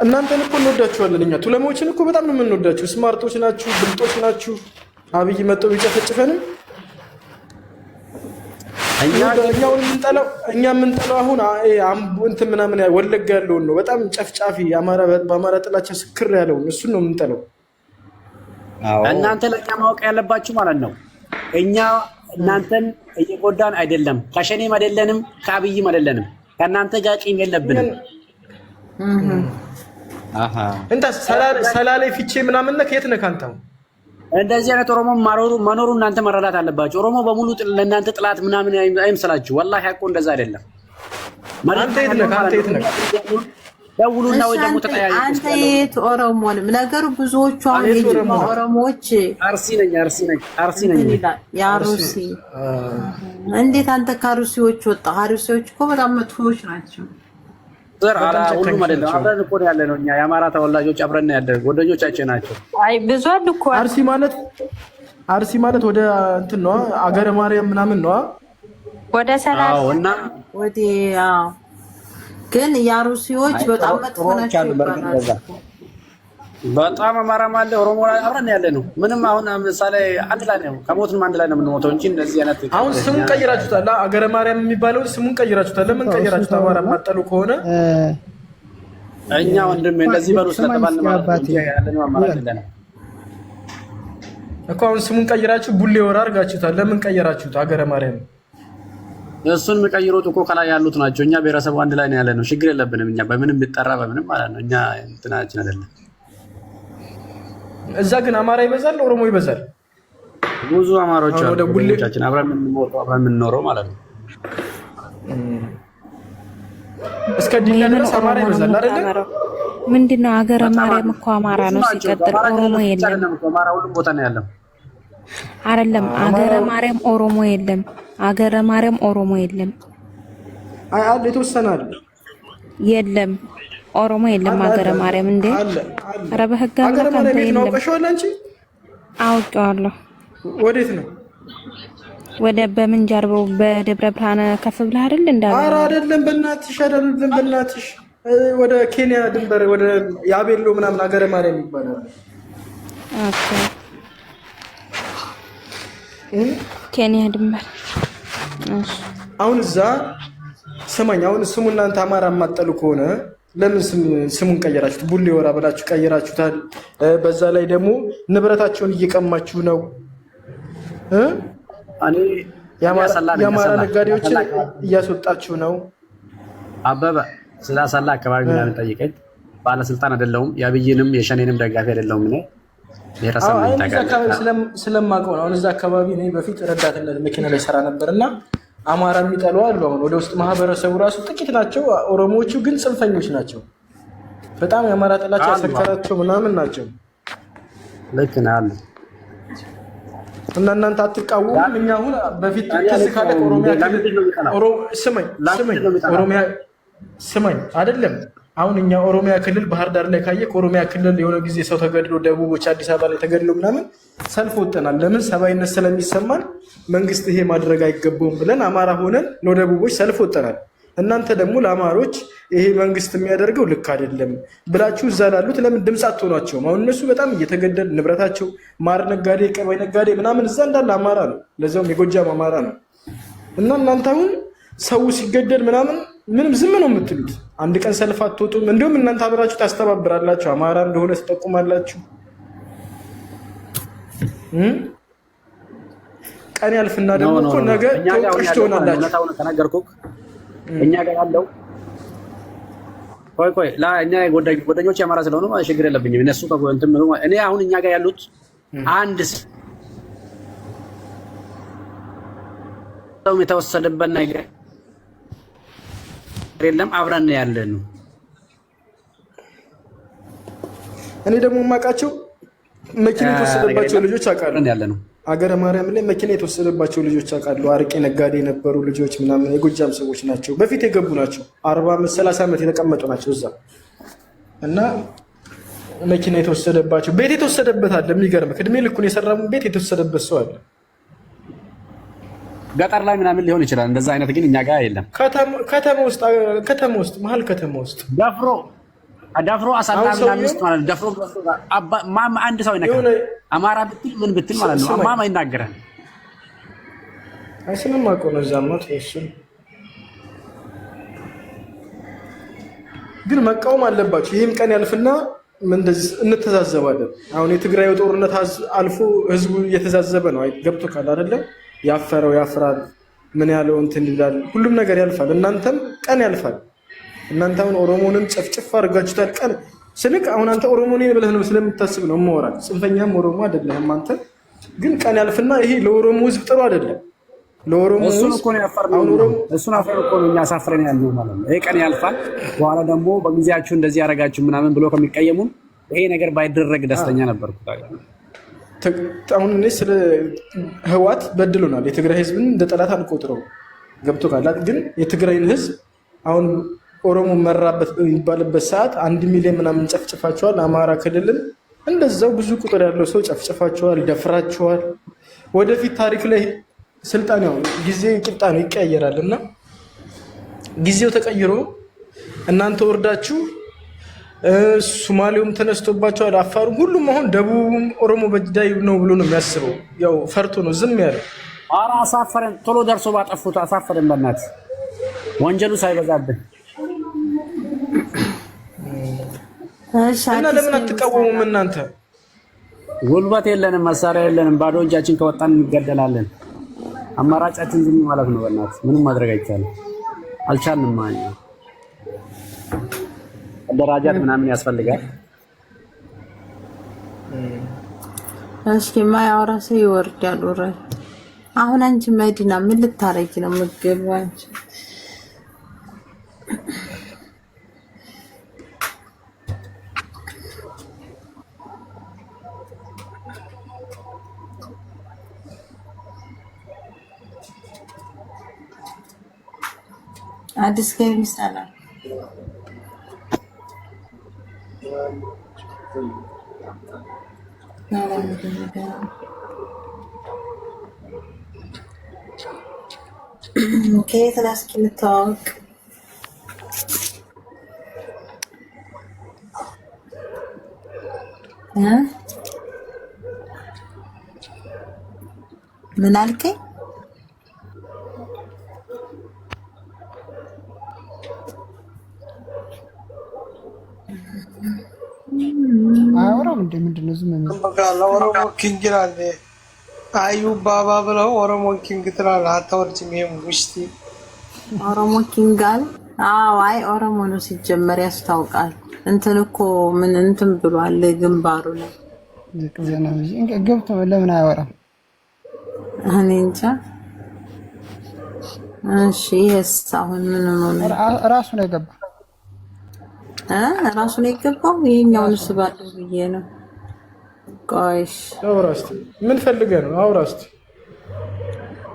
እናንተን እኮ እንወዳችኋለን። እኛ ቱለማዎችን እኮ በጣም ነው የምንወዳችሁ። ስማርቶች ናችሁ፣ ብልጦች ናችሁ። አብይ መጥቶ ቢጨፈጭፈንም እኛ የምንጠላው አሁን እንትን ምናምን ወለጋ ያለውን ነው። በጣም ጨፍጫፊ በአማራ ጥላቻ ስክር ያለውን እሱን ነው የምንጠላው። እናንተ ለእኛ ማወቅ ያለባችሁ ማለት ነው እኛ እናንተን እየጎዳን አይደለም። ከሸኔም አይደለንም፣ ከአብይም አይደለንም። ከእናንተ ጋር ቂም የለብንም። እንታ ሰላሌ ፊቼ ምናምን ነህ? ከየት ነህ አንተ? እንደዚህ አይነት ኦሮሞ መኖሩ እናንተ መረዳት አለባችሁ። ኦሮሞ በሙሉ ለእናንተ ጥላት ምናምን አይምሰላችሁ። ወላሂ ሐቁ እንደዛ አይደለም። አንተ የት ነህ? አንተ የት ነህ? ደውሉና ወይ ደግሞ ተጠያዩ። አንተ የት ኦሮሞ ነህ? ነገሩ ብዙዎቹ አሁን ኦሮሞዎች አርሲ ነኝ። የአሩሲ እንዴት አንተ ከአሩሲዎች ወጣ? አሩሲዎች እኮ በጣም መጥፎዎች ናቸው። ሁሉም አይደለም። አብረን እኮ ነው ያለነው እኛ የአማራ ተወላጆች አብረን ነው ያደረገው። ጓደኞቻችን ናቸው። አይ ብዙ አሉ እኮ አርሲ ማለት ወደ እንትን ነው አገረ ማርያም ምናምን ነው ወደ ሰላም እና ወደ ግን የአሩሲዎች በጣም መጥፎ ናቸው። በጣም አማራም አለ ኦሮሞ አብረን ያለ ነው። ምንም አሁን ምሳሌ አንድ ላይ ነው ከሞትንም አንድ ላይ ነው የምንሞተው እንጂ እንደዚህ አይነት አሁን ስሙን ቀይራችሁታል። አገረ ማርያም የሚባለው ስሙን ቀይራችሁታል። ለምን ቀይራችሁት? አማራ ማጠሉ ከሆነ እኛ ወንድም እንደዚህ በሉ ስለተባልን ማለት ነው ያለ ነው አማራ አይደለም እኮ። አሁን ስሙን ቀይራችሁ ቡሌ ወራ አድርጋችሁታል። ለምን ቀይራችሁት? አገረ ማርያም እሱን የሚቀይሩት እኮ ከላይ ያሉት ናቸው። እኛ ብሔረሰቡ አንድ ላይ ነው ያለ ነው። ችግር የለብንም እኛ በምንም ቢጠራ በምንም ማለት ነው። እኛ እንትናችን አይደለም። እዛ ግን አማራ ይበዛል፣ ኦሮሞ ይበዛል። ብዙ አማራዎች አሉ። ቡሌዎቻችን አብረን የምንሞተው አብረን የምንኖረው ማለት ነው። እስከ ዲላ ድረስ አማራ ይበዛል አይደል? ምንድነው አገረ ማርያም እኮ አማራ ነው። ሲቀጥል ኦሮሞ የለም። አማራ ሁሉም ቦታ ነው ያለው አይደለም። አገረ ማርያም ኦሮሞ የለም። አገረ ማርያም ኦሮሞ የለም። አለ የተወሰነ አለ። የለም ኦሮሞ የለም አገረ ማርያም እንዴ! ኧረ በህግ አምላክ አንተ የለም። አውቀሽዋል አንቺ? አውቀዋለሁ። ወዴት ነው? ወደ በምንጃር በደብረ ብርሃን ከፍ ብለህ አይደል እንዳለ? ኧረ አይደለም በእናትሽ አይደለም በእናትሽ። ወደ ኬንያ ድንበር ወደ ያቤሎ ምናምን አገረ ማርያም ይባላል። ኦኬ ኬንያ ድንበር። አሁን እዛ ስማኝ፣ አሁን ስሙ እናንተ አማራ ማጠሉ ከሆነ ለምን ስሙን ቀየራችሁት? ቡሌ ወራ ብላችሁ ቀየራችሁታል። በዛ ላይ ደግሞ ንብረታቸውን እየቀማችሁ ነው። የአማራ ነጋዴዎችን እያስወጣችሁ ነው። አበበ ስላሰላ አካባቢ ምናምን ጠይቀኝ። ባለስልጣን አይደለሁም። የአብይንም የሸኔንም ደጋፊ አይደለሁም። እኔ ብሔረሰብ ስለማውቀው ነው። አሁን እዛ አካባቢ እኔ በፊት ረዳትነት መኪና ላይ ሰራ ነበር እና አማራ የሚጠሉ አሉ። አሁን ወደ ውስጥ ማህበረሰቡ ራሱ ጥቂት ናቸው። ኦሮሞዎቹ ግን ጽንፈኞች ናቸው። በጣም የአማራ ጥላቻ ያሰከራቸው ምናምን ናቸው። ልክ ነህ አሉ እና እናንተ አትቃወሙም። እኛ አሁን በፊት ከዚህ ካለ ኦሮሚያ ስማኝ አይደለም። አሁን እኛ ኦሮሚያ ክልል ባህር ዳር ላይ ካየ ከኦሮሚያ ክልል የሆነ ጊዜ ሰው ተገድሎ ደቡቦች አዲስ አበባ ላይ ተገድሎ ምናምን ሰልፍ ወጥተናል። ለምን? ሰብአዊነት ስለሚሰማን መንግስት ይሄ ማድረግ አይገባውም ብለን አማራ ሆነን ለደቡቦች ሰልፍ ወጥተናል። እናንተ ደግሞ ለአማሮች ይሄ መንግስት የሚያደርገው ልክ አይደለም ብላችሁ እዛ ላሉት ለምን ድምፅ አትሆኗቸውም? አሁን እነሱ በጣም እየተገደሉ ንብረታቸው ማር ነጋዴ፣ ቀባይ ነጋዴ ምናምን እዛ እንዳለ አማራ ነው፣ ለዛውም የጎጃም አማራ ነው። እና እናንተ አሁን ሰው ሲገደል ምናምን ምንም ዝም ነው የምትሉት። አንድ ቀን ሰልፍ አትወጡም። እንዲሁም እናንተ አብራችሁ ታስተባብራላችሁ፣ አማራ እንደሆነ ትጠቁማላችሁ። ቀን ያልፍና ደግሞ እኮ ነገ ተወቃሽ ትሆናላችሁ። እኛ ጋር ያለው ቆይ እኛ ጓደኞች አማራ ስለሆኑ ችግር የለብኝም። እነሱ እኔ አሁን እኛ ጋር ያሉት አንድ ሰው የተወሰደበት ነገር የለም። አብረን ያለን ነው። እኔ ደግሞ የማውቃቸው መኪና የተወሰደባቸው ልጆች አውቃለሁ። ያለ ነው አገረ ማርያም ላይ መኪና የተወሰደባቸው ልጆች አውቃለሁ። አርቄ ነጋዴ የነበሩ ልጆች ምናምን የጎጃም ሰዎች ናቸው። በፊት የገቡ ናቸው። 40-30 ዓመት የተቀመጡ ናቸው እዛ እና መኪና የተወሰደባቸው ቤት የተወሰደበት አለ። የሚገርምህ እድሜ ልኩን የሰራሙ ቤት የተወሰደበት ሰው አለ። ገጠር ላይ ምናምን ሊሆን ይችላል። እንደዛ አይነት ግን እኛ ጋር የለም። ከተማ ውስጥ መሀል ከተማ ውስጥ ደፍሮ አሳላ ምናምን ውስጥ ማለት ነው። ደፍሮ አንድ ሰው ይነካል። አማራ ብትል ምን ብትል ማለት ነው። አማማ ይናገራል። ስለማውቀው ነው። እዛማ እሱን ግን መቃወም አለባቸው። ይህም ቀን ያልፍና እንደዚህ እንተዛዘባለን። አሁን የትግራይ ጦርነት አልፎ ህዝቡ እየተዛዘበ ነው። ገብቶካል አይደለም? ያፈረው ያፍራል፣ ምን ያለው እንትን ይላል። ሁሉም ነገር ያልፋል። እናንተም ቀን ያልፋል። እናንተ አሁን ኦሮሞንም ጨፍጭፍ አድርጋችሁታል። ቀን ስልክ አሁን አንተ ኦሮሞ ነኝ ብለህ ነው ስለምታስብ ነው የማወራህ። ጽንፈኛም ኦሮሞ አይደለህም አንተ። ግን ቀን ያልፍና ይሄ ለኦሮሞ ህዝብ ጥሩ አይደለም። ለኦሮሞ እሱን እኮ ነው ያፈርነው። እሱን አፈር እኮ ነው እኛ አሳፍረን ያለው ማለት ነው። ይሄ ቀን ያልፋል። በኋላ ደግሞ በጊዜያችሁ እንደዚህ ያደርጋችሁ ምናምን ብሎ ከሚቀየሙን ይሄ ነገር ባይደረግ ደስተኛ ነበርኩ። አሁን እኔ ስለ ህዋት በድሎናል። የትግራይ ህዝብን እንደ ጠላት አንቆጥረው። ገብቶካል። ግን የትግራይን ህዝብ አሁን ኦሮሞ መራበት በሚባልበት ሰዓት 1 ሚሊዮን ምናምን ጨፍጭፋቸዋል። አማራ ክልልን እንደዛው ብዙ ቁጥር ያለው ሰው ጨፍጭፋቸዋል፣ ደፍራቸዋል። ወደፊት ታሪክ ላይ ስልጣን ያው ጊዜ ቂጣ ነው፣ ይቀያየራል እና ጊዜው ተቀይሮ እናንተ ወርዳችሁ ሶማሌውም ተነስቶባቸዋል፣ አፋሩም፣ ሁሉም አሁን ደቡብም ኦሮሞ በዳይ ነው ብሎ ነው የሚያስበው። ያው ፈርቶ ነው ዝም ያለው። ኧረ አሳፈረን፣ ቶሎ ደርሶ ባጠፉት አሳፈረን። በእናትህ ወንጀሉ ሳይበዛብን እና ለምን አትቃወሙም እናንተ? ጉልበት የለንም፣ መሳሪያ የለንም። ባዶ እጃችን ከወጣን እንገደላለን። አማራጫችን ዝም ማለት ነው። በእናትህ ምንም ማድረግ አይቻልም። አልቻልንም ማለት ነው። ደረጃት ምናምን ያስፈልጋል። እስኪ ማያወራ ሰው ይወርዳል። ወራይ አሁን አንቺ መዲና ምን ልታረጊ ነው? ምግብ አንቺ አዲስ ገቢ ይሰራል። ከየት ላስኪ እንተዋወቅ? ምን አልከኝ? አውራም ምንድን ነው ዝም የሚለው? በቃ ለኦሮሞ ኪንግ ይላል አዩ ባባ ብለው ኦሮሞ ኪንግ ትላለህ። አታወርጅም? ይሄም ውሽቲ ኦሮሞ ኪንግ አለ። አዎ አይ ኦሮሞ ነው ሲጀመር ያስታውቃል። እንትን እኮ ምን እንትን ብሏል ግንባሩ ላይ ዘና ገብቶ ለምን አያወራም? እኔ እንጃ። እሺ ይሄስ አሁን ምን ነው? ራሱ ነው የገባው ራሱ ነው የገባው። ይሄኛውን ስባለው ብዬ ነው። ቆይሽ አውራስቲ ምን ፈልገህ ነው? አውራስቲ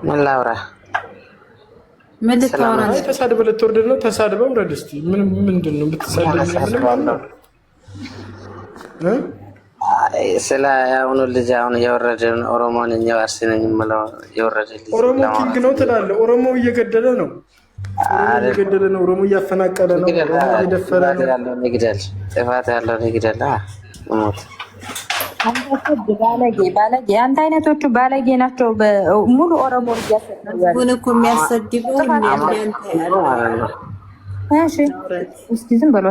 ምን ላውራ? ምን ልታወራ? አይ ተሳድበህ ልትወርድ ነው? ተሳድበህ ውረድ እስቲ። ምንድን ነው ብትሳደብ? ስለ አሁኑ ልጅ አሁን እየወረደ ነው። ኦሮሞ ነኝ ዋርሲ ነኝ የምለው የወረደ ልጅ ኦሮሞ ኪንግ ነው ትላለህ። ኦሮሞ እየገደለ ነው። እየገደለ ነው። ኦሮሞ እያፈናቀለ ነው። ኦሮሞ እየደፈረ ነው። ይግደል፣ ጥፋት ያለው ይግደል። ሞት ባለጌ አንተ አይነቶቹ ባለጌ ናቸው። ሙሉ ኦሮሞ እያሰደቡ ምን እኮ የሚያሰድበው እሺ እስኪ ዝም በሉ